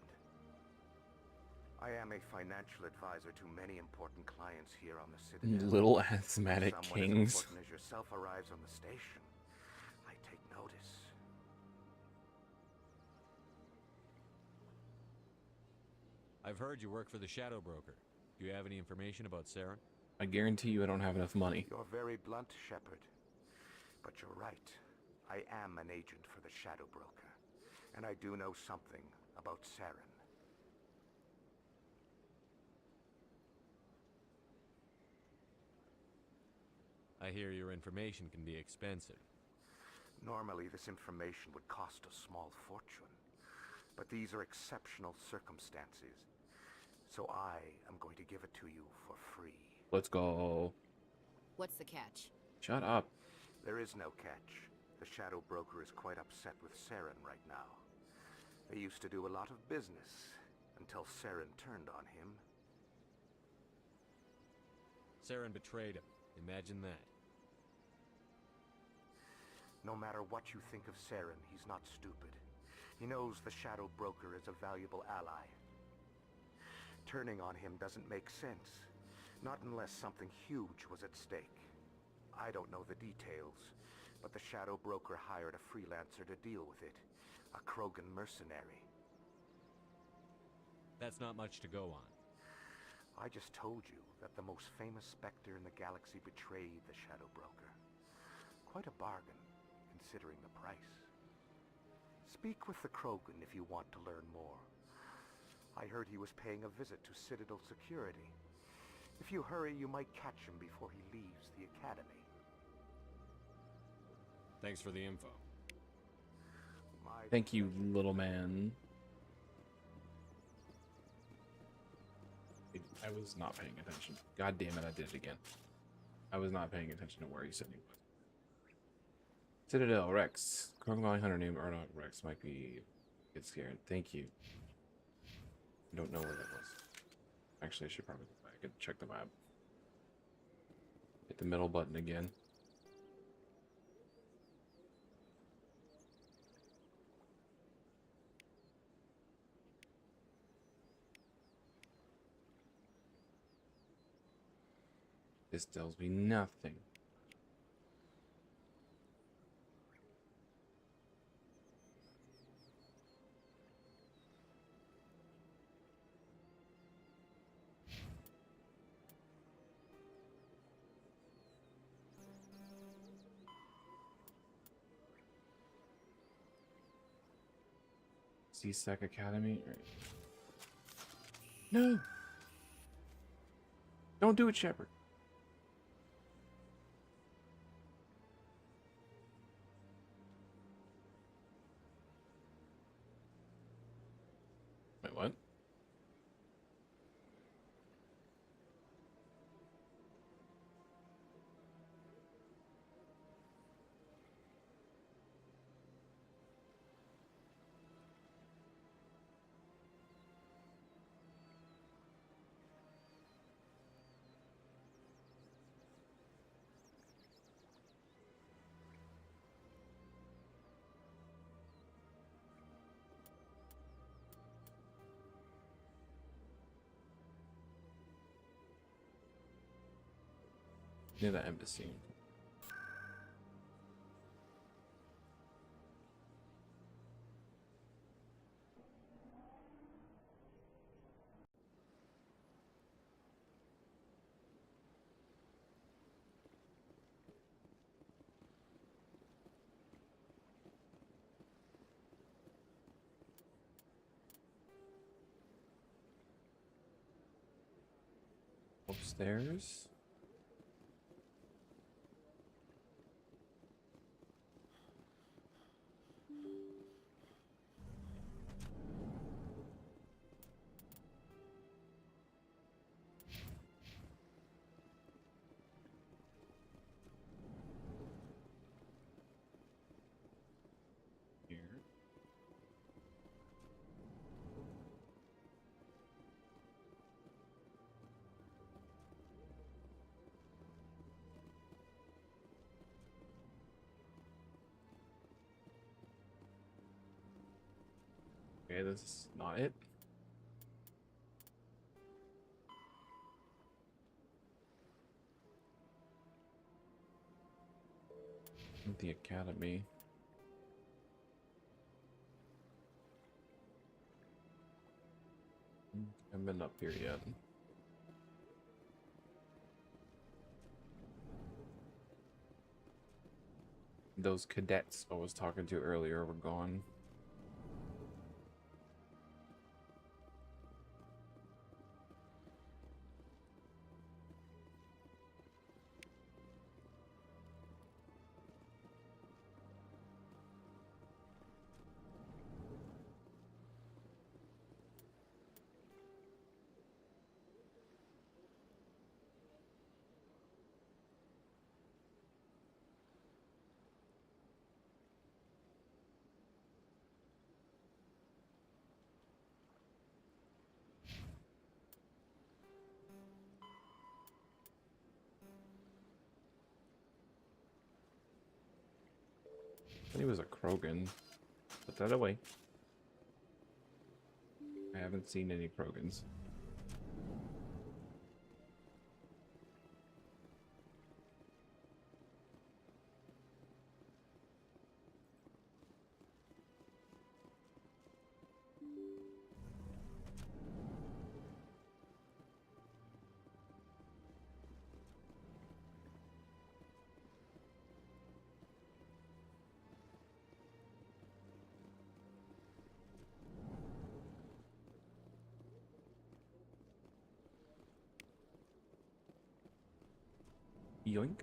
[SPEAKER 7] I am a financial advisor to many important clients here on the Citadel.
[SPEAKER 1] Little asthmatic
[SPEAKER 7] Someone
[SPEAKER 1] kings.
[SPEAKER 7] as important as yourself arrives on the station. I take notice.
[SPEAKER 9] I've heard you work for the Shadow Broker. Do you have any information about Saren?
[SPEAKER 1] I guarantee you I don't have enough money.
[SPEAKER 7] You're very blunt, Shepard. But you're right. I am an agent for the Shadow Broker. And I do know something about Saren.
[SPEAKER 9] I hear your information can be expensive.
[SPEAKER 7] Normally, this information would cost a small fortune. But these are exceptional circumstances. So I am going to give it to you for free.
[SPEAKER 1] Let's go.
[SPEAKER 15] What's the catch?
[SPEAKER 1] Shut up.
[SPEAKER 7] There is no catch. The Shadow Broker is quite upset with Saren right now. They used to do a lot of business until Saren turned on him.
[SPEAKER 9] Saren betrayed him. Imagine that.
[SPEAKER 7] No matter what you think of Saren, he's not stupid. He knows the Shadow Broker is a valuable ally. Turning on him doesn't make sense. Not unless something huge was at stake. I don't know the details, but the Shadow Broker hired a freelancer to deal with it. A Krogan mercenary.
[SPEAKER 9] That's not much to go on.
[SPEAKER 7] I just told you that the most famous Spectre in the galaxy betrayed the Shadow Broker. Quite a bargain, considering the price. Speak with the Krogan if you want to learn more. I heard he was paying a visit to Citadel security. If you hurry, you might catch him before he leaves the Academy.
[SPEAKER 9] Thanks for the info.
[SPEAKER 1] Thank you, little man. I was not paying attention. God damn it, I did it again. I was not paying attention to where he said he was. Citadel, Rex. Krogan Valley Hunter named Ardok Rex might get scared. Thank you. I don't know where that was. Actually, I should probably go back and check the map. Hit the middle button again. This tells me nothing. CSEC Academy. Right. No! Don't do it, Shepard. Wait, what? Near the embassy. Upstairs. Okay, this is not it. The academy. I haven't been up here yet. Those cadets I was talking to earlier were gone. I think it was a Krogan. Put that away. I haven't seen any Krogans. Yoink.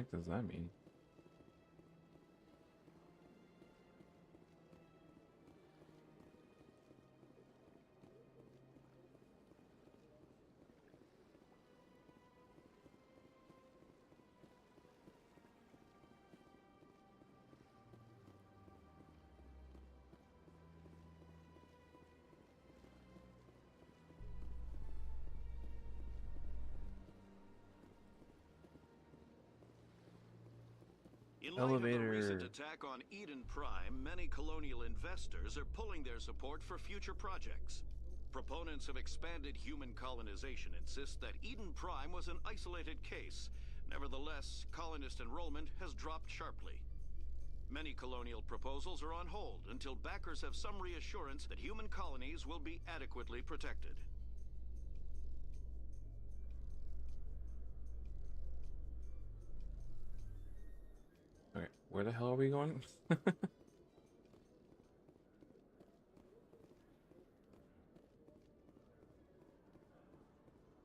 [SPEAKER 1] heck does that mean?
[SPEAKER 16] In light of the recent
[SPEAKER 1] Elevator.
[SPEAKER 16] attack on Eden Prime, many colonial investors are pulling their support for future projects. Proponents of expanded human colonization insist that Eden Prime was an isolated case. Nevertheless, colonist enrollment has dropped sharply. Many colonial proposals are on hold until backers have some reassurance that human colonies will be adequately protected.
[SPEAKER 1] Okay, where the hell are we going?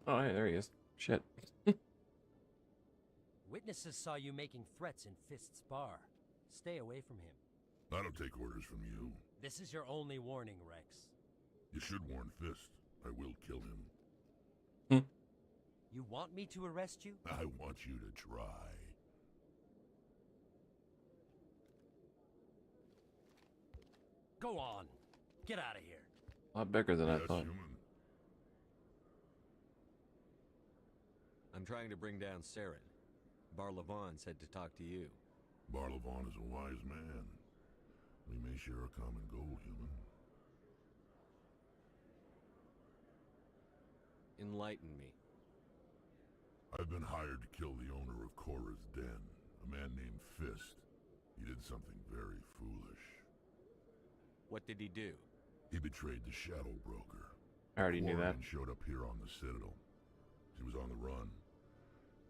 [SPEAKER 1] Oh, hey, there he is. Shit.
[SPEAKER 17] Witnesses saw you making threats in Fist's bar. Stay away from him.
[SPEAKER 3] I don't take orders from you.
[SPEAKER 17] This is your only warning, Rex.
[SPEAKER 3] You should warn Fist. I will kill him.
[SPEAKER 17] You want me to arrest you?
[SPEAKER 3] I want you to try.
[SPEAKER 17] Go on. Get out of here.
[SPEAKER 1] A lot bigger than I thought.
[SPEAKER 3] Human.
[SPEAKER 9] I'm trying to bring down Saren. Barlavon said to talk to you.
[SPEAKER 3] Barlavon is a wise man. We may share a common goal, human.
[SPEAKER 9] Enlighten me.
[SPEAKER 3] I've been hired to kill the owner of Korra's Den, a man named Fist. He did something very foolish.
[SPEAKER 9] What did he do?
[SPEAKER 3] He betrayed the Shadow Broker.
[SPEAKER 1] I already knew that.
[SPEAKER 3] Quarian showed up here on the Citadel. She was on the run.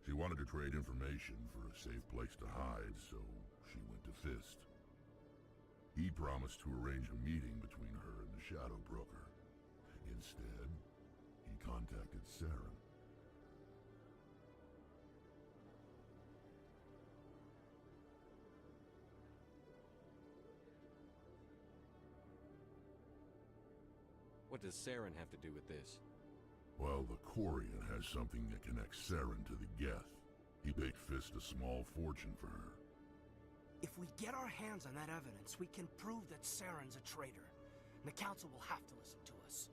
[SPEAKER 3] She wanted to trade information for a safe place to hide, so she went to Fist. He promised to arrange a meeting between her and the Shadow Broker. Instead, he contacted Saren.
[SPEAKER 9] What does Saren have to do with this?
[SPEAKER 3] Well, the Quarian has something that connects Saren to the Geth. He paid Fist a small fortune for her.
[SPEAKER 14] If we get our hands on that evidence, we can prove that Saren's a traitor. And the Council will have to listen to us.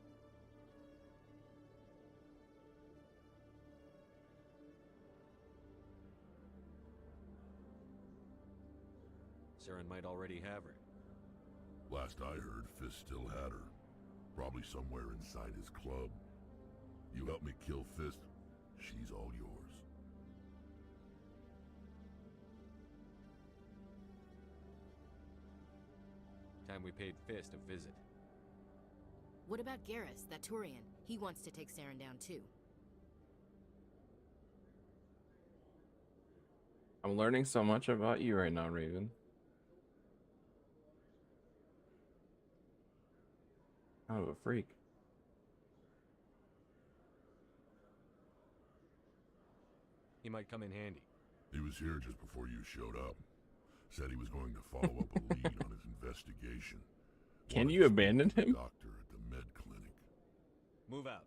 [SPEAKER 9] Saren might already have her.
[SPEAKER 3] Last I heard, Fist still had her. Probably somewhere inside his club. You help me kill Fist, she's all yours.
[SPEAKER 9] Time we paid Fist a visit.
[SPEAKER 15] What about Garrus, that Turian? He wants to take Saren down too.
[SPEAKER 1] I'm learning so much about you right now, Raven. Kind of a freak.
[SPEAKER 9] He might come in handy.
[SPEAKER 3] He was here just before you showed up. Said he was going to follow up a lead on his investigation.
[SPEAKER 1] Can you abandon him?
[SPEAKER 3] Doctor at the med clinic.
[SPEAKER 9] Move out.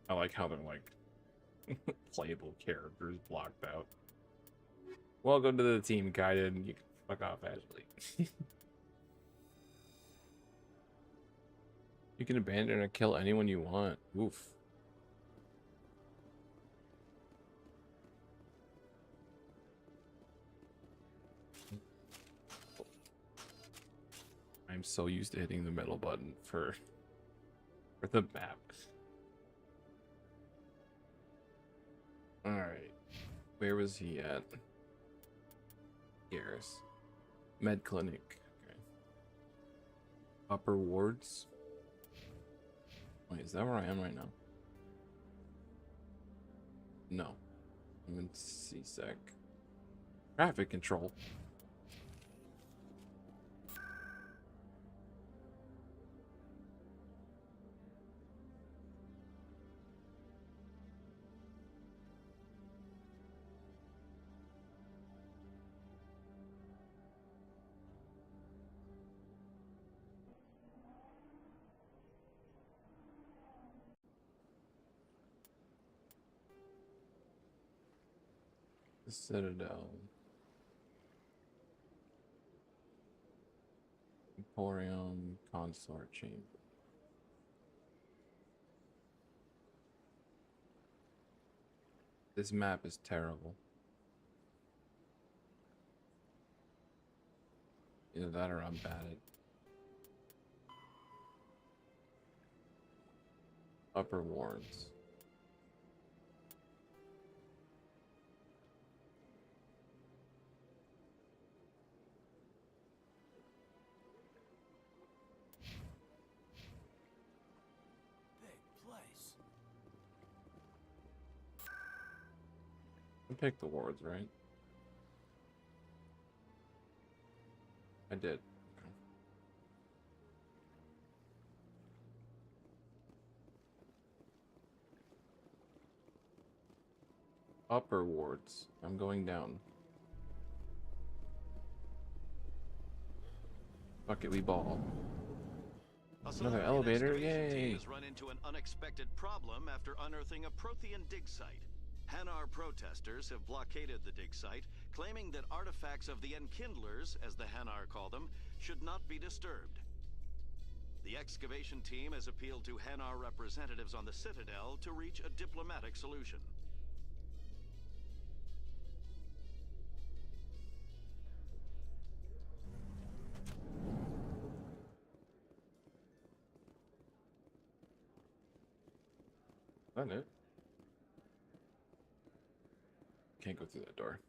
[SPEAKER 1] I like how they're like playable characters blocked out. Welcome to the team, Gaiden. You can fuck off, Ashley. You can abandon or kill anyone you want. Oof. I'm so used to hitting the middle button for the map. Alright. Where was he at? Garrus. Med clinic. Okay. Upper wards. Wait, is that where I am right now? No. I'm in C-Sec. Traffic control. The Citadel. Emporium Consort Chamber. This map is terrible. Either that or I'm bad at Upper Wards. I picked the wards, right? I did. Upper wards. I'm going down. Bucket we ball. Another elevator, yay!
[SPEAKER 16] Has run into an unexpected problem after unearthing a Prothean dig site. Hanar protesters have blockaded the dig site, claiming that artifacts of the Enkindlers, as the Hanar call them, should not be disturbed. The excavation team has appealed to Hanar representatives on the Citadel to reach a diplomatic solution.
[SPEAKER 1] Is that it? Can't go through that door.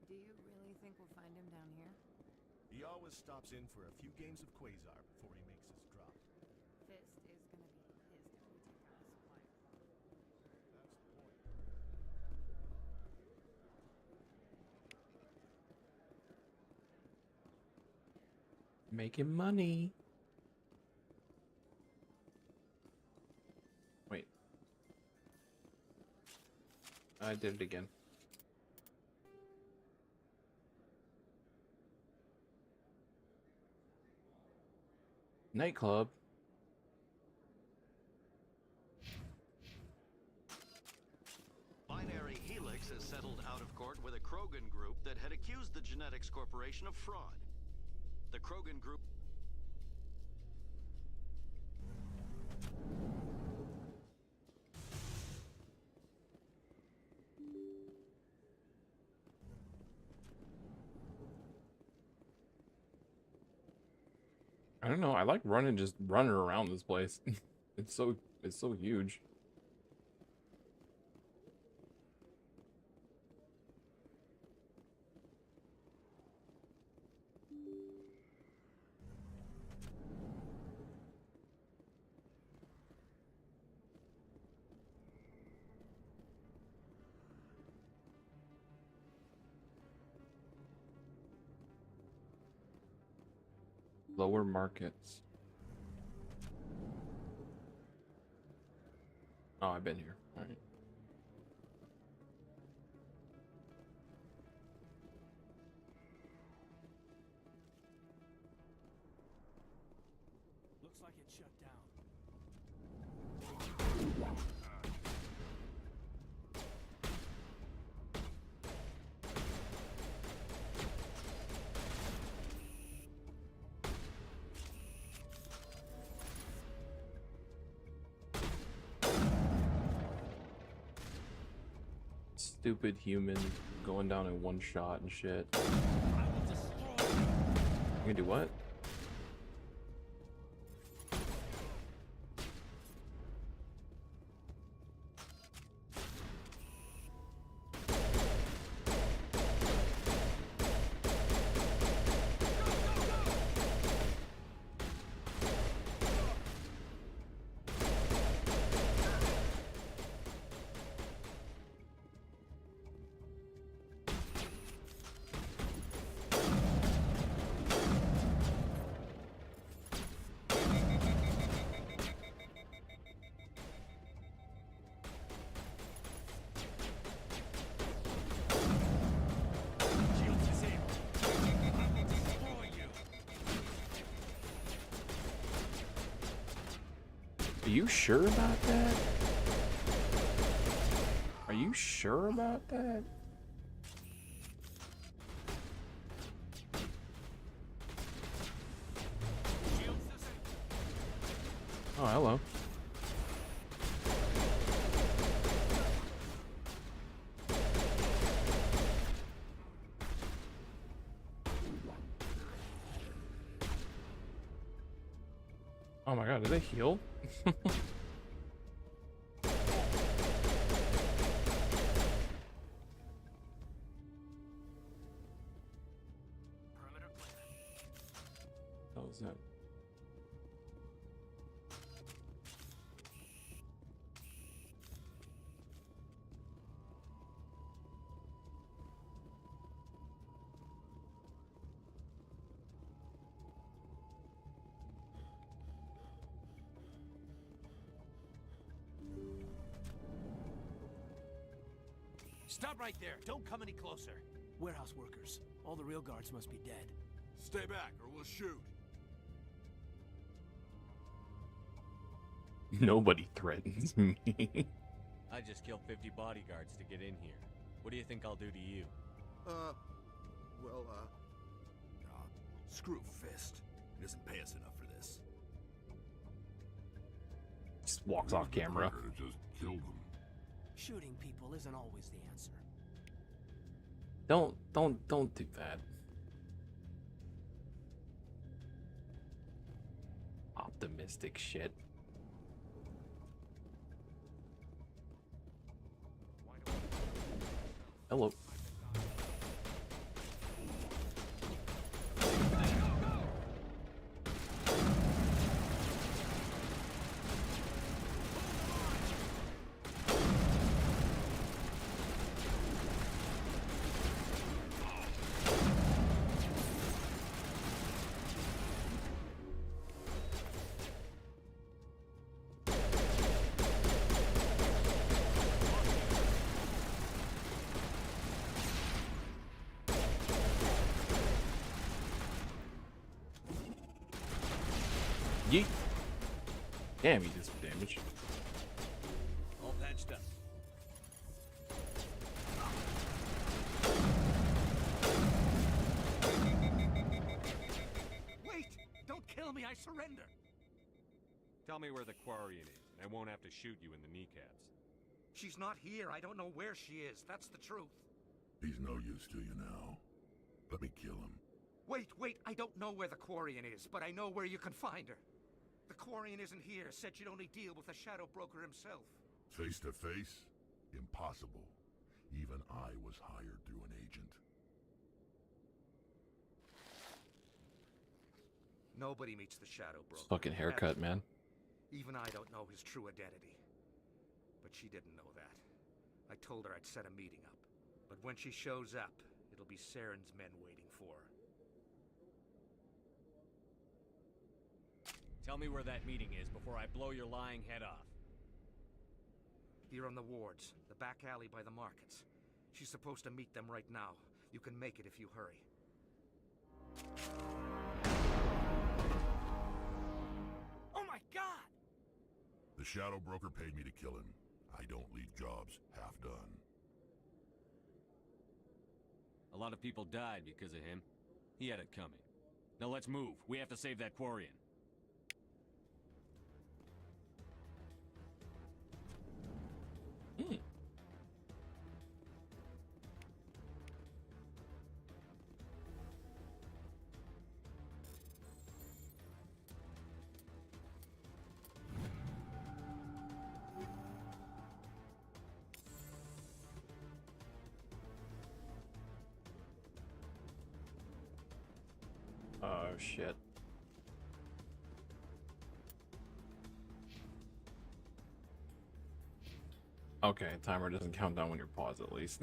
[SPEAKER 23] Do you really think we'll find him down here?
[SPEAKER 8] He always stops in for a few games of Quasar before he makes his drop.
[SPEAKER 23] Fist is gonna be his go-to supply.
[SPEAKER 8] That's the point.
[SPEAKER 1] Making money. Wait. I did it again. Nightclub.
[SPEAKER 16] Binary Helix has settled out of court with a Krogan group that had accused the Genetics Corporation of fraud. The Krogan group...
[SPEAKER 1] I don't know. I like running around this place. It's so huge. Lower markets. Oh, I've been here. All right.
[SPEAKER 14] Looks like it shut down.
[SPEAKER 1] Stupid human going down in one shot and shit. You gonna do what? Are you sure about that? you sure about that? Oh, hello. Oh my god, did they heal? What was that?
[SPEAKER 14] Stop right there. Don't come any closer. Warehouse workers. All the real guards must be dead.
[SPEAKER 11] Stay back or we'll shoot.
[SPEAKER 1] Nobody threatens me.
[SPEAKER 9] I just killed 50 bodyguards to get in here. What do you think I'll do to you?
[SPEAKER 11] Screw Fist. He doesn't pay us enough for this.
[SPEAKER 1] Just walks off camera.
[SPEAKER 11] Just killed them.
[SPEAKER 14] Shooting people isn't always the answer.
[SPEAKER 1] Don't do that. Optimistic shit. Hello. Yeet. Damn, he did some damage.
[SPEAKER 14] All patched up.
[SPEAKER 22] Wait! Don't kill me, I surrender!
[SPEAKER 9] Tell me where the Quarian is, and I won't have to shoot you in the kneecaps.
[SPEAKER 22] She's not here. I don't know where she is. That's the truth.
[SPEAKER 3] He's no use to you now. Let me kill him.
[SPEAKER 22] Wait. I don't know where the Quarian is, but I know where you can find her. The Quarian isn't here. Said she'd only deal with the Shadow Broker himself.
[SPEAKER 3] Face to face? Impossible. Even I was hired through an agent.
[SPEAKER 22] Nobody meets the Shadow Broker.
[SPEAKER 1] Fucking haircut, man.
[SPEAKER 22] Even I don't know his true identity. But she didn't know that. I told her I'd set a meeting up. But when she shows up, it'll be Saren's men waiting for her.
[SPEAKER 9] Tell me where that meeting is before I blow your lying head off.
[SPEAKER 22] You're on the wards, the back alley by the markets. She's supposed to meet them right now. You can make it if you hurry.
[SPEAKER 14] Oh my god!
[SPEAKER 3] The Shadow Broker paid me to kill him. I don't leave jobs half done.
[SPEAKER 9] A lot of people died because of him. He had it coming. Now let's move. We have to save that Quarian.
[SPEAKER 1] Oh shit. Okay, timer doesn't count down when you're paused at least.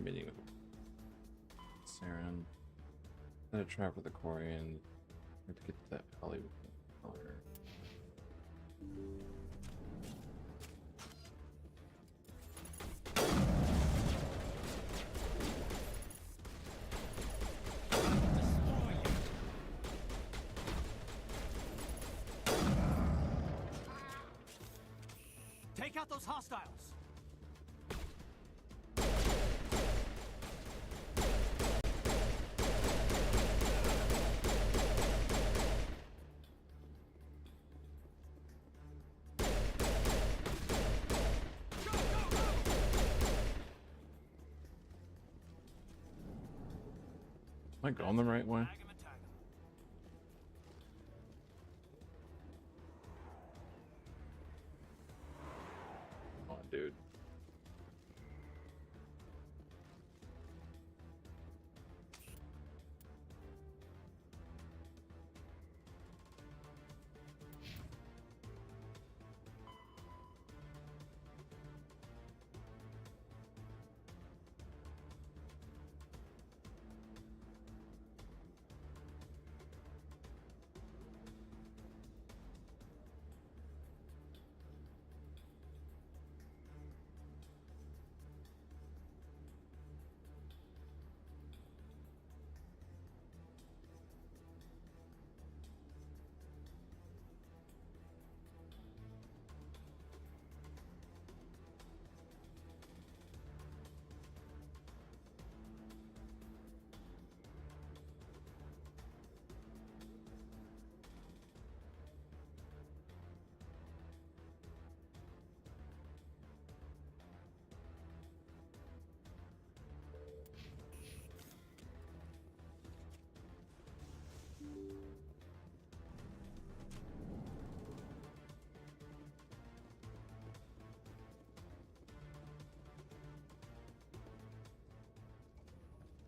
[SPEAKER 1] Meeting with Saren. Then a trap with the Quarian. We have to get to that alley with him.
[SPEAKER 14] Take out those hostiles!
[SPEAKER 1] Am I going the right way? Come on, dude.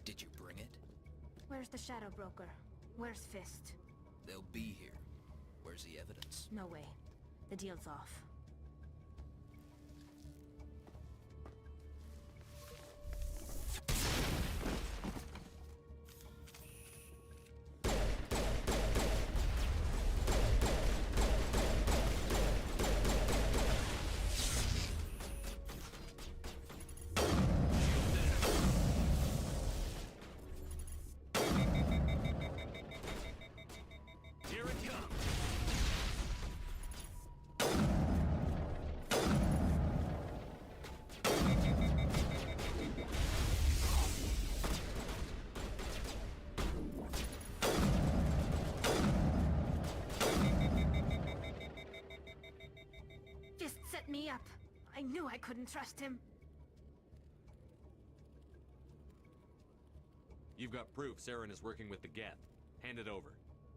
[SPEAKER 4] Did you bring it?
[SPEAKER 18] Where's the Shadow Broker? Where's Fist?
[SPEAKER 4] They'll be here. Where's the evidence?
[SPEAKER 18] No way. The deal's off.
[SPEAKER 14] Here it comes!
[SPEAKER 18] Fist set me up. I knew I couldn't trust him.
[SPEAKER 9] You've got proof Saren is working with the Geth. Hand it over.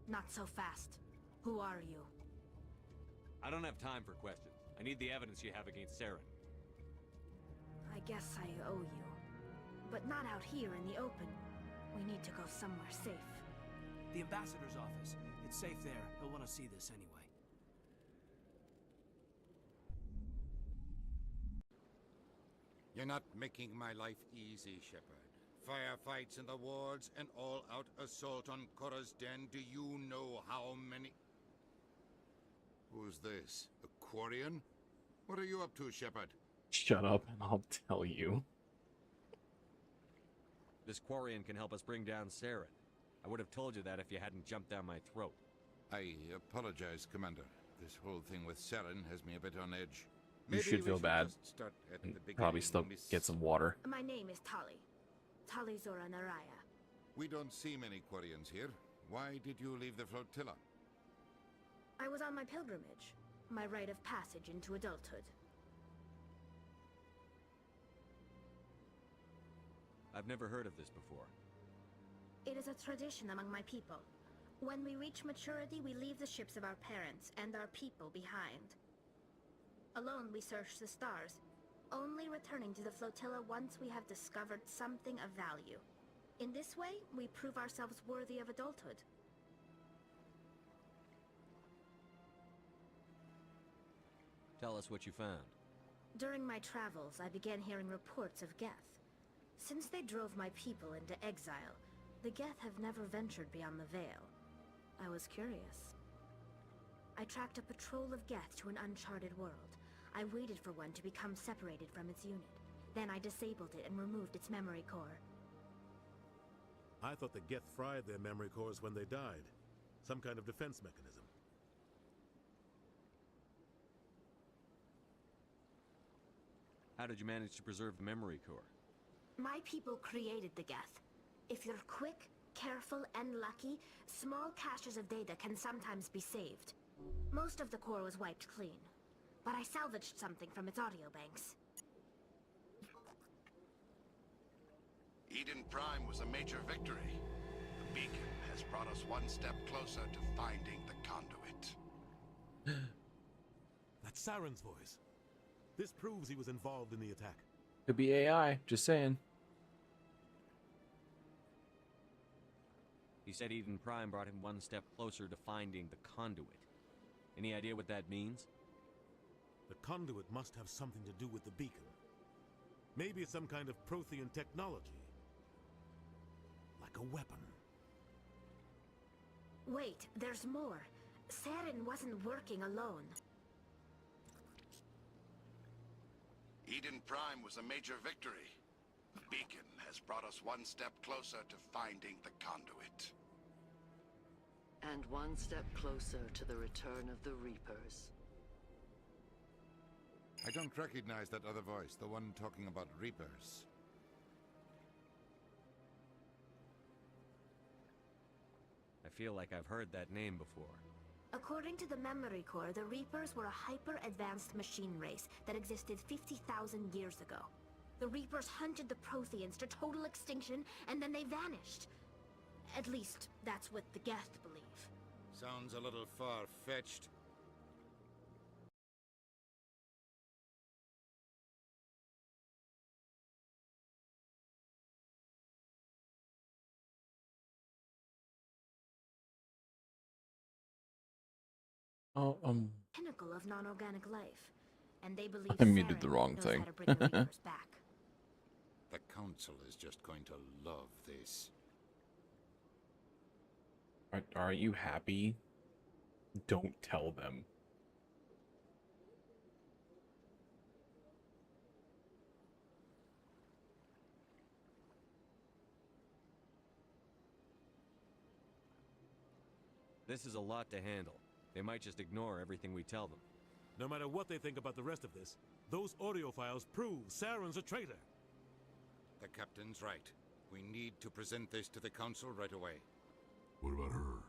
[SPEAKER 18] Not so fast. Who are you?
[SPEAKER 9] I don't have time for questions. I need the evidence you have against Saren.
[SPEAKER 18] I guess I owe you. But not out here in the open. We need to go somewhere safe.
[SPEAKER 14] The ambassador's office. It's safe there. He'll want to see this anyway.
[SPEAKER 25] You're not making my life easy, Shepard. Firefights in the wards, an all-out assault on Korra's den. Do you know how many... Who's this? A Quarian? What are you up to, Shepard?
[SPEAKER 1] Shut up and I'll tell you.
[SPEAKER 9] This Quarian can help us bring down Saren. I would have told you that if you hadn't jumped down my throat.
[SPEAKER 25] I apologize, Commander. This whole thing with Saren has me a bit on edge.
[SPEAKER 1] You should feel bad.
[SPEAKER 25] Start at
[SPEAKER 1] And
[SPEAKER 25] the beginning,
[SPEAKER 1] probably still get some water.
[SPEAKER 18] My name is Tali. Tali Zora Naraya.
[SPEAKER 25] We don't see many Quarians here. Why did you leave the flotilla?
[SPEAKER 18] I was on my pilgrimage. My rite of passage into adulthood.
[SPEAKER 9] I've never heard of this before.
[SPEAKER 18] It is a tradition among my people. When we reach maturity, we leave the ships of our parents and our people behind. Alone, we search the stars, only returning to the flotilla once we have discovered something of value. In this way, we prove ourselves worthy of adulthood.
[SPEAKER 9] Tell us what you found.
[SPEAKER 18] During my travels, I began hearing reports of Geth. Since they drove my people into exile, the Geth have never ventured beyond the Veil. I was curious. I tracked a patrol of Geth to an uncharted world. I waited for one to become separated from its unit. Then I disabled it and removed its memory core.
[SPEAKER 13] I thought the Geth fried their memory cores when they died. Some kind of defense mechanism.
[SPEAKER 9] How did you manage to preserve the memory core?
[SPEAKER 18] My people created the Geth. If you're quick, careful, and lucky, small caches of data can sometimes be saved. Most of the core was wiped clean, but I salvaged something from its audio banks.
[SPEAKER 6] Eden Prime was a major victory. The beacon has brought us one step closer to finding the conduit.
[SPEAKER 13] That's Saren's voice. This proves he was involved in the attack.
[SPEAKER 1] Could be AI, just saying.
[SPEAKER 9] He said Eden Prime brought him one step closer to finding the conduit. Any idea what that means?
[SPEAKER 13] The conduit must have something to do with the beacon. Maybe it's some kind of Prothean technology. Like a weapon.
[SPEAKER 18] Wait, there's more. Saren wasn't working alone.
[SPEAKER 6] Eden Prime was a major victory. The beacon has brought us one step closer to finding the conduit.
[SPEAKER 2] And one step closer to the return of the Reapers.
[SPEAKER 25] I don't recognize that other voice, the one talking about Reapers.
[SPEAKER 9] I feel like I've heard that name before.
[SPEAKER 18] According to the memory core, the Reapers were a hyper-advanced machine race that existed 50,000 years ago. The Reapers hunted the Protheans to total extinction, and then they vanished. At least, that's what the Geth believe.
[SPEAKER 25] Sounds a little far-fetched.
[SPEAKER 18] Pinnacle of non-organic life, and they believe
[SPEAKER 1] I muted
[SPEAKER 18] Saren
[SPEAKER 1] the wrong
[SPEAKER 18] knows
[SPEAKER 1] thing.
[SPEAKER 18] how to bring the Reapers back.
[SPEAKER 25] The Council is just going to love this.
[SPEAKER 1] Aren't you happy? Don't tell them.
[SPEAKER 9] This is a lot to handle. They might just ignore everything we tell them.
[SPEAKER 13] No matter what they think about the rest of this, those audio files prove Saren's a traitor.
[SPEAKER 25] The Captain's right. We need to present this to the Council right away.
[SPEAKER 11] What about her?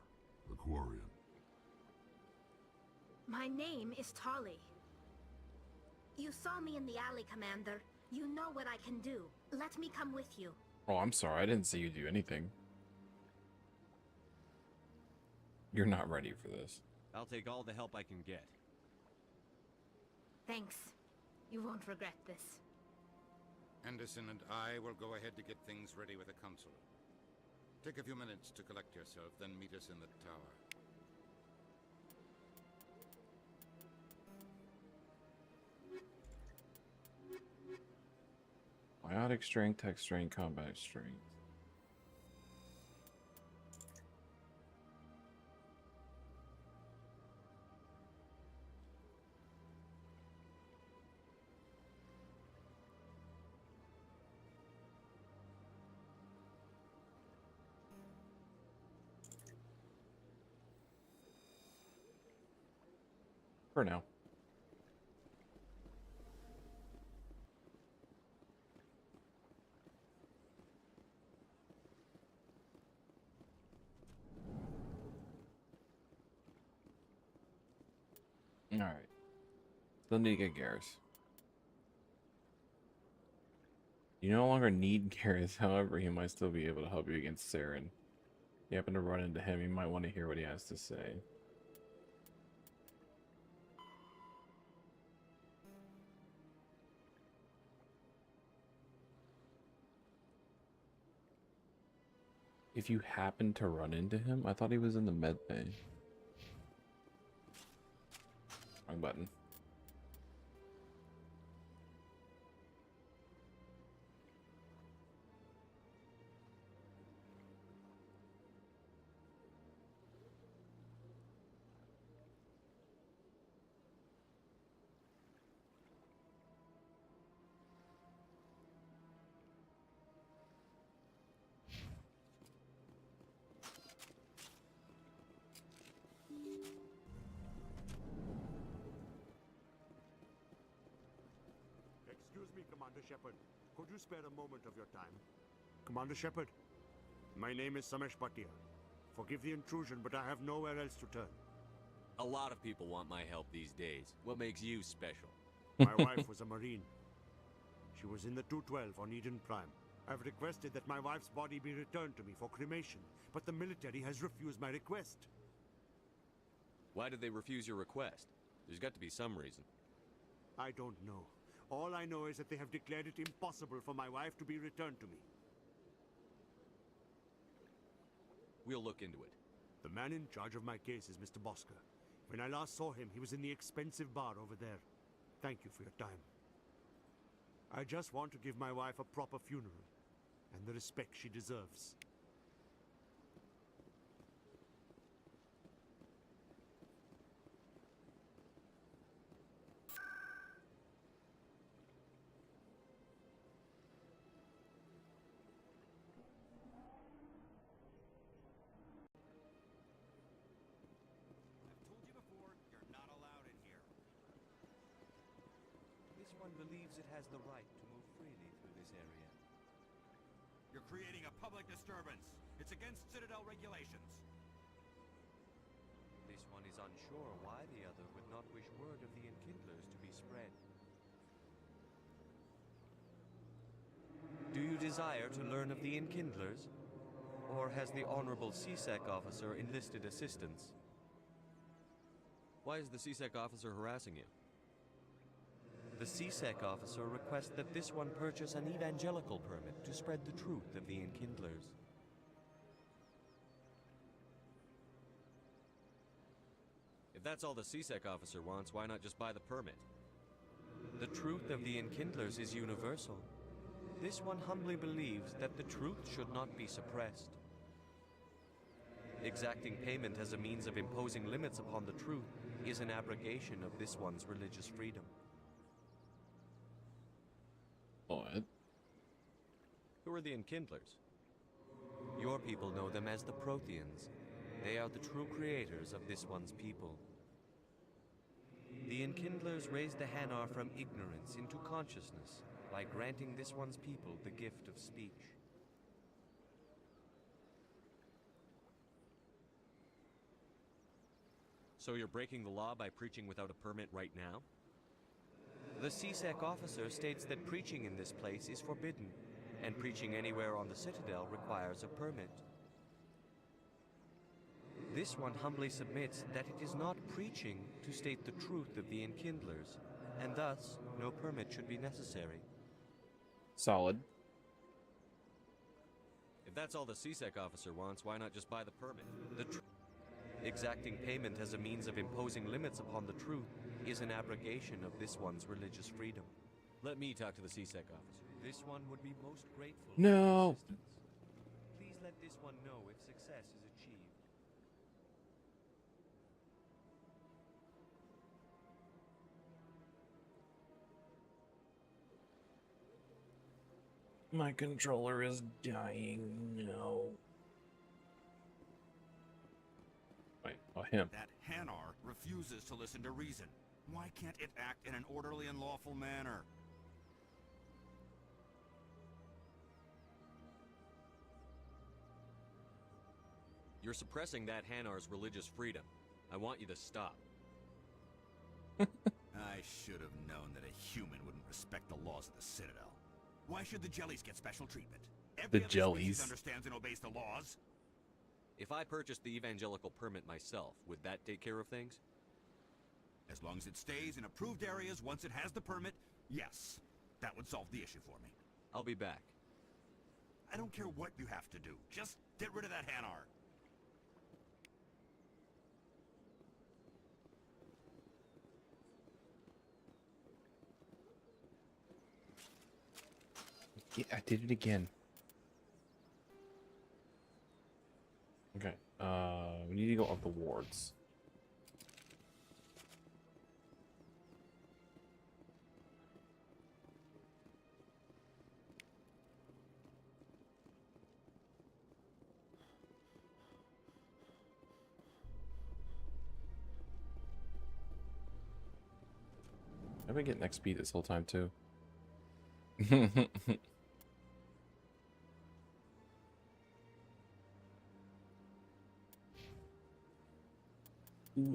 [SPEAKER 11] The Quarian?
[SPEAKER 18] My name is Tali. You saw me in the alley, Commander. You know what I can do. Let me come with you.
[SPEAKER 1] Oh, I'm sorry. I didn't see you do anything. You're not ready for this.
[SPEAKER 9] I'll take all the help I can get.
[SPEAKER 18] Thanks. You won't regret this.
[SPEAKER 25] Anderson and I will go ahead to get things ready with the Council. Take a few minutes to collect yourself, then meet us in the tower.
[SPEAKER 1] Biotic strength, tech strength, combat strength. For now. Alright. Still need to get Garrus. You no longer need Garrus, however, he might still be able to help you against Saren. If you happen to run into him, you might want to hear what he has to say. If you happen to run into him, I thought he was in the med bay. Wrong button.
[SPEAKER 5] Excuse me, Commander Shepard. Could you spare a moment of your time? Commander Shepard, my name is Samesh Bhatia. Forgive the intrusion, but I have nowhere else to turn.
[SPEAKER 9] A lot of people want my help these days. What makes you special?
[SPEAKER 5] My wife was a Marine. She was in the 212 on Eden Prime. I've requested that my wife's body be returned to me for cremation, but the military has refused my request.
[SPEAKER 9] Why did they refuse your request? There's got to be some reason.
[SPEAKER 5] I don't know. All I know is that they have declared it impossible for my wife to be returned to me.
[SPEAKER 9] We'll look into it.
[SPEAKER 5] The man in charge of my case is Mr. Bosker. When I last saw him, he was in the expensive bar over there. Thank you for your time. I just want to give my wife a proper funeral, and the respect she deserves.
[SPEAKER 12] Believes it has the right to move freely through this area.
[SPEAKER 19] You're creating a public disturbance. It's against Citadel regulations.
[SPEAKER 12] This one is unsure why the other would not wish word of the Enkindlers to be spread. Do you desire to learn of the Enkindlers? Or has the Honorable CSEC officer enlisted assistance?
[SPEAKER 9] Why is the CSEC officer harassing you?
[SPEAKER 12] The CSEC officer requests that this one purchase an evangelical permit to spread the truth of the Enkindlers.
[SPEAKER 9] If that's all the CSEC officer wants, why not just buy the permit?
[SPEAKER 12] The truth of the Enkindlers is universal. This one humbly believes that the truth should not be suppressed. Exacting payment as a means of imposing limits upon the truth is an abrogation of this one's religious freedom.
[SPEAKER 1] What?
[SPEAKER 9] Who are the Enkindlers?
[SPEAKER 12] Your people know them as the Protheans. They are the true creators of this one's people. The Enkindlers raised the Hanar from ignorance into consciousness by granting this one's people the gift of speech.
[SPEAKER 9] So you're breaking the law by preaching without a permit right now?
[SPEAKER 12] The CSEC officer states that preaching in this place is forbidden, and preaching anywhere on the Citadel requires a permit. This one humbly submits that it is not preaching to state the truth of the Enkindlers, and thus no permit should be necessary.
[SPEAKER 1] Solid.
[SPEAKER 9] If that's all the CSEC officer wants, why not just buy the permit?
[SPEAKER 12] Exacting payment as a means of imposing limits upon the truth is an abrogation of this one's religious freedom.
[SPEAKER 9] Let me talk to the CSEC officer.
[SPEAKER 12] This one would be most grateful
[SPEAKER 1] No.
[SPEAKER 12] for your assistance. Please let this one know if success is achieved.
[SPEAKER 1] My controller is dying. No. Wait, oh, him.
[SPEAKER 19] That Hanar refuses to listen to reason. Why can't it act in an orderly and lawful manner?
[SPEAKER 9] You're suppressing that Hanar's religious freedom. I want you to stop.
[SPEAKER 19] I should have known that a human wouldn't respect the laws of the Citadel. Why should the Jellies get special treatment? Every other species understands and obeys the laws.
[SPEAKER 9] If I purchased the evangelical permit myself, would that take care of things?
[SPEAKER 19] As long as it stays in approved areas once it has the permit, yes. That would solve the issue for me.
[SPEAKER 9] I'll be back.
[SPEAKER 19] I don't care what you have to do. Just get rid of that Hanar.
[SPEAKER 1] Yeah, I did it again. Okay, we need to go up the wards. I've been getting XP this whole time too. Ooh,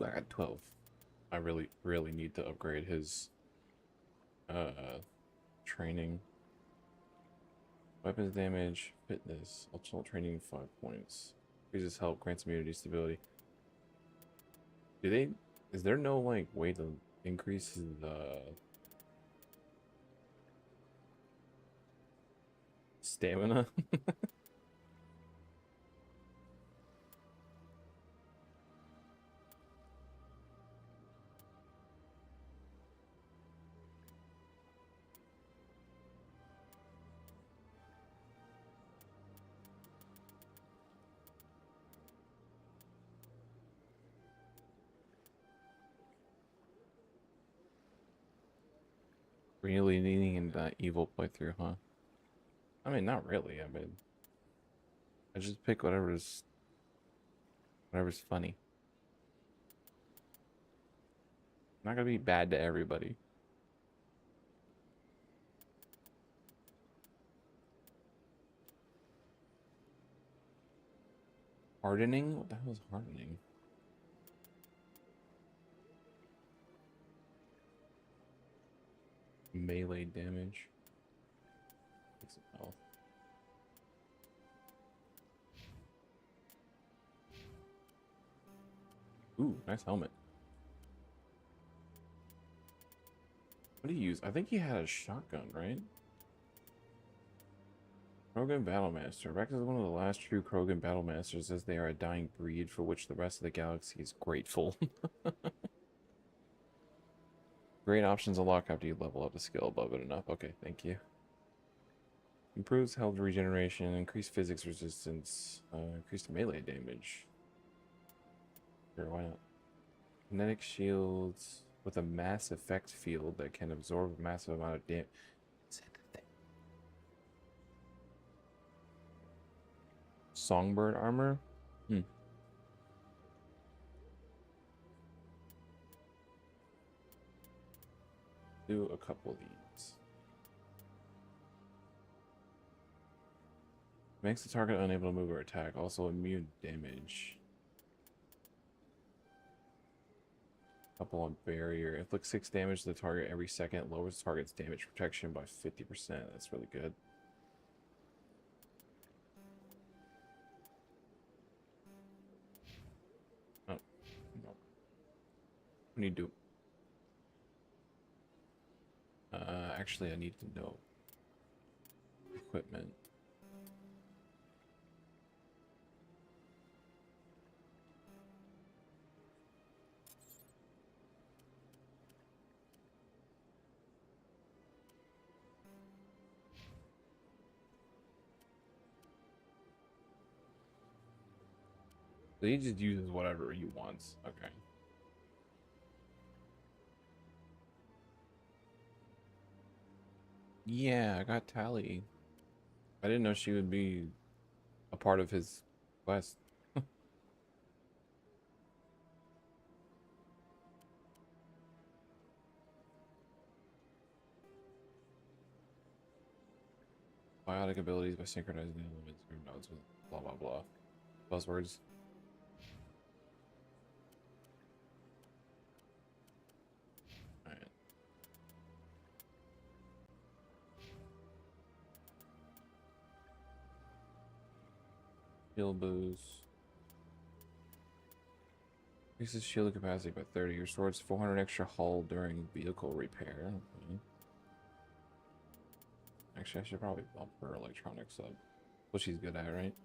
[SPEAKER 1] I got 12. I really need to upgrade his training. Weapons damage, fitness, ultimate training 5 points. Increases health, grants immunity, stability. Is there no like way to increase the stamina? Really leaning into that evil playthrough, huh? I mean, not really. I mean, I just pick whatever's funny. Not gonna be bad to everybody. Hardening? What the hell is hardening? Melee damage. Take some health. Ooh, nice helmet. What do you use? I think he had a shotgun, right? Krogan Battlemaster. Rex is one of the last true Krogan Battlemasters, as they are a dying breed for which the rest of the galaxy is grateful. Great options unlock after you level up the skill above it enough. Okay, thank you. Improves health regeneration, increased physics resistance, increased melee damage. Sure, why not? Kinetic shields with a mass effect field that can absorb a massive amount of damage. Songbird armor? Do a couple of these. Makes the target unable to move or attack. Also immune damage. Couple on barrier. Inflicts 6 damage to the target every second. Lowers the target's damage protection by 50%. That's really good. Oh, no. What do you do? Actually, I need to know equipment. So he just uses whatever he wants. Okay. Yeah, I got Tally. I didn't know she would be a part of his quest. Biotic abilities by synchronizing the elements or nodes with blah blah blah. Buzzwords. Alright. Shield boost. Increases shield capacity by 30. Restores 400 extra hull during vehicle repair. Okay. Actually, I should probably bump her electronics up. What she's good at, right?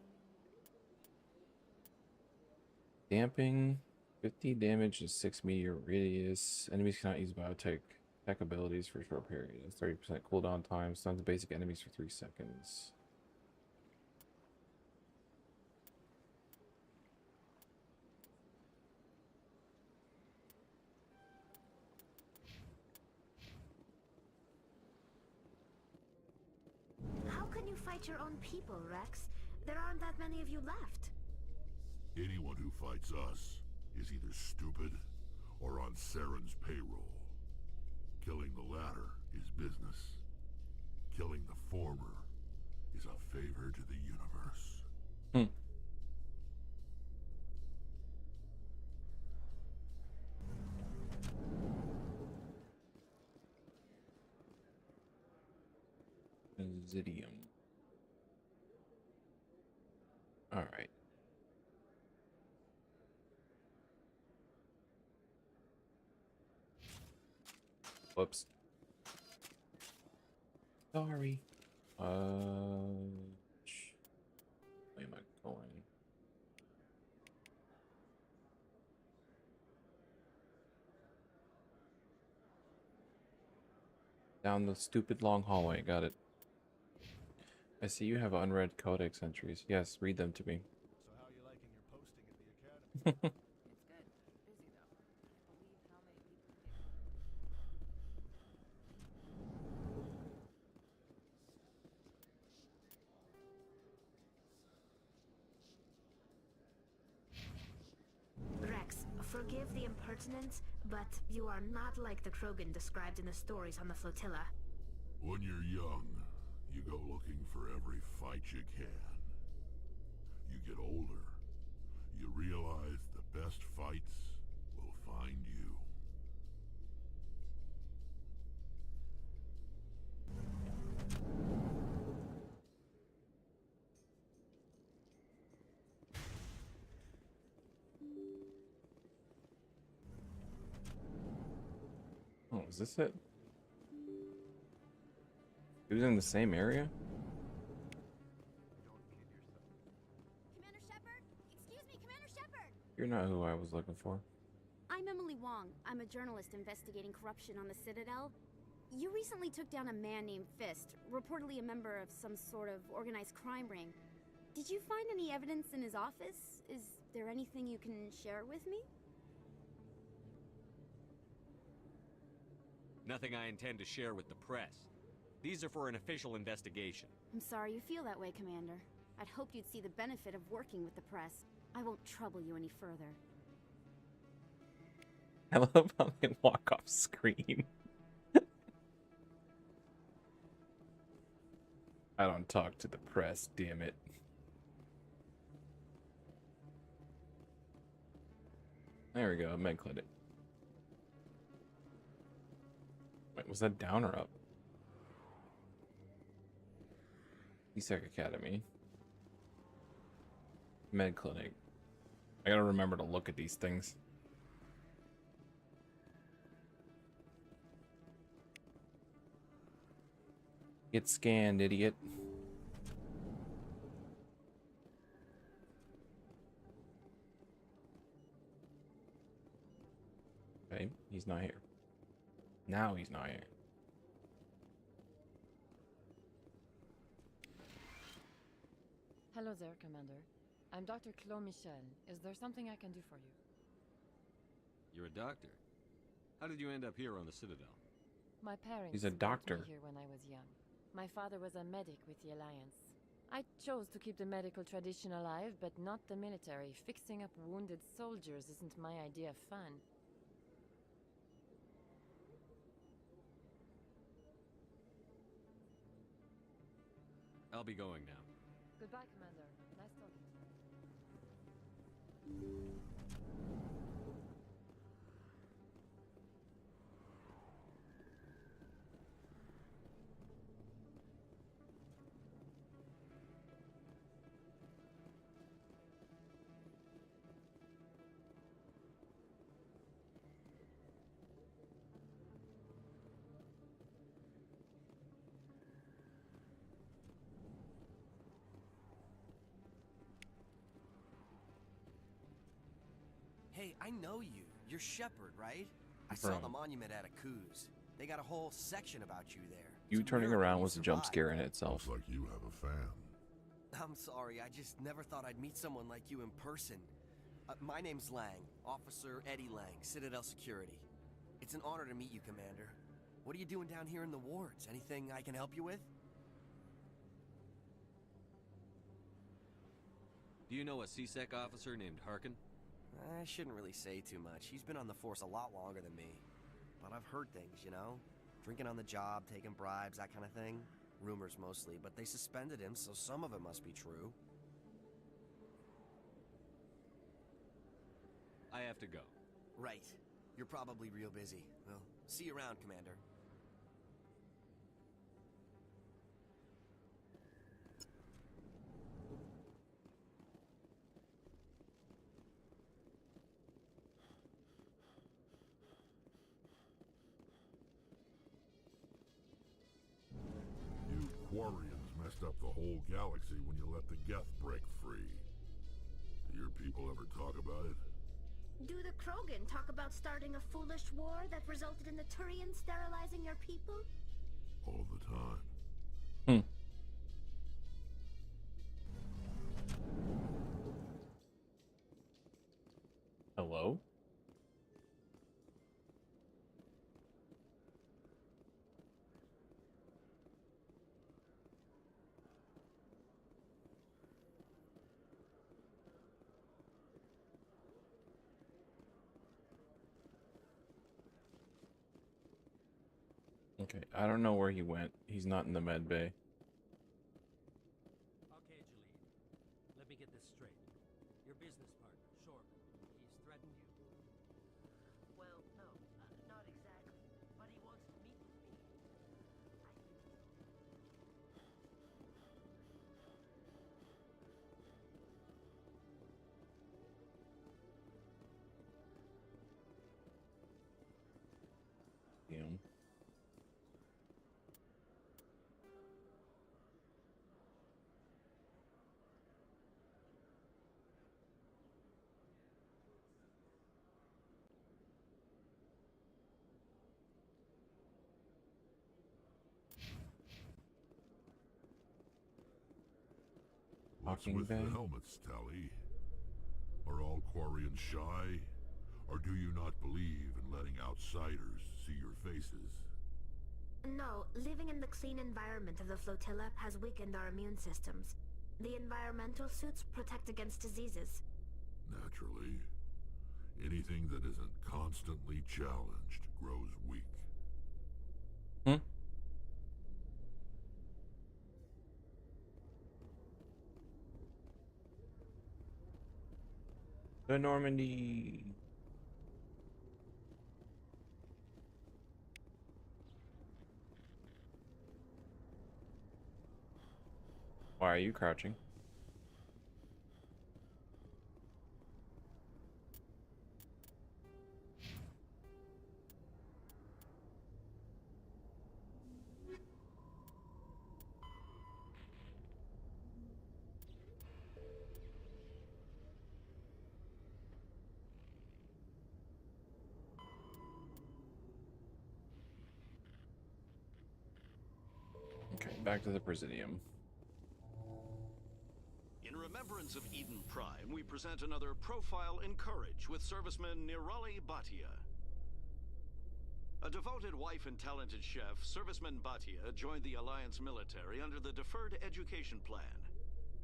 [SPEAKER 1] Damping. 50 damage and 6 meteor radius. Enemies cannot use biotech tech abilities for a short period. 30% cooldown time. Stuns basic enemies for 3 seconds.
[SPEAKER 18] How can you fight your own people, Rex? There aren't that many of you left.
[SPEAKER 11] Anyone who fights us is either stupid or on Saren's payroll. Killing the latter is business. killing the former is a favor to the universe.
[SPEAKER 1] Zidium. All right. Whoops. Sorry. Where am I going? Down the stupid long hallway. Got it. I see you have unread codex entries. Yes, read them to me.
[SPEAKER 8] So how are you liking your posting at the academy?
[SPEAKER 23] It's good. Busy though. Can't believe how many people
[SPEAKER 18] Rex, forgive the impertinence, but you are not like the Krogan described in the stories on the flotilla.
[SPEAKER 11] When you're young, you go looking for every fight you can. You get older, you realize the best fights will find you.
[SPEAKER 1] Oh, is this it? It was in the same area?
[SPEAKER 7] Commander Shepard? Excuse me, Commander Shepard!
[SPEAKER 1] You're not who I was looking for.
[SPEAKER 7] I'm Emily Wong. I'm a journalist investigating corruption on the Citadel. You recently took down a man named Fist, reportedly a member of some sort of organized crime ring. Did you find any evidence in his office? Is there anything you can share with me?
[SPEAKER 9] Nothing I intend to share with the press. These are for an official investigation.
[SPEAKER 7] I'm sorry you feel that way, Commander. I'd hoped you'd see the benefit of working with the press. I won't trouble you any further.
[SPEAKER 1] I love how they walk off screen. I don't talk to the press, damn it. There we go, med clinic. Wait, was that down or up? C-Sec Academy. Med clinic. I gotta remember to look at these things. Get scanned, idiot. Okay, he's not here. Now he's not here.
[SPEAKER 23] Hello there, Commander. I'm Dr. Claude Michel. Is there something I can do for you?
[SPEAKER 9] You're a doctor. How did you end up here on the Citadel?
[SPEAKER 23] My parents
[SPEAKER 1] He's a
[SPEAKER 23] brought
[SPEAKER 1] doctor.
[SPEAKER 23] me here when I was young. My father was a medic with the Alliance. I chose to keep the medical tradition alive, but not the military. Fixing up wounded soldiers isn't my idea of fun.
[SPEAKER 9] I'll be going now.
[SPEAKER 23] Goodbye, Commander. Nice talking to you.
[SPEAKER 10] Hey, I know you. You're Shepard, right? I saw the monument at Akuz. They got a whole section about you there.
[SPEAKER 1] You turning around was a jump scare in itself.
[SPEAKER 11] Looks like you have a fan.
[SPEAKER 10] I'm sorry, I just never thought I'd meet someone like you in person. My name's Lang, Officer Eddie Lang, Citadel Security. It's an honor to meet you, Commander. What are you doing down here in the wards? Anything I can help you with?
[SPEAKER 9] Do you know a C-Sec officer named Harkin?
[SPEAKER 10] I shouldn't really say too much. He's been on the force a lot longer than me. But I've heard things, you know? Drinking on the job, taking bribes, that kind of thing. Rumors mostly, but they suspended him, so some of it must be true.
[SPEAKER 9] I have to go.
[SPEAKER 10] Right. You're probably real busy. Well, see you around, Commander.
[SPEAKER 11] You Quarians messed up the whole galaxy when you let the Geth break free. Do your people ever talk about it?
[SPEAKER 18] Do the Krogan talk about starting a foolish war that resulted in the Turians sterilizing your people?
[SPEAKER 11] All the time.
[SPEAKER 1] Hello? Okay, I don't know where he went. He's not in the med bay.
[SPEAKER 15] Okay, Jalid. Let me get this straight. Your business partner, Shorbin, he's threatened you?
[SPEAKER 2] Well, no, not exactly. But he wants to meet with me.
[SPEAKER 1] Damn.
[SPEAKER 11] What's
[SPEAKER 1] Talking
[SPEAKER 11] with
[SPEAKER 1] bay?
[SPEAKER 11] the helmets, Tali? Are all Quarians shy? Or do you not believe in letting outsiders see your faces?
[SPEAKER 18] No, living in the clean environment of the flotilla has weakened our immune systems. The environmental suits protect against diseases.
[SPEAKER 11] Naturally. Anything that isn't constantly challenged grows weak.
[SPEAKER 1] The Normandy. Why are you crouching? Okay, back to the Presidium.
[SPEAKER 16] In remembrance of Eden Prime, we present another profile in courage with serviceman Nirali Bhatia. A devoted wife and talented chef, serviceman Bhatia joined the Alliance military under the Deferred Education Plan.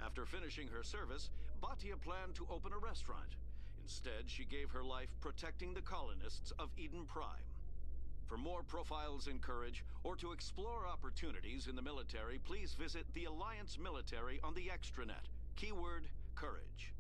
[SPEAKER 16] After finishing her service, Bhatia planned to open a restaurant. Instead, she gave her life protecting the colonists of Eden Prime. For more profiles in courage, or to explore opportunities in the military, please visit the Alliance military on the extranet. Keyword, courage.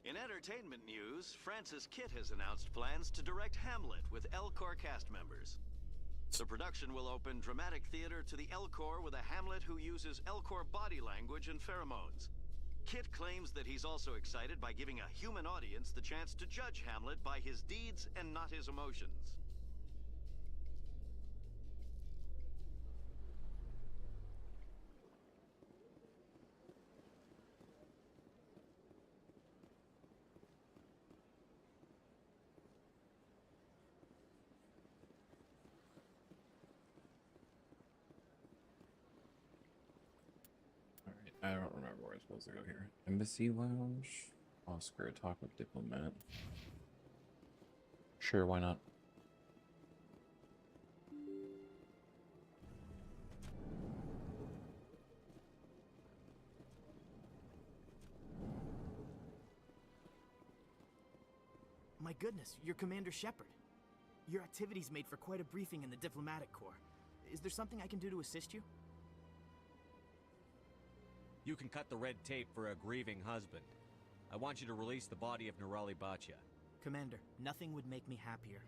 [SPEAKER 16] In entertainment news, Francis Kitt has announced plans to direct Hamlet with Elcor cast members. The production will open dramatic theater to the Elcor with a Hamlet who uses Elcor body language and pheromones. Kitt claims that he's also excited by giving a human audience the chance to judge Hamlet by his deeds and not his emotions.
[SPEAKER 1] I don't remember where I'm supposed to go here. Embassy Lounge? Oscar, talk with diplomat. Sure, why not?
[SPEAKER 17] goodness, you're Commander Shepard. Your activities made for quite a briefing in the Diplomatic Corps. Is there something I can do to assist you?
[SPEAKER 9] You can cut the red tape for a grieving husband. I want you to release the body of Nirali Bhatia.
[SPEAKER 17] Commander, nothing would make me happier.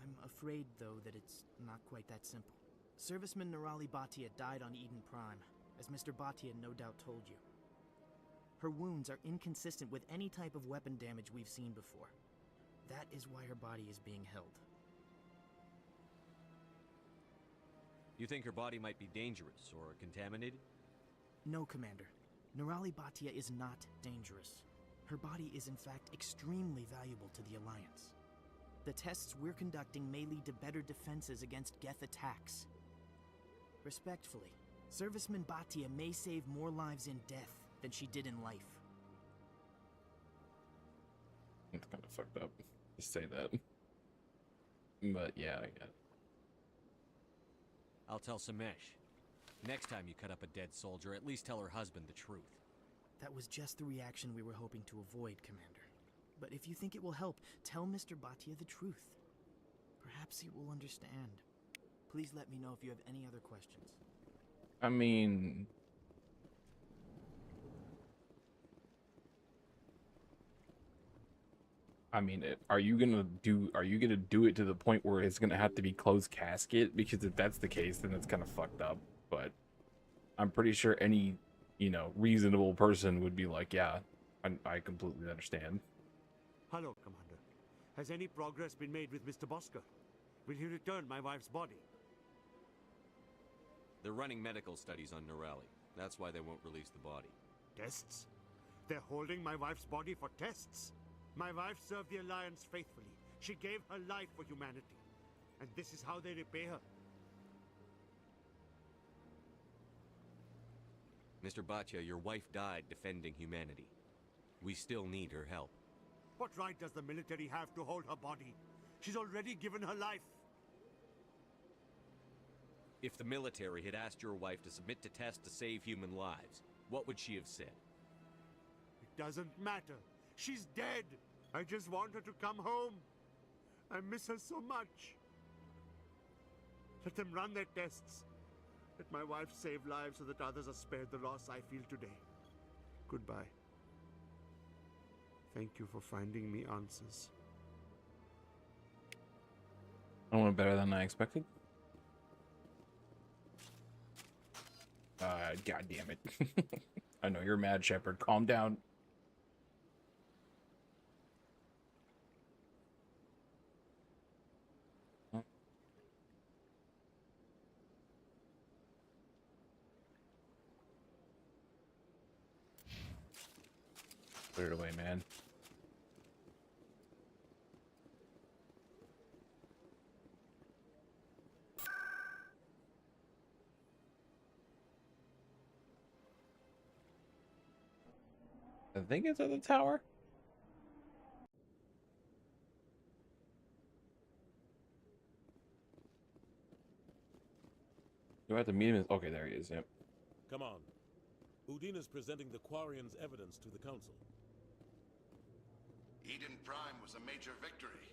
[SPEAKER 17] I'm afraid, though, that it's not quite that simple. Serviceman Nirali Bhatia died on Eden Prime, as Mr. Bhatia no doubt told you. Her wounds are inconsistent with any type of weapon damage we've seen before. That is why her body is being held.
[SPEAKER 9] You think her body might be dangerous or contaminated?
[SPEAKER 17] No, Commander. Nirali Bhatia is not dangerous. Her body is in fact extremely valuable to the Alliance. The tests we're conducting may lead to better defenses against Geth attacks. Respectfully, Serviceman Bhatia may save more lives in death than she did in life.
[SPEAKER 1] It's kind of fucked up to say that. But yeah, I get it.
[SPEAKER 9] I'll tell Samesh. Next time you cut up a dead soldier, at least tell her husband the truth.
[SPEAKER 17] That was just the reaction we were hoping to avoid, Commander. But if you think it will help, tell Mr. Bhatia the truth. Perhaps he will understand. Please let me know if you have any other questions.
[SPEAKER 1] I mean... are you gonna do it to the point where it's gonna have to be closed casket? Because if that's the case, then it's kind of fucked up. But I'm pretty sure any, reasonable person would be like, yeah, I completely understand.
[SPEAKER 5] Hello, Commander. Has any progress been made with Mr. Bosker? Will he return my wife's body?
[SPEAKER 9] They're running medical studies on Nirali. That's why they won't release the body.
[SPEAKER 5] Tests? They're holding my wife's body for tests? My wife served the Alliance faithfully. She gave her life for humanity. And this is how they repay her.
[SPEAKER 9] Mr. Bhatia, your wife died defending humanity. We still need her help.
[SPEAKER 5] What right does the military have to hold her body? She's already given her life.
[SPEAKER 9] If the military had asked your wife to submit to tests to save human lives, what would she have said?
[SPEAKER 5] It doesn't matter. She's dead. I just want her to come home. I miss her so much. Let them run their tests. Let my wife save lives so that others are spared the loss I feel today. Goodbye. Thank you for finding me answers.
[SPEAKER 1] I went better than I expected. God damn it. I know you're mad, Shepard. Calm down. Clear it away, man. I think it's at the tower. Do I have to meet him? Okay, there he is. Yep.
[SPEAKER 13] Come on. Udine is presenting the Quarians' evidence to the Council.
[SPEAKER 6] Eden Prime was a major victory.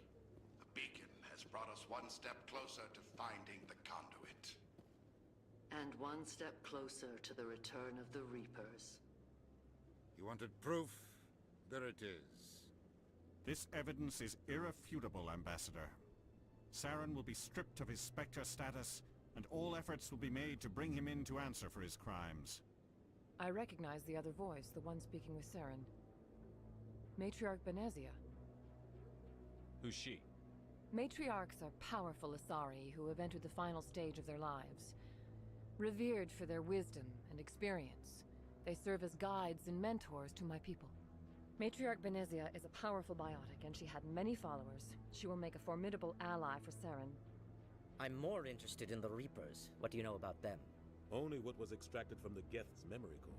[SPEAKER 6] The beacon has brought us one step closer to finding the conduit.
[SPEAKER 2] And one step closer to the return of the Reapers.
[SPEAKER 25] You wanted proof? There it is.
[SPEAKER 20] This evidence is irrefutable, Ambassador. Saren will be stripped of his Spectre status, and all efforts will be made to bring him in to answer for his crimes.
[SPEAKER 23] I recognize the other voice, the one speaking with Saren. Matriarch Benezia.
[SPEAKER 9] Who's she?
[SPEAKER 23] Matriarchs are powerful Asari who have entered the final stage of their lives. Revered for their wisdom and experience, they serve as guides and mentors to my people. Matriarch Benezia is a powerful biotic, and she had many followers. She will make a formidable ally for Saren.
[SPEAKER 21] I'm more interested in the Reapers. What do you know about them?
[SPEAKER 13] Only what was extracted from the Geth's memory core.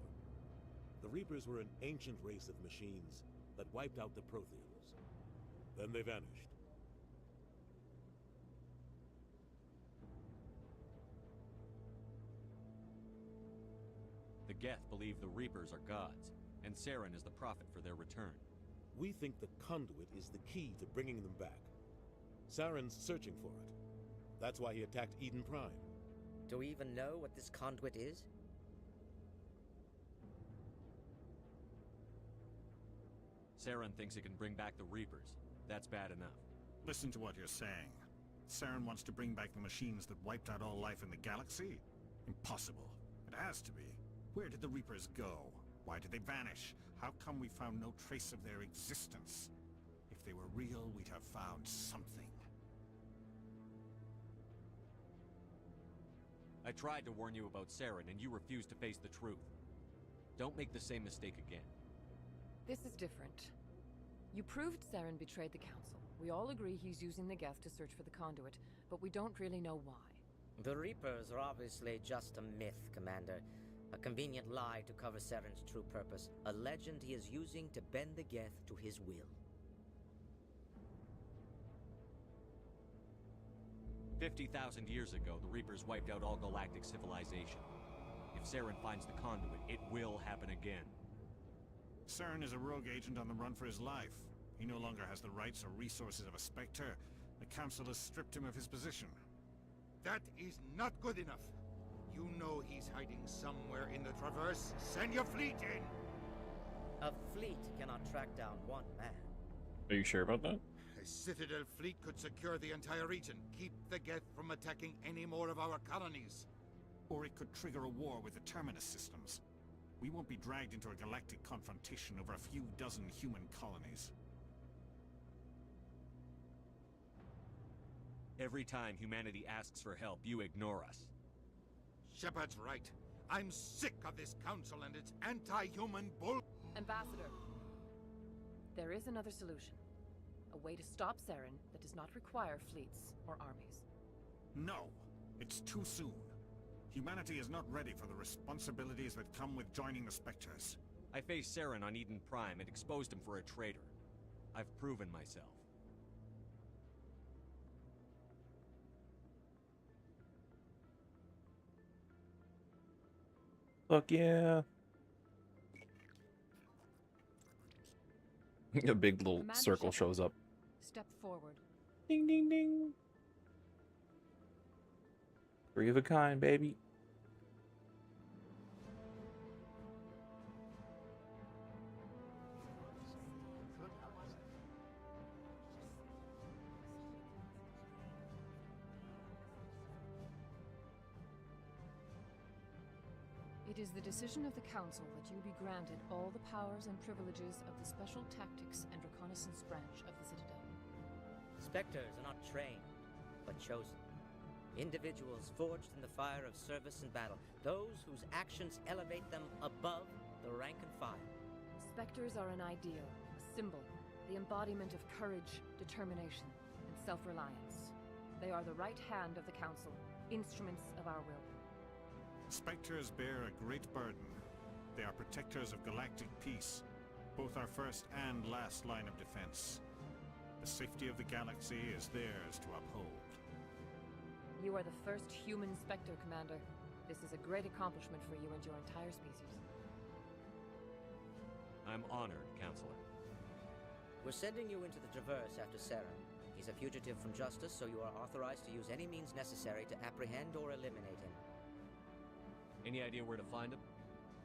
[SPEAKER 13] The Reapers were an ancient race of machines that wiped out the Protheans. Then they vanished.
[SPEAKER 9] The Geth believe the Reapers are gods, and Saren is the prophet for their return.
[SPEAKER 13] We think the conduit is the key to bringing them back. Saren's searching for it. That's why he attacked Eden Prime.
[SPEAKER 21] Do we even know what this conduit is?
[SPEAKER 9] Saren thinks it can bring back the Reapers. That's bad enough.
[SPEAKER 20] Listen to what you're saying. Saren wants to bring back the machines that wiped out all life in the galaxy? Impossible. It has to be. Where did the Reapers go? Why did they vanish? How come we found no trace of their existence? If they were real, we'd have found something.
[SPEAKER 9] I tried to warn you about Saren, and you refused to face the truth. Don't make the same mistake again.
[SPEAKER 23] This is different. You proved Saren betrayed the Council. We all agree he's using the Geth to search for the conduit, but we don't really know why.
[SPEAKER 21] The Reapers are obviously just a myth, Commander. A convenient lie to cover Saren's true purpose. A legend he is using to bend the Geth to his will.
[SPEAKER 9] 50,000 years ago, the Reapers wiped out all galactic civilization. If Saren finds the conduit, it will happen again.
[SPEAKER 20] Saren is a rogue agent on the run for his life. He no longer has the rights or resources of a Spectre. The Council has stripped him of his position.
[SPEAKER 25] That is not good enough. You know he's hiding somewhere in the Traverse. Send your fleet in!
[SPEAKER 21] A fleet cannot track down one man.
[SPEAKER 1] Are you sure about that?
[SPEAKER 25] A Citadel fleet could secure the entire region, keep the Geth from attacking any more of our colonies.
[SPEAKER 20] Or it could trigger a war with the Terminus systems. We won't be dragged into a galactic confrontation over a few dozen human colonies.
[SPEAKER 9] Every time humanity asks for help, you ignore us.
[SPEAKER 25] Shepard's right. I'm sick of this council and its anti-human bull...
[SPEAKER 23] Ambassador, there is another solution. A way to stop Saren that does not require fleets or armies.
[SPEAKER 20] No! It's too soon. Humanity is not ready for the responsibilities that come with joining the Spectres.
[SPEAKER 9] I faced Saren on Eden Prime and exposed him for a traitor. I've proven myself.
[SPEAKER 1] Fuck yeah. A big little
[SPEAKER 23] Commander
[SPEAKER 1] circle
[SPEAKER 23] Shepard,
[SPEAKER 1] shows up.
[SPEAKER 23] Step forward.
[SPEAKER 1] Ding ding ding. Three of a kind, baby.
[SPEAKER 23] It is the decision of the Council that you be granted all the powers and privileges of the Special Tactics and Reconnaissance branch of the Citadel.
[SPEAKER 21] Spectres are not trained, but chosen. Individuals forged in the fire of service and battle. Those whose actions elevate them above the rank and file.
[SPEAKER 23] Spectres are an ideal, a symbol, the embodiment of courage, determination, and self-reliance. They are the right hand of the Council, instruments of our will.
[SPEAKER 20] Spectres bear a great burden. They are protectors of galactic peace, both our first and last line of defense. The safety of the galaxy is theirs to uphold.
[SPEAKER 23] You are the first human Spectre, Commander. This is a great accomplishment for you and your entire species.
[SPEAKER 9] I'm honored, Counselor.
[SPEAKER 21] We're sending you into the Traverse after Saren. He's a fugitive from justice, so you are authorized to use any means necessary to apprehend or eliminate him.
[SPEAKER 9] Any idea where to find him?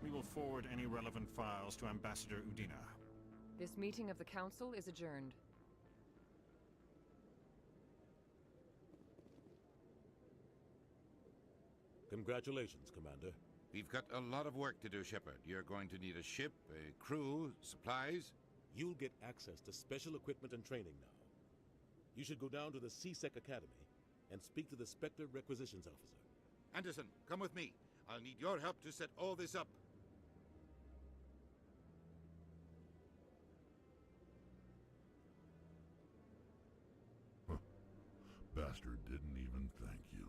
[SPEAKER 20] We will forward any relevant files to Ambassador Udina.
[SPEAKER 23] This meeting of the Council is adjourned.
[SPEAKER 13] Congratulations, Commander.
[SPEAKER 25] We've got a lot of work to do, Shepard. You're going to need a ship, a crew, supplies.
[SPEAKER 13] You'll get access to special equipment and training now. You should go down to the C-Sec Academy and speak to the Spectre Requisitions Officer.
[SPEAKER 25] Anderson, come with me. I'll need your help to set all this up.
[SPEAKER 11] Bastard didn't even thank you.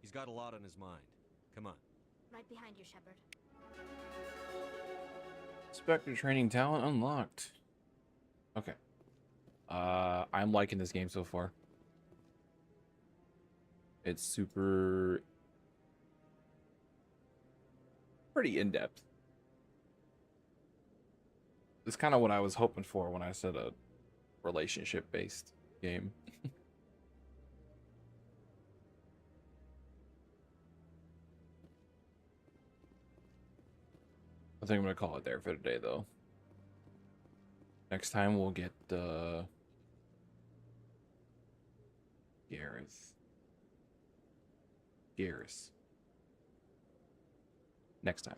[SPEAKER 9] He's got a lot on his mind. Come on.
[SPEAKER 18] Right behind you, Shepard.
[SPEAKER 1] Spectre training talent unlocked. Okay. I'm liking this game so far. It's super... pretty in-depth. It's kind of what I was hoping for when I said a relationship-based game. I think I'm gonna call it there for today, though. Next time we'll get Garrus. Next time.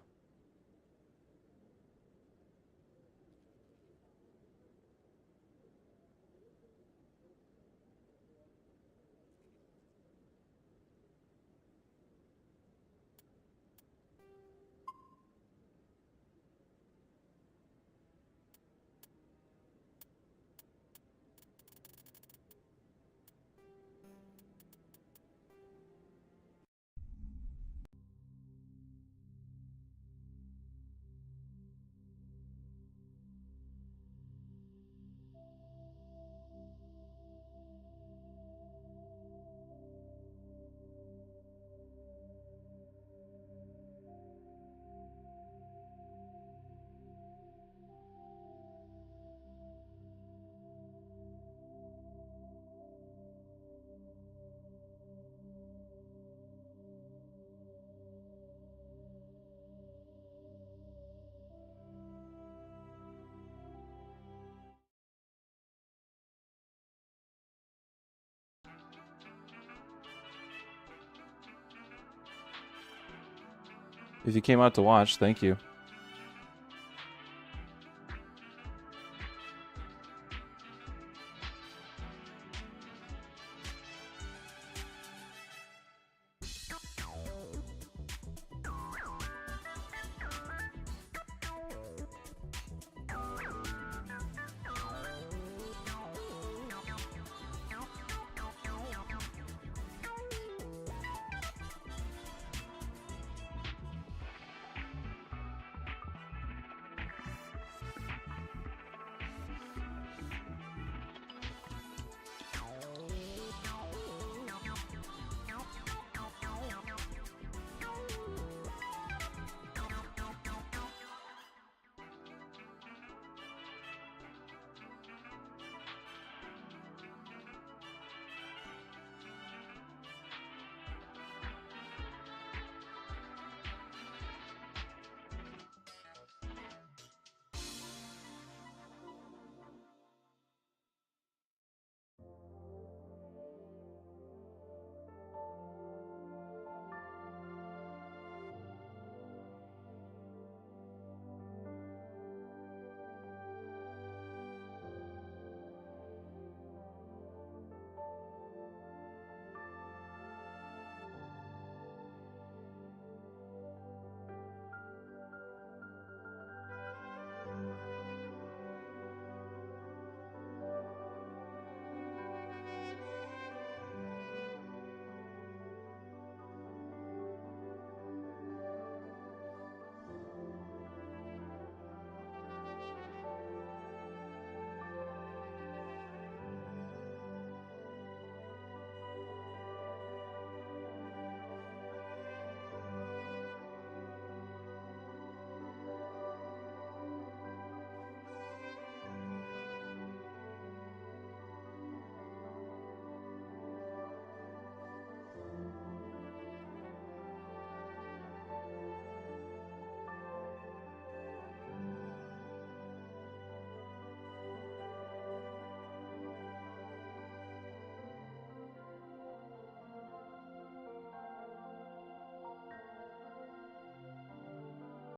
[SPEAKER 1] If you came out to watch, thank you.